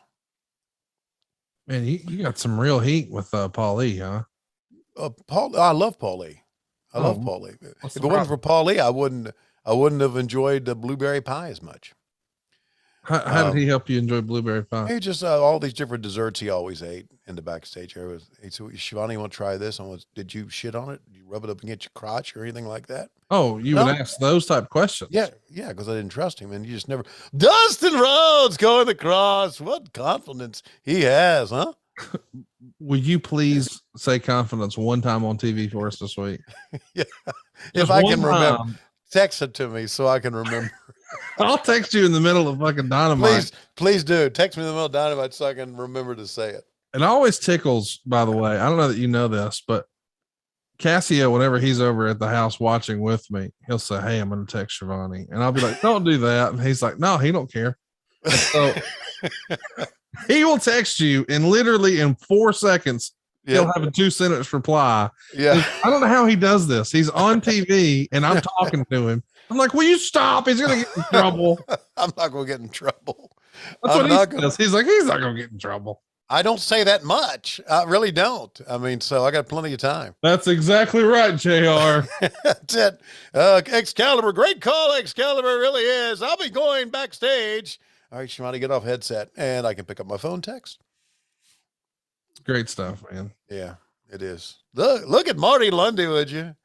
Man, you got some real heat with Paulie, huh? I love Paulie. I love Paulie. If it wasn't for Paulie, I wouldn't have enjoyed the blueberry pie as much. How did he help you enjoy blueberry pie? He just all these different desserts he always ate in the backstage area. He said, Schiavone, you want to try this? Did you shit on it? Did you rub it up against your crotch or anything like that? Oh, you would ask those type of questions. Yeah, because I didn't trust him, and you just never. Dustin Rhodes going across. What confidence he has, huh? Will you please say confidence one time on TV for us this week? Yeah, if I can remember, text it to me so I can remember. I'll text you in the middle of fucking Dynamite. Please do. Text me in the middle of Dynamite so I can remember to say it. It always tickles, by the way. I don't know that you know this, but Cassio, whenever he's over at the house watching with me, he'll say, "Hey, I'm going to text Schiavone." And I'll be like, "Don't do that." And he's like, "No, he don't care." And so he will text you, and literally in 4 seconds, he'll have a 2-sentence reply. Yeah. I don't know how he does this. He's on TV and I'm talking to him. I'm like, "Will you stop? He's going to get in trouble." I'm not going to get in trouble. That's what he says. He's like, he's not going to get in trouble. I don't say that much. I really don't. I mean, so I got plenty of time. That's exactly right, JR. That's it. Excalibur, great call. Excalibur really is. I'll be going backstage. All right, Shimani, get off headset and I can pick up my phone text. Great stuff, man. Yeah, it is. Look at Marty Lundy, would you?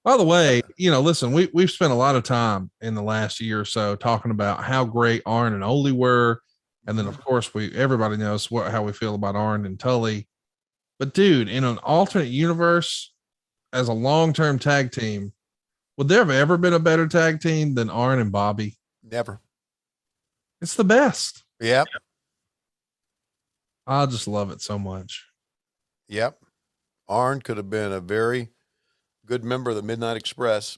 By the way, listen, we've spent a lot of time in the last year or so talking about how great Arn and Ole were. And then, of course, everybody knows how we feel about Arn and Tully. But, dude, in an alternate universe, as a long-term tag team, would there have ever been a better tag team than Arn and Bobby? Never. It's the best. Yep. I just love it so much. Yep. Arn could have been a very good member of the Midnight Express.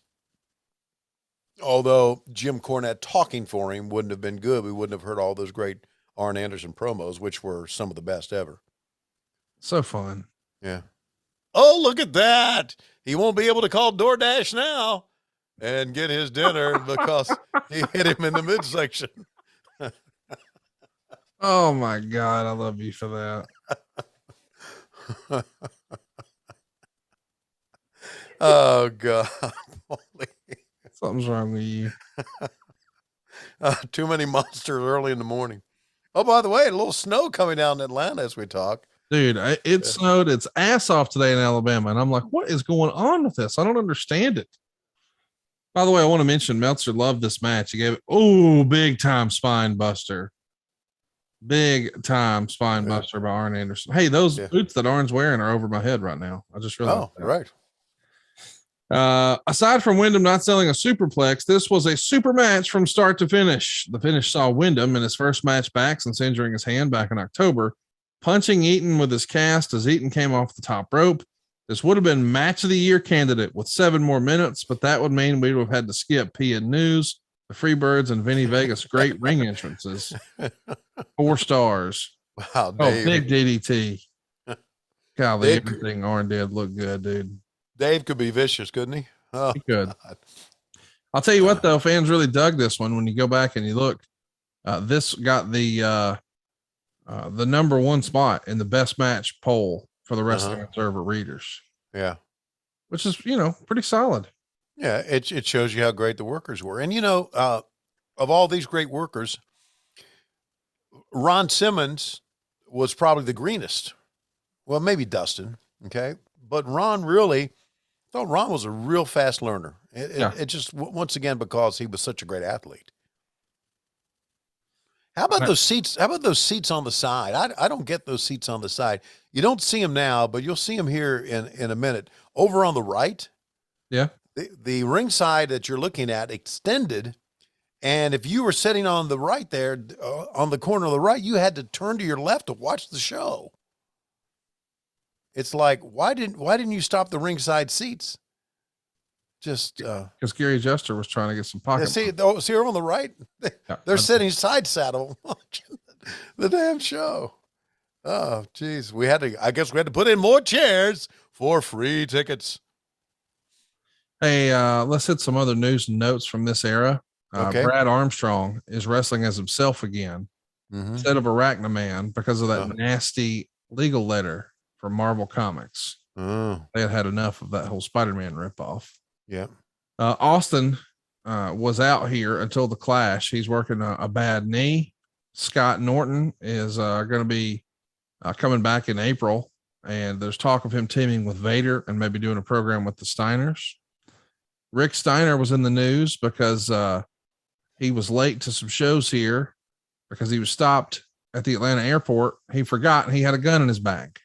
Although Jim Cornette talking for him wouldn't have been good. We wouldn't have heard all those great Arn Anderson promos, which were some of the best ever. So fun. Yeah. Oh, look at that. He won't be able to call DoorDash now and get his dinner because he hit him in the midsection. Oh my God. I love you for that. Oh God. Something's wrong with you. Too many monsters early in the morning. Oh, by the way, a little snow coming down in Atlanta as we talk. Dude, it snowed its ass off today in Alabama. And I'm like, what is going on with this? I don't understand it. By the way, I want to mention Meltzer loved this match. He gave it, big time spine buster. Big time spine buster by Arn Anderson. Hey, those boots that Arn's wearing are over my head right now. I just realized. Oh, right. Aside from Windham not selling a superplex, this was a super match from start to finish. The finish saw Windham in his first match back since injuring his hand back in October, punching Eaton with his cast as Eaton came off the top rope. This would have been match of the year candidate with 7 more minutes, but that would mean we would have had to skip P and News, the Freebirds, and Vinny Vegas' great ring entrances. 4 stars. Wow, Dave. Big DDT. Golly, everything Arn did looked good, dude. Dave could be vicious, couldn't he? Oh, he could. God. I'll tell you what, though, fans really dug this one. When you go back and you look, this got the number 1 spot in the best match poll for the Wrestling Observer readers. Yeah, which is pretty solid. Yeah, it shows you how great the workers were, and of all these great workers, Ron Simmons was probably the greenest. Well, maybe Dustin, okay, but Ron really. I thought Ron was a real fast learner. It just, once again, because he was such a great athlete. How about those seats? How about those seats on the side? I don't get those seats on the side. You don't see them now, but you'll see them here in a minute. Over on the right. Yeah. The ring side that you're looking at extended. And if you were sitting on the right there, on the corner of the right, you had to turn to your left to watch the show. It's like, why didn't you stop the ringside seats? Just because Gary Jester was trying to get some pocket. See over on the right, they're sitting side saddle watching the damn show. Oh, geez, I guess we had to put in more chairs for free tickets. Hey, let's hit some other news and notes from this era. Okay. Brad Armstrong is wrestling as himself again instead of Arachnaman because of that nasty legal letter from Marvel Comics. Oh. They had enough of that whole Spider-Man ripoff. Yeah. Austin was out here until the Clash. He's working a bad knee. Scott Norton is going to be coming back in April, and there's talk of him teaming with Vader and maybe doing a program with the Steiners. Rick Steiner was in the news because he was late to some shows here because he was stopped at the Atlanta airport. He forgot he had a gun in his bag.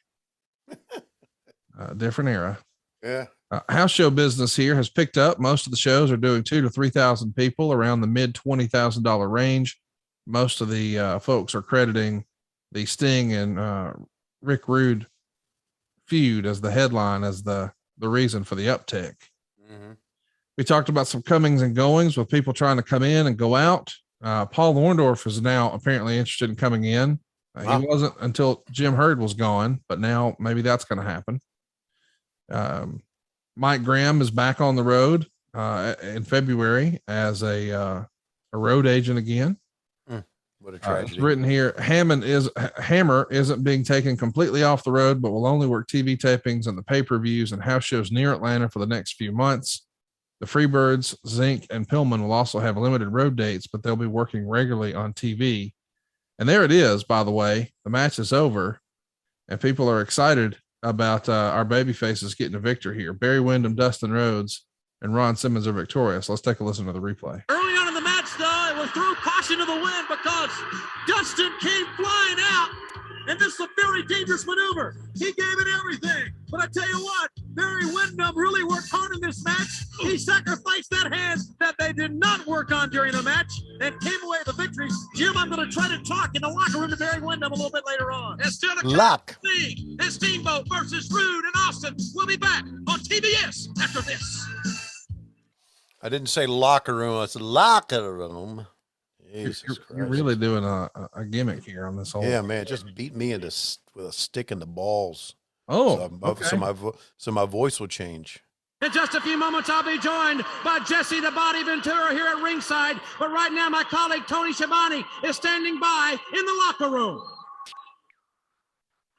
Different era. Yeah. House show business here has picked up. Most of the shows are doing 2,000 to 3,000 people, around the mid $20,000 range. Most of the folks are crediting the Sting and Rick Rude feud as the headline, as the reason for the uptick. Mm-hmm. We talked about some comings and goings with people trying to come in and go out. Paul Orndorff is now apparently interested in coming in. He wasn't until Jim Herd was gone, but now maybe that's going to happen. Mike Graham is back on the road in February as a road agent again. What a tragedy. It's written here. Hammer isn't being taken completely off the road, but will only work TV tapings and the pay-per-views and house shows near Atlanta for the next few months. The Freebirds, Zink, and Pillman will also have limited road dates, but they'll be working regularly on TV. And there it is, by the way. The match is over, and people are excited about our baby faces getting a victory here. Barry Windham, Dustin Rhodes, and Ron Simmons are victorious. Let's take a listen to the replay. Early on in the match, though, it was through caution to the wind because Dustin came flying out, and this is a very dangerous maneuver. He gave it everything. But I tell you what, Barry Windham really worked hard in this match. He sacrificed that hand that they did not work on during the match and came away with the victory. Jim, I'm going to try to talk in the locker room to Barry Windham a little bit later on. And still the Sting and Steamboat versus Rude and Austin. We'll be back on TBS after this. I didn't say locker room. I said locker room. You're really doing a gimmick here on this whole. Yeah, man, just beat me with a stick in the balls. Oh, so my voice will change. In just a few moments, I'll be joined by Jesse the Body Ventura here at ringside. But right now, my colleague Tony Schiavone is standing by in the locker room.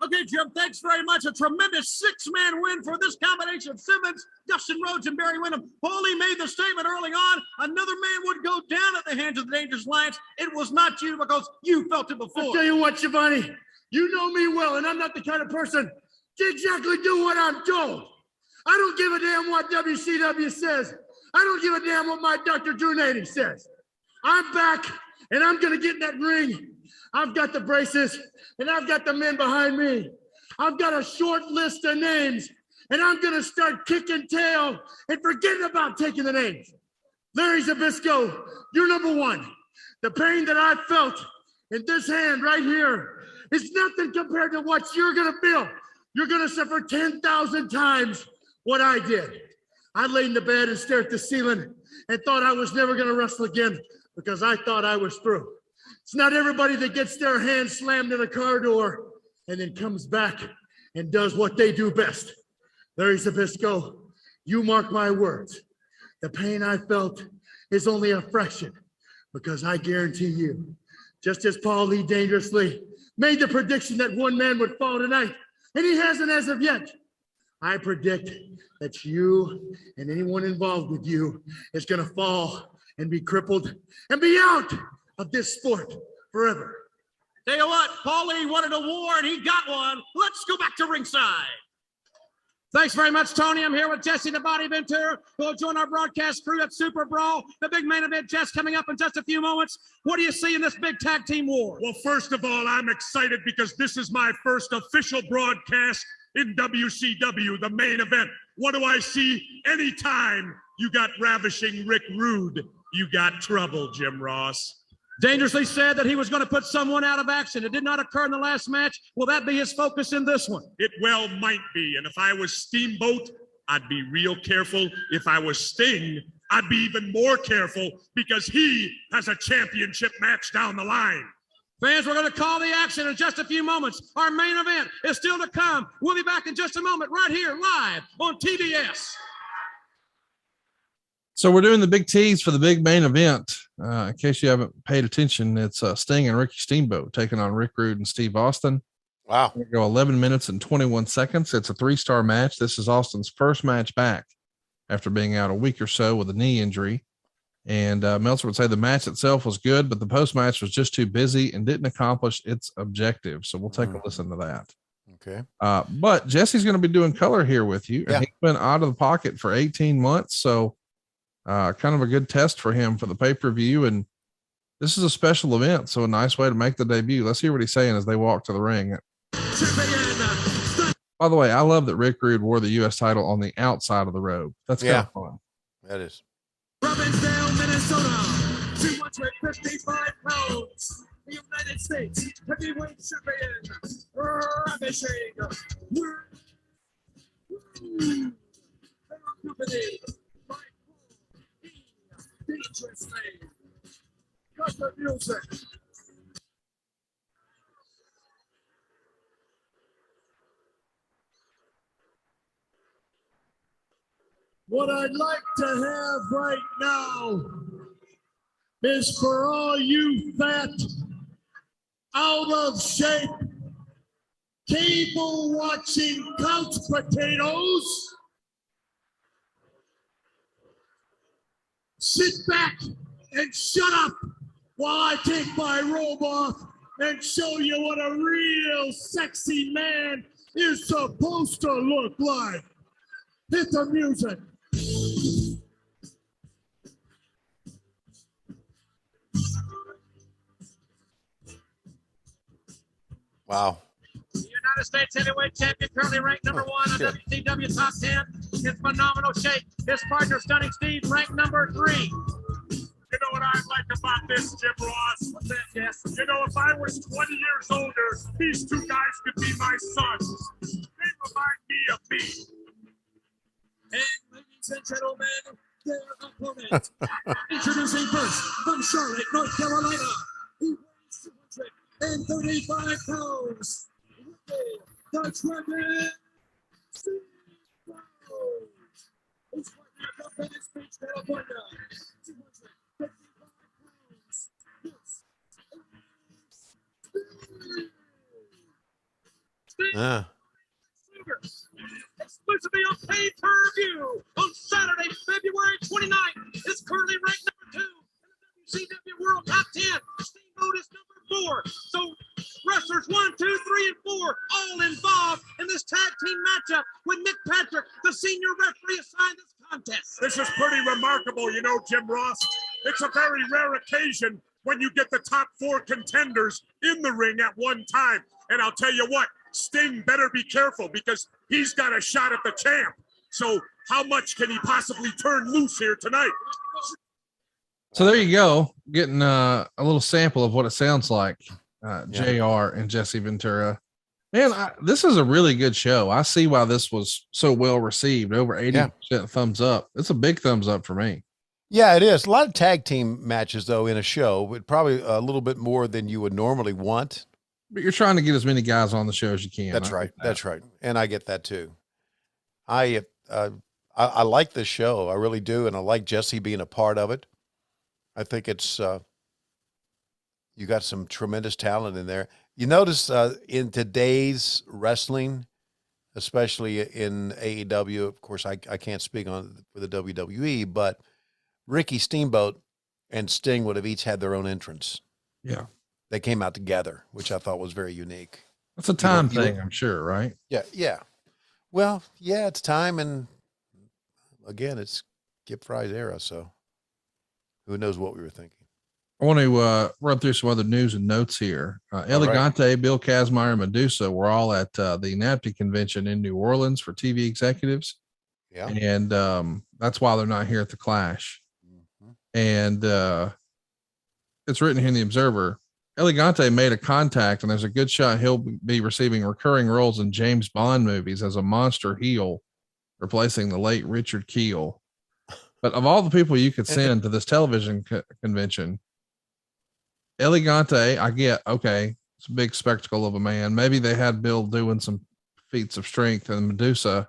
Okay, Jim, thanks very much. A tremendous six-man win for this combination of Simmons, Dustin Rhodes, and Barry Windham. Paulie made the statement early on, another man would go down at the hands of the Dangerous Alliance. It was not you because you felt it before. I'll tell you what, Schiavone, you know me well, and I'm not the kind of person to exactly do what I'm told. I don't give a damn what WCW says. I don't give a damn what my Dr. Drew Nady says. I'm back, and I'm going to get in that ring. I've got the braces, and I've got the men behind me. I've got a short list of names, and I'm going to start kicking tail and forgetting about taking the names. Larry Zbyszko, you're number one. The pain that I felt in this hand right here is nothing compared to what you're going to feel. You're going to suffer 10,000 times what I did. I laid in the bed and stared at the ceiling and thought I was never going to wrestle again because I thought I was through. It's not everybody that gets their hand slammed in a car door and then comes back and does what they do best. Larry Zbyszko, you mark my words. The pain I felt is only a fraction because I guarantee you, just as Paul Lee dangerously made the prediction that one man would fall tonight, and he hasn't as of yet, I predict that you and anyone involved with you is going to fall and be crippled and be out of this sport forever. Tell you what, Paulie wanted a war and he got one. Let's go back to ringside. Thanks very much, Tony. I'm here with Jesse the Body Ventura, who will join our broadcast crew at Super Brawl. The big main event, Jess, coming up in just a few moments. What do you see in this big tag team war? Well, first of all, I'm excited because this is my first official broadcast in WCW, the main event. What do I see? Anytime you got ravishing Rick Rude, you got trouble, Jim Ross. Dangerously said that he was going to put someone out of action. It did not occur in the last match. Will that be his focus in this one? It well might be. And if I was Steamboat, I'd be real careful. If I was Sting, I'd be even more careful because he has a championship match down the line. Fans, we're going to call the action in just a few moments. Our main event is still to come. We'll be back in just a moment right here live on TBS. So we're doing the big tease for the big main event. In case you haven't paid attention, it's Sting and Ricky Steamboat taking on Rick Rude and Steve Austin. Wow. We go 11 minutes and 21 seconds. It's a 3-star match. This is Austin's first match back after being out a week or so with a knee injury. And Meltzer would say the match itself was good, but the post-match was just too busy and didn't accomplish its objective. So we'll take a listen to that. Okay. But Jesse's going to be doing color here with you. Yeah. And he's been out of the pocket for 18 months. So kind of a good test for him for the pay-per-view. And this is a special event. So a nice way to make the debut. Let's hear what he's saying as they walk to the ring. By the way, I love that Rick Rude wore the U.S. title on the outside of the robe. That's kind of fun. That is. Robbinsdale, Minnesota, 255 pounds. The United States heavyweight champion, ravishing. Accompanied by dangerously. Cut the music. What I'd like to have right now is for all you fat, out of shape, cable watching couch potatoes. Sit back and shut up while I take my robe off and show you what a real sexy man is supposed to look like. Hit the music. Wow. The United States heavyweight champion, currently ranked number 1 on WCW Top 10. His phenomenal shape. His partner, Stunning Steve, ranked number 3. You know what I like about this, Jim Ross? What's that, Jess? You know, if I was 20 years older, these two guys could be my sons. They remind me of me. And ladies and gentlemen, their opponent. Introducing first, from Charlotte, North Carolina. He weighs 235 pounds. The tremendous Steamboat. His partner from Venice Beach, California. 255 pounds. This is exclusively on pay-per-view on Saturday, February 29th. Is currently ranked number 2 in the WCW World Top 10. Steamboat is number 4. So wrestlers 1, 2, 3, and 4 all involved in this tag team matchup with Nick Patrick, the senior referee assigned this contest. This is pretty remarkable, you know, Jim Ross. It's a very rare occasion when you get the top 4 contenders in the ring at one time. And I'll tell you what, Sting better be careful because he's got a shot at the champ. So how much can he possibly turn loose here tonight? So there you go, getting a little sample of what it sounds like. JR and Jesse Ventura. Man, this is a really good show. I see why this was so well received. Over 80% thumbs up. It's a big thumbs up for me. Yeah, it is. A lot of tag team matches, though, in a show, but probably a little bit more than you would normally want. But you're trying to get as many guys on the show as you can. That's right. That's right. And I get that too. I like this show. I really do. And I like Jesse being a part of it. I think it's, you got some tremendous talent in there. You notice in today's wrestling, especially in AEW, of course, I can't speak on for the WWE, but Ricky Steamboat and Sting would have each had their own entrance. Yeah. They came out together, which I thought was very unique. That's a time thing, I'm sure, right? Yeah, yeah. Well, yeah, it's time, and again, it's Kip Fry's era, so who knows what we were thinking. I want to run through some other news and notes here. Elegante, right. Bill Kazmaier, and Medusa were all at the NATPE convention in New Orleans for TV executives. Yeah. And that's why they're not here at the Clash. Mm-hmm. And it's written here in the Observer. Elegante made a contact, and there's a good shot he'll be receiving recurring roles in James Bond movies as a monster heel, replacing the late Richard Kiel. But of all the people you could send to this television convention, Elegante, I get, okay, it's a big spectacle of a man. Maybe they had Bill doing some feats of strength, and Medusa.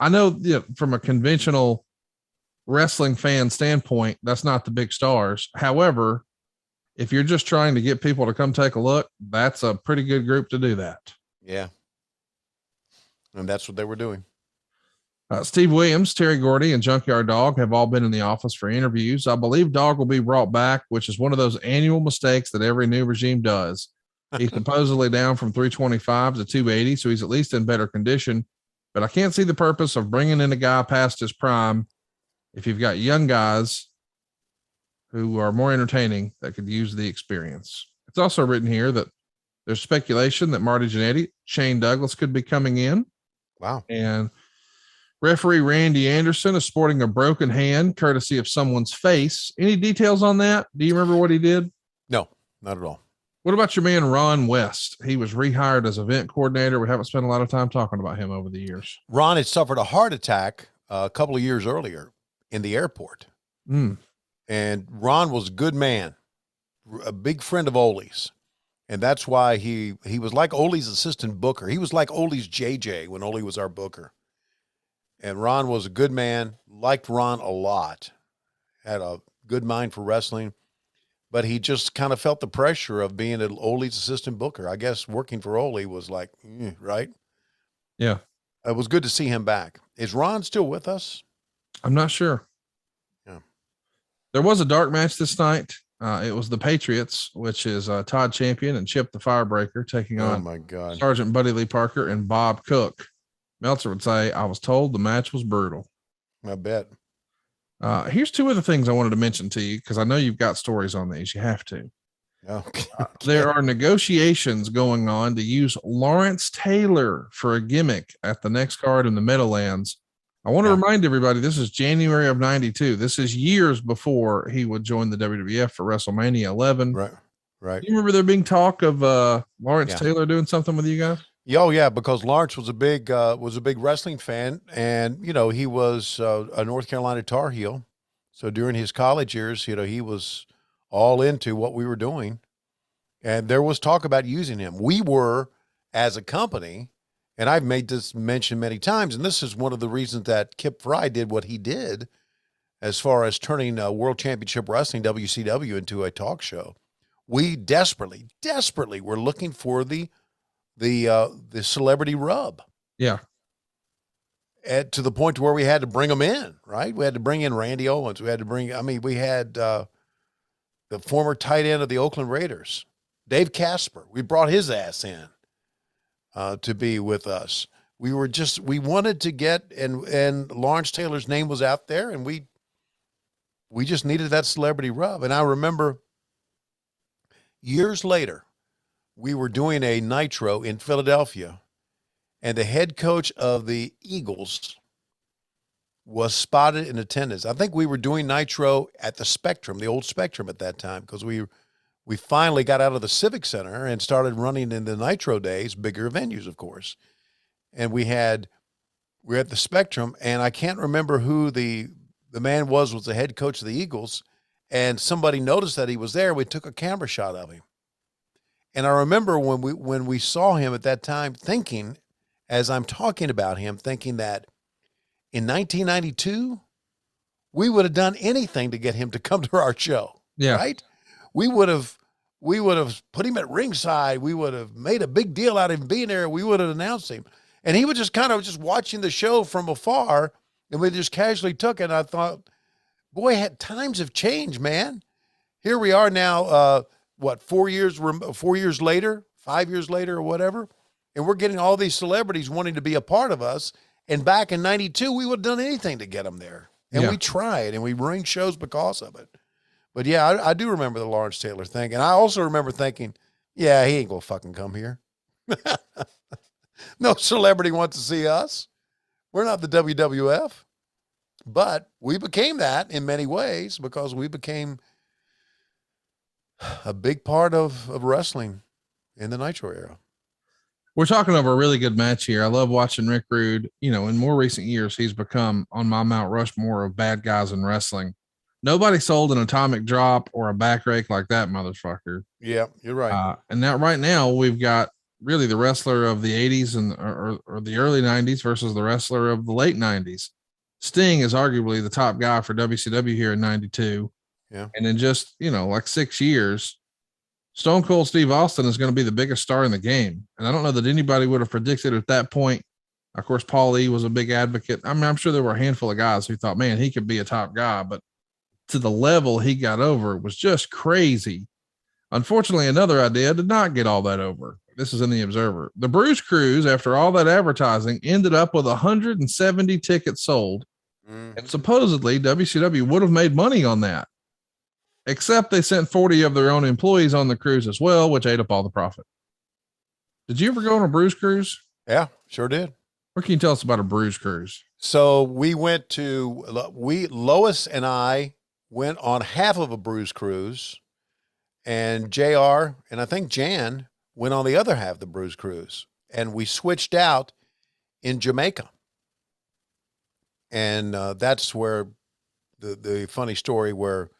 I know, from a conventional wrestling fan standpoint, that's not the big stars. However, if you're just trying to get people to come take a look, that's a pretty good group to do that. Yeah. And that's what they were doing. Steve Williams, Terry Gordy, and Junkyard Dog have all been in the office for interviews. I believe Dog will be brought back, which is one of those annual mistakes that every new regime does. He's supposedly down from 325 to 280, so he's at least in better condition. But I can't see the purpose of bringing in a guy past his prime if you've got young guys who are more entertaining that could use the experience. It's also written here that there's speculation that Marty Jannetty, Shane Douglas could be coming in. Wow. And referee Randy Anderson is sporting a broken hand courtesy of someone's face. Any details on that? Do you remember what he did? No, not at all. What about your man, Ron West? He was rehired as event coordinator. We haven't spent a lot of time talking about him over the years. Ron had suffered a heart attack a couple of years earlier in the airport. And Ron was a good man, a big friend of Ole's. And that's why he was like Ole's assistant booker. He was like Ole's JJ when Ole was our booker. And Ron was a good man, liked Ron a lot, had a good mind for wrestling. but he just kind of felt the pressure of being an Ole's assistant booker. I guess working for Ole was like, right? Yeah. It was good to see him back. Is Ron still with us? I'm not sure. Yeah. There was a dark match this night. It was the Patriots, which is Todd Champion and Chip the Firebreaker taking on my God. Sergeant Buddy Lee Parker and Bob Cook. Meltzer would say, I was told the match was brutal. I bet. Here's two other things I wanted to mention to you, because I know you've got stories on these. You have to. Okay. There are negotiations going on to use Lawrence Taylor for a gimmick at the next card in the Meadowlands. I want to remind everybody, this is January of 92. This is years before he would join the WWF for WrestleMania 11. Right. Right. You remember there being talk of Lawrence Taylor doing something with you guys? Oh yeah, because Lawrence was a big wrestling fan, and he was a North Carolina Tar Heel. So during his college years, he was all into what we were doing, and there was talk about using him. We were, as a company, and I've made this mention many times, and this is one of the reasons that Kip Fry did what he did, as far as turning World Championship Wrestling WCW into a talk show. We desperately were looking for the celebrity rub. Yeah. To the point where we had to bring them in, right? We had to bring in Randy Owens. We had the former tight end of the Oakland Raiders, Dave Casper. We brought his ass in to be with us. We wanted to get, and Lawrence Taylor's name was out there, and we just needed that celebrity rub. And I remember years later, we were doing a Nitro in Philadelphia, and the head coach of the Eagles was spotted in attendance. I think we were doing Nitro at the Spectrum, the old Spectrum at that time, because we finally got out of the Civic Center and started running in the Nitro days, bigger venues, of course. And we were at the Spectrum, and I can't remember who the man was the head coach of the Eagles, and somebody noticed that he was there. We took a camera shot of him. And I remember when we saw him at that time, thinking, as I'm talking about him, thinking that in 1992, we would have done anything to get him to come to our show. Yeah. Right? We would have put him at ringside. We would have made a big deal out of him being there. We would have announced him. And he was just kind of just watching the show from afar, and we just casually took it. And I thought, boy, times have changed, man. Here we are now, 4 years later, 5 years later, or whatever, and we're getting all these celebrities wanting to be a part of us. And back in 92, we would have done anything to get them there. And we tried, and we ruined shows because of it. But yeah, I do remember the Lawrence Taylor thing. And I also remember thinking, yeah, he ain't gonna fucking come here. No celebrity wants to see us. We're not the WWF. But we became that in many ways, because we became a big part of wrestling in the Nitro era. We're talking over a really good match here. I love watching Rick Rude. In more recent years, he's become on my Mount Rushmore of bad guys in wrestling. Nobody sold an atomic drop or a back rake like that motherfucker. Yeah, you're right. And that right now we've got really the wrestler of the 80s or the early 90s versus the wrestler of the late 90s. Sting is arguably the top guy for WCW here in 92. Yeah. And in just, like 6 years, Stone Cold Steve Austin is going to be the biggest star in the game. And I don't know that anybody would have predicted at that point. Of course, Paul Lee was a big advocate. I mean, I'm sure there were a handful of guys who thought, man, he could be a top guy, but to the level he got over was just crazy. Unfortunately, another idea did not get all that over. This is in the Observer. The Bruce Cruise, after all that advertising, ended up with 170 tickets sold. And supposedly WCW would have made money on that. Except they sent 40 of their own employees on the cruise as well, which ate up all the profit. Did you ever go on a Bruce cruise? Yeah, sure did. What can you tell us about a Bruce cruise? So we went to, Lois and I went on half of a Bruce cruise, and JR and I think Jan went on the other half of the Bruce cruise, and we switched out in Jamaica. And that's where the funny story where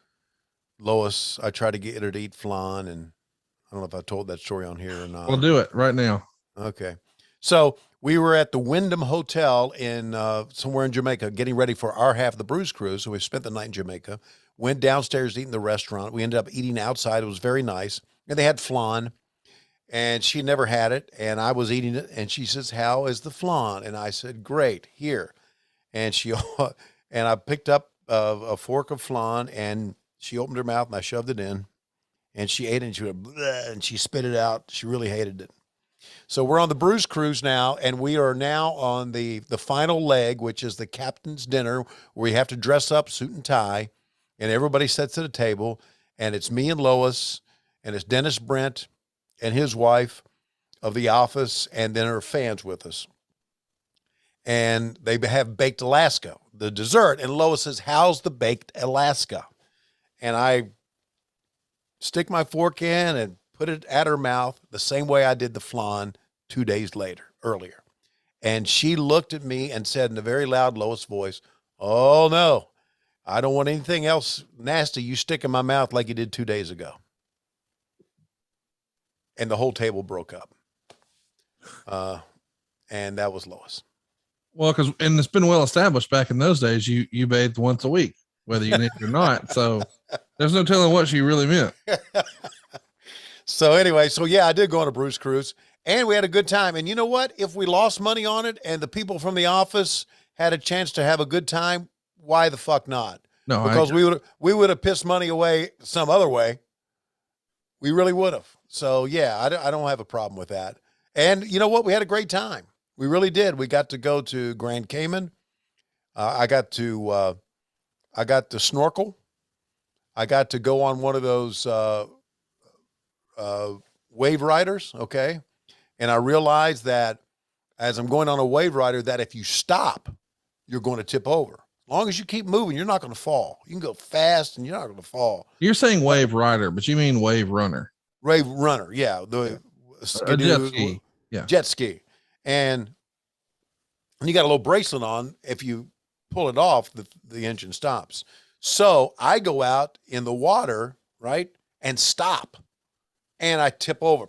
Lois, I tried to get her to eat flan, and I don't know if I told that story on here or not. We'll do it right now. Okay. So we were at the Windham Hotel in somewhere in Jamaica getting ready for our half of the Bruce cruise. So we spent the night in Jamaica. went downstairs to eat in the restaurant. We ended up eating outside. It was very nice. And they had flan, and she never had it. And I was eating it, and she says, "How is the flan?" And I said, "Great, here." And and I picked up a fork of flan, and she opened her mouth, and I shoved it in, and she ate it, and she went, bleh, and she spit it out. She really hated it. So we're on the Bruce Cruise now, and we are now on the final leg, which is the captain's dinner, where you have to dress up, suit and tie, and everybody sits at a table, and it's me and Lois, and it's Dennis Brent and his wife of The Office, and then her fans with us. And they have baked Alaska, the dessert, and Lois says, "How's the baked Alaska?" And I stick my fork in and put it at her mouth the same way I did the flan 2 days earlier. And she looked at me and said in a very loud Lois voice, "Oh no, I don't want anything else nasty you stick in my mouth like you did 2 days ago." And the whole table broke up. And that was Lois. Well, and it's been well established back in those days, you bathed once a week, whether you knew it or not. So there's no telling what she really meant. So anyway, yeah, I did go on a Bruce Cruise, and we had a good time. And you know what? If we lost money on it and the people from The Office had a chance to have a good time, why the fuck not? No, because we would have pissed money away some other way. We really would have. So yeah, I don't have a problem with that. And you know what? We had a great time. We really did. We got to go to Grand Cayman. I got to snorkel. I got to go on one of those wave riders. Okay. And I realized that as I'm going on a wave rider, that if you stop, you're going to tip over. As long as you keep moving, you're not going to fall. You can go fast and you're not going to fall. You're saying wave rider, but you mean wave runner. Wave runner. Yeah. The jet ski. Yeah. Jet ski. And you got a little bracelet on. If you pull it off, the engine stops. So I go out in the water, right, and stop. And I tip over.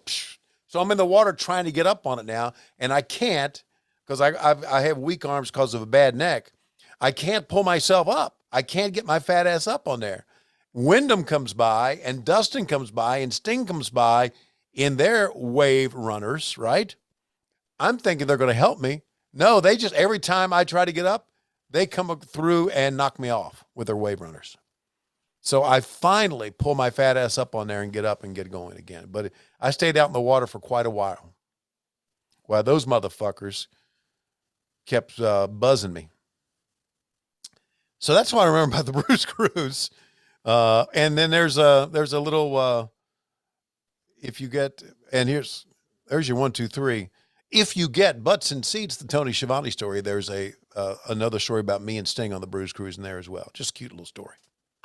So I'm in the water trying to get up on it now, and I can't because I have weak arms because of a bad neck. I can't pull myself up. I can't get my fat ass up on there. Windham comes by, and Dustin comes by, and Sting comes by in their wave runners, right? I'm thinking they're going to help me. No, they just, every time I try to get up, they come through and knock me off with their wave runners. So I finally pull my fat ass up on there and get up and get going again. But I stayed out in the water for quite a while those motherfuckers kept buzzing me. So that's what I remember about the Bruce Cruise. And then there's a little, if you get, and there's your 1, 2, 3. If you get butts and seats, the Tony Schiavone story, there's another story about me and Sting on the Bruce Cruise in there as well. Just a cute little story.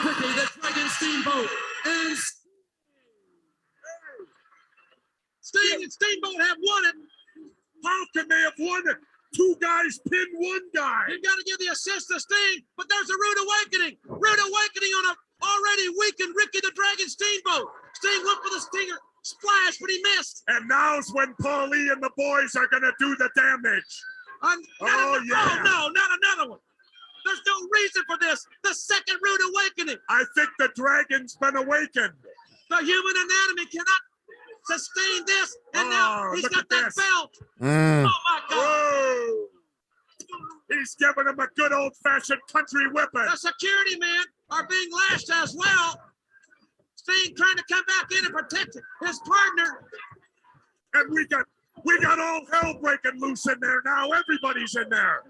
Ricky the Dragon Steamboat and Sting and Steamboat have won it. How can they have won it? 2 guys pinned 1 guy. You got to give the assist to Sting, but there's a rude awakening. Rude awakening on a already weakened Ricky the Dragon Steamboat. Sting went for the stinger splash, but he missed. And now's when Paulie and the boys are going to do the damage. Oh, no, not another one. There's no reason for this. The second rude awakening. I think the dragon's been awakened. The human anatomy cannot sustain this. And now he's got that belt. Mm. Oh, my God. Whoa. He's giving him a good old-fashioned country whipping. The security men are being lashed as well. Sting trying to come back in and protect his partner. And we got all hell breaking loose in there now. Everybody's in there.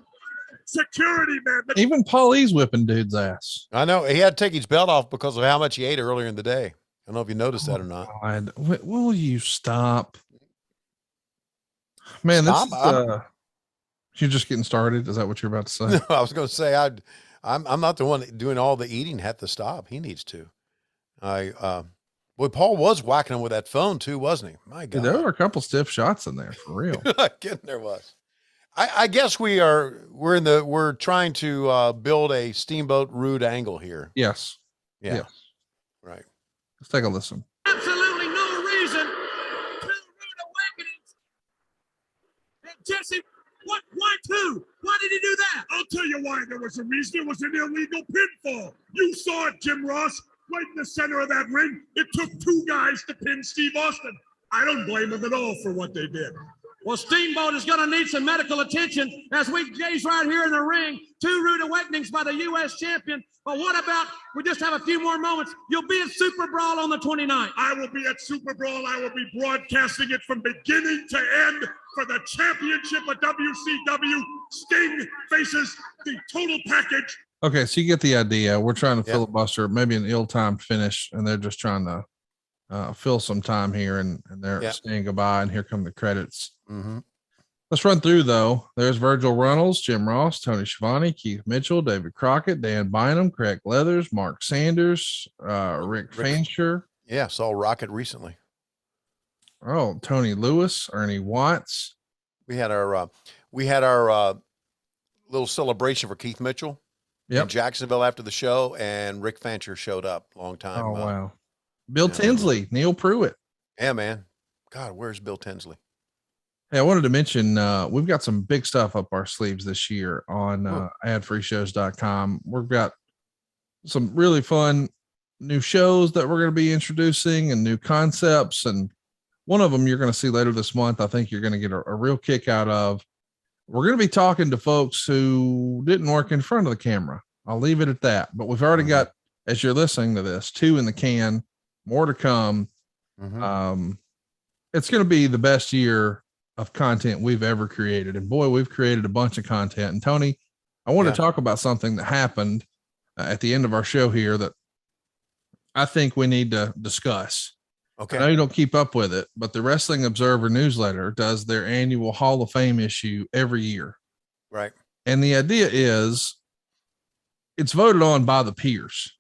Security man. Even Paulie's whipping dude's ass. I know. He had to take his belt off because of how much he ate earlier in the day. I don't know if you noticed that or not. God. Will you stop? Man, this is, you're just getting started. Is that what you're about to say? No, I was going to say, I'm not the one doing all the eating. Had to stop. He needs to. Boy, Paul was whacking him with that phone too, wasn't he? My God. Dude, there were a couple stiff shots in there for real. There was. I guess we're trying to build a Steamboat rude angle here. Yes. Yeah. Yes. Right. Let's take a listen. Absolutely no reason. 2 rude awakenings. And Jesse, why too. Why did he do that? I'll tell you why there was a reason. It was an illegal pinfall. You saw it, Jim Ross, right in the center of that ring. It took 2 guys to pin Steve Austin. I don't blame them at all for what they did. Well, Steamboat is going to need some medical attention as we gaze right here in the ring. 2 rude awakenings by the U.S. champion. But what about, we just have a few more moments. You'll be at Super Brawl on the 29th. I will be at Super Brawl. I will be broadcasting it from beginning to end for the championship of WCW. Sting faces the total package. Okay, so you get the idea. We're trying to filibuster, maybe an ill-timed finish, and they're just trying to fill some time here, and they're saying goodbye, and here come the credits. Let's run through, though. There's Virgil Runnels, Jim Ross, Tony Schiavone, Keith Mitchell, David Crockett, Dan Bynum, Craig Leathers, Mark Sanders, Rick Fancher. Yeah, saw Rocket recently. Oh, Tony Lewis, Ernie Watts. We had our little celebration for Keith Mitchell in Jacksonville after the show, and Rick Fancher showed up. Long time. Oh, wow. Bill Tinsley, Neil Pruitt. Yeah, man. God, where's Bill Tinsley? Hey, I wanted to mention, we've got some big stuff up our sleeves this year on adfreeshows.com. We've got some really fun new shows that we're going to be introducing and new concepts. And one of them you're going to see later this month, I think you're going to get a real kick out of. We're going to be talking to folks who didn't work in front of the camera. I'll leave it at that. But we've already got, as you're listening to this, 2 in the can, more to come. It's going to be the best year of content we've ever created. And boy, we've created a bunch of content. And Tony, I want to talk about something that happened at the end of our show here that I think we need to discuss. Okay. I know you don't keep up with it, but the Wrestling Observer newsletter does their annual Hall of Fame issue every year. Right. And the idea is it's voted on by the peers.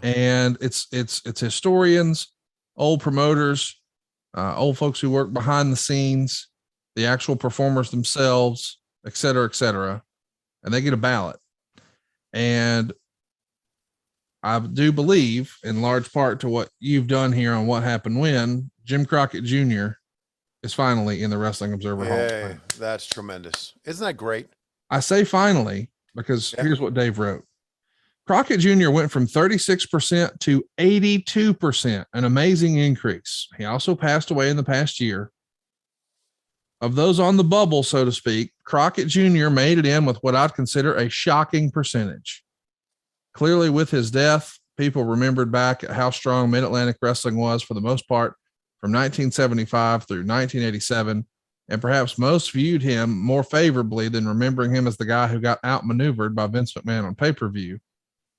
And it's historians, old promoters, old folks who work behind the scenes, the actual performers themselves, et cetera, and they get a ballot. And I do believe, in large part to what you've done here on What Happened When, Jim Crockett Jr. is finally in the Wrestling Observer Hall of Fame. That's tremendous. Isn't that great? I say finally, because here's what Dave wrote. Crockett Jr. went from 36% to 82%, an amazing increase. He also passed away in the past year. Of those on the bubble, so to speak, Crockett Jr. made it in with what I'd consider a shocking percentage. Clearly, with his death, people remembered back at how strong Mid-Atlantic wrestling was for the most part from 1975 through 1987, and perhaps most viewed him more favorably than remembering him as the guy who got outmaneuvered by Vince McMahon on pay-per-view.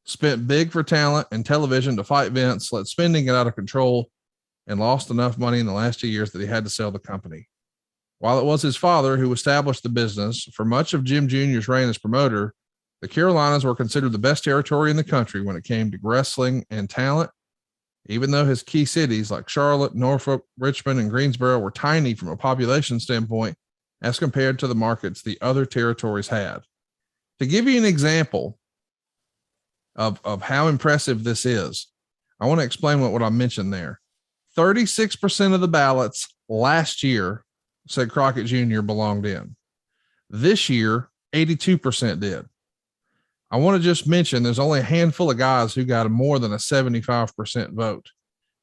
Spent big for talent and television to fight Vince, let spending get out of control, and lost enough money in the last 2 years that he had to sell the company. While it was his father who established the business, for much of Jim Jr.'s reign as promoter, the Carolinas were considered the best territory in the country when it came to wrestling and talent, even though his key cities like Charlotte, Norfolk, Richmond, and Greensboro were tiny from a population standpoint as compared to the markets the other territories had. To give you an example of how impressive this is, I want to explain what I mentioned there. 36% of the ballots last year said Crockett Jr. belonged in. This year, 82% did. I want to just mention there's only a handful of guys who got more than a 75% vote.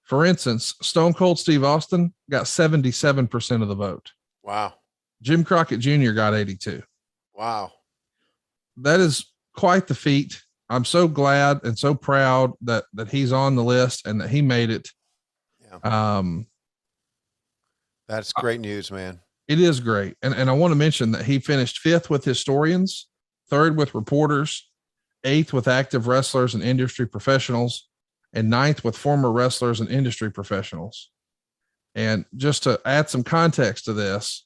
For instance, Stone Cold Steve Austin got 77% of the vote. Wow. Jim Crockett Jr. got 82. Wow. That is quite the feat. I'm so glad and so proud that he's on the list and that he made it. Yeah. That's great news, man. It is great. And I want to mention that he finished 5th with historians, 3rd with reporters, 8th with active wrestlers and industry professionals, and 9th with former wrestlers and industry professionals. And just to add some context to this,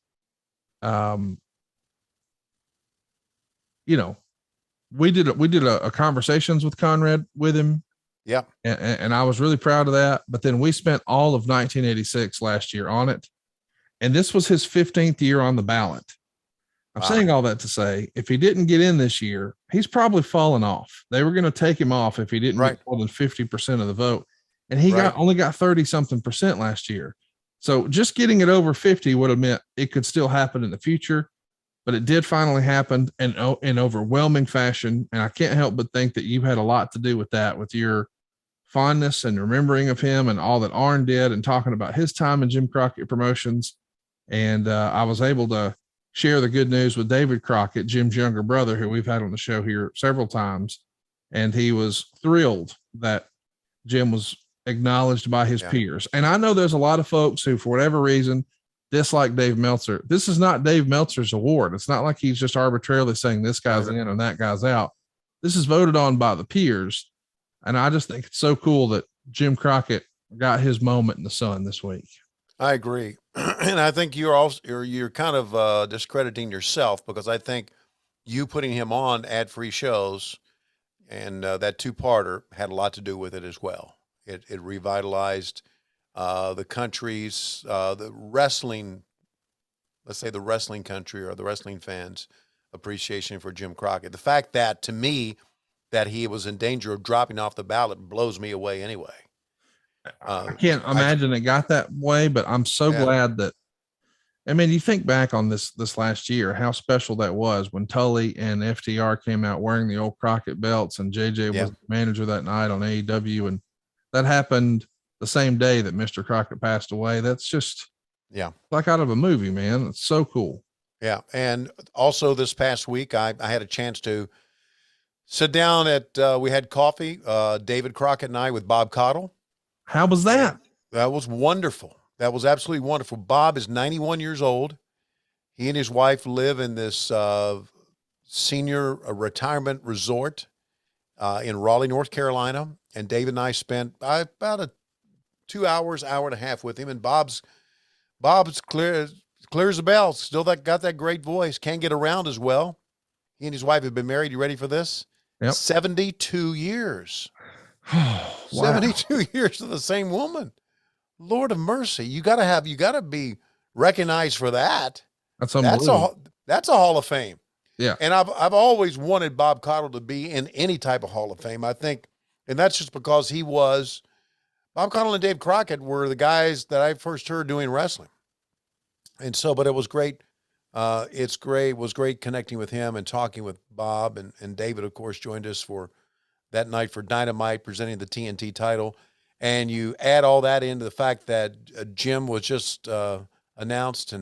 we did a conversations with Conrad with him. Yeah. And I was really proud of that. But then we spent all of 1986 last year on it. And this was his 15th year on the ballot. I'm saying all that to say, if he didn't get in this year, he's probably fallen off. They were going to take him off if he didn't get more than 50% of the vote. And he only got 30-something% last year. So just getting it over 50 would have meant it could still happen in the future. but it did finally happen in overwhelming fashion. And I can't help but think that you had a lot to do with that, with your fondness and remembering of him and all that Arn did and talking about his time in Jim Crockett Promotions. And I was able to share the good news with David Crockett, Jim's younger brother, who we've had on the show here several times. And he was thrilled that Jim was acknowledged by his peers. And I know there's a lot of folks who, for whatever reason, dislike Dave Meltzer. This is not Dave Meltzer's award. It's not like he's just arbitrarily saying this guy's in and that guy's out. This is voted on by the peers. And I just think it's so cool that Jim Crockett got his moment in the sun this week. I agree. And I think you're kind of discrediting yourself, because I think you putting him on ad-free shows and that two-parter had a lot to do with it as well. It revitalized the country's, the wrestling, let's say the wrestling country or the wrestling fans' appreciation for Jim Crockett. The fact that, to me, that he was in danger of dropping off the ballot blows me away anyway. I can't imagine it got that way, but I'm so glad that, I mean, you think back on this last year, how special that was when Tully and FTR came out wearing the old Crockett belts, and JJ was the manager that night on AEW. And that happened the same day that Mr. Crockett passed away. That's just like out of a movie, man. It's so cool. Yeah. And also this past week, I had a chance to sit down we had coffee, David Crockett and I, with Bob Caudle. How was that? That was wonderful. That was absolutely wonderful. Bob is 91 years old. He and his wife live in this senior retirement resort in Raleigh, North Carolina. And David and I spent about 2 hours, hour and a half with him. And Bob's clear as a bell. Still got that great voice. Can't get around as well. He and his wife have been married. You ready for this? Yep. 72 years. Wow. 72 years to the same woman. Lord of mercy. You got to be recognized for that. That's unbelievable. That's a Hall of Fame. Yeah. And I've always wanted Bob Caudle to be in any type of Hall of Fame, I think. And that's just because Bob Caudle and Dave Crockett were the guys that I first heard doing wrestling. And so, but it was great. It was great connecting with him and talking with Bob, and David, of course, joined us for that night for Dynamite, presenting the TNT title. And you add all that into the fact that Jim was just announced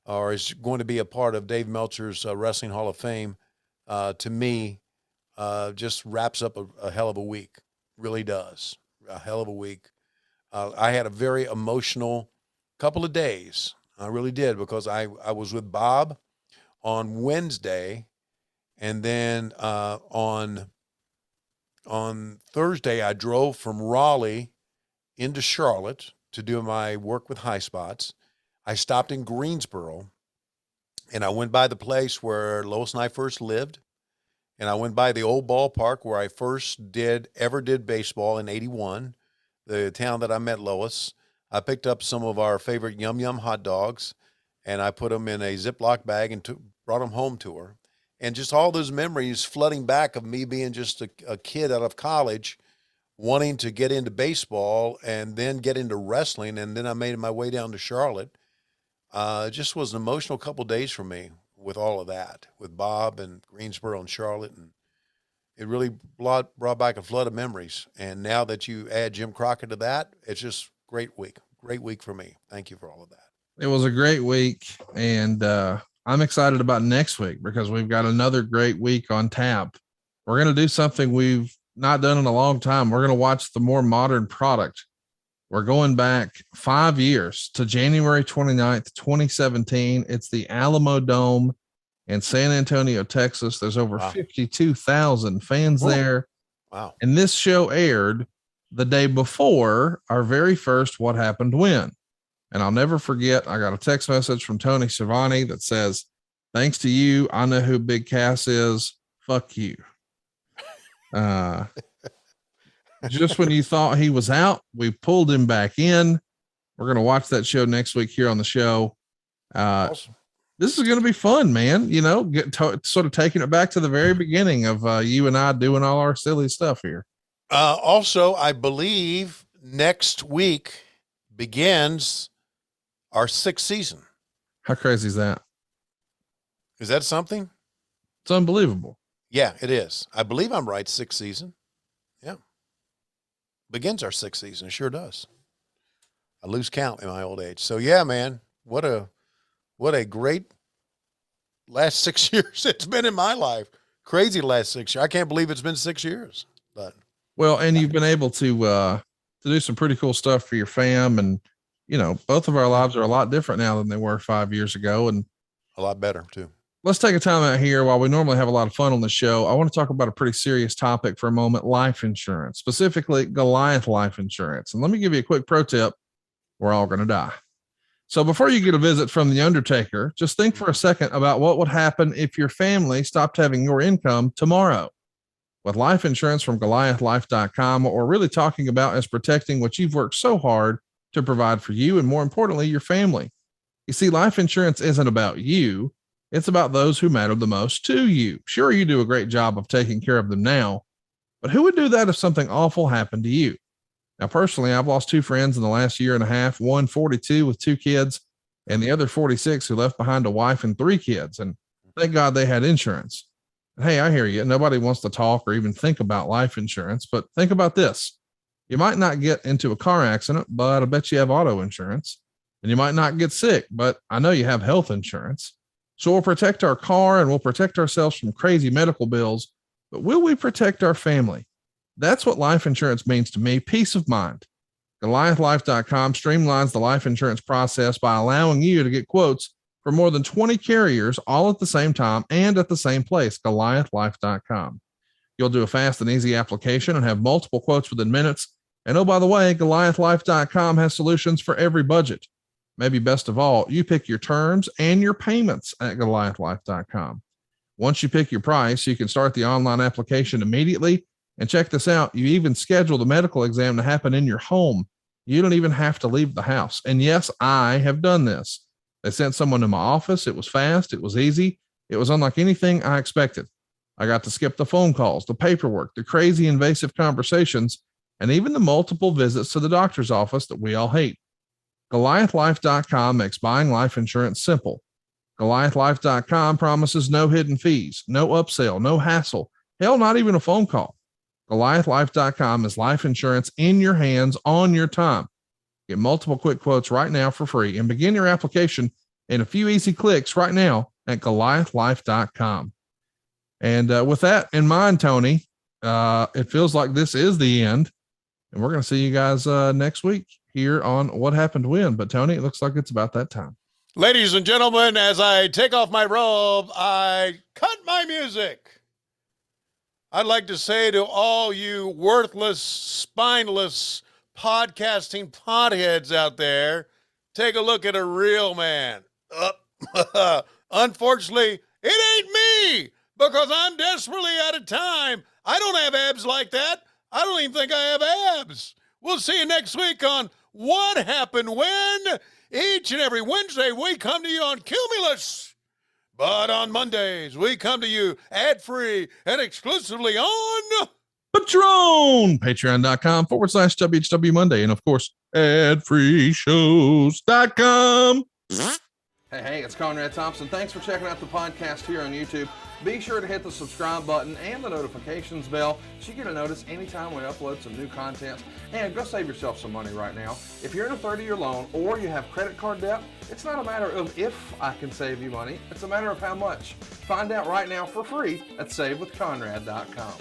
or is going to be a part of Dave Meltzer's Wrestling Hall of Fame. To me, just wraps up a hell of a week. Really does. A hell of a week. I had a very emotional couple of days. I really did, because I was with Bob on Wednesday, and then on Thursday I drove from Raleigh into Charlotte to do my work with High Spots. I stopped in Greensboro, and I went by the place where Lois and I first lived, and I went by the old ballpark where I first ever did baseball in '81, the town that I met Lois. I picked up some of our favorite Yum Yum hot dogs, and I put them in a Ziploc bag and brought them home to her. And just all those memories flooding back of me being just a kid out of college, wanting to get into baseball and then get into wrestling. And then I made my way down to Charlotte. It just was an emotional couple of days for me with all of that, with Bob and Greensboro and Charlotte. And it really brought back a flood of memories. And now that you add Jim Crockett to that, it's just great week for me. Thank you for all of that. It was a great week, and I'm excited about next week because we've got another great week on tap. We're going to do something we've not done in a long time. We're going to watch the more modern product. We're going back 5 years to January 29th, 2017. It's the Alamo Dome in San Antonio, Texas. There's over 52,000 fans there. Wow. And this show aired the day before our very first What Happened When. And I'll never forget, I got a text message from Tony Schiavone that says, "Thanks to you, I know who Big Cass is. Fuck you." Just when you thought he was out, we pulled him back in. We're going to watch that show next week here on the show. Awesome. This is going to be fun, man. You know, sort of taking it back to the very beginning of you and I doing all our silly stuff here. Also, I believe next week begins our 6th season. How crazy is that? Is that something? It's unbelievable. Yeah, it is. I believe I'm right. 6th season. Yeah. Begins our 6th season. It sure does. I lose count in my old age. So yeah, man, what a great last 6 years it's been in my life. Crazy last 6 years. I can't believe it's been 6 years, but. Well, and you've been able to do some pretty cool stuff for your fam. And, you know, both of our lives are a lot different now than they were 5 years ago. And a lot better too. Let's take a time out here. While we normally have a lot of fun on the show, I want to talk about a pretty serious topic for a moment: life insurance, specifically Goliath life insurance. And let me give you a quick pro tip. We're all going to die. So before you get a visit from the Undertaker, just think for a second about what would happen if your family stopped having your income tomorrow. With life insurance from GoliathLife.com, what we're really talking about is protecting what you've worked so hard to provide for you, and more importantly, your family. You see, life insurance isn't about you. It's about those who matter the most to you. Sure, you do a great job of taking care of them now, but who would do that if something awful happened to you? Now, personally, I've lost 2 friends in the last year and a half, one 42 with 2 kids, and the other 46 who left behind a wife and 3 kids. And thank God they had insurance. And hey, I hear you. Nobody wants to talk or even think about life insurance, but think about this. You might not get into a car accident, but I bet you have auto insurance. And you might not get sick, but I know you have health insurance. So we'll protect our car and we'll protect ourselves from crazy medical bills, but will we protect our family? That's what life insurance means to me: peace of mind. GoliathLife.com streamlines the life insurance process by allowing you to get quotes from more than 20 carriers all at the same time and at the same place. GoliathLife.com. You'll do a fast and easy application and have multiple quotes within minutes. And oh, by the way, GoliathLife.com has solutions for every budget. Maybe best of all, you pick your terms and your payments at GoliathLife.com. Once you pick your price, you can start the online application immediately. And check this out. You even schedule the medical exam to happen in your home. You don't even have to leave the house. And yes, I have done this. They sent someone to my office. It was fast. It was easy. It was unlike anything I expected. I got to skip the phone calls, the paperwork, the crazy invasive conversations, and even the multiple visits to the doctor's office that we all hate. GoliathLife.com makes buying life insurance simple. GoliathLife.com promises no hidden fees, no upsell, no hassle, hell, not even a phone call. GoliathLife.com is life insurance in your hands on your time. Get multiple quick quotes right now for free and begin your application in a few easy clicks right now at GoliathLife.com. And with that in mind, Tony, it feels like this is the end, and we're going to see you guys next week here on What Happened When. But Tony, it looks like it's about that time. Ladies and gentlemen, as I take off my robe, I cut my music. I'd like to say to all you worthless, spineless, podcasting potheads out there, take a look at a real man. Unfortunately, it ain't me, because I'm desperately out of time. I don't have abs like that. I don't even think I have abs. We'll see you next week on What Happened When. Each and every Wednesday, we come to you on Cumulus. But on Mondays, we come to you ad-free and exclusively on Patreon, patreon.com/WHW Monday. And of course, adfreeshows.com. Hey, it's Conrad Thompson. Thanks for checking out the podcast here on YouTube. Be sure to hit the subscribe button and the notifications bell so you get a notice anytime we upload some new content. And go save yourself some money right now. If you're in a 30-year loan or you have credit card debt, it's not a matter of if I can save you money. It's a matter of how much. Find out right now for free at SaveWithConrad.com.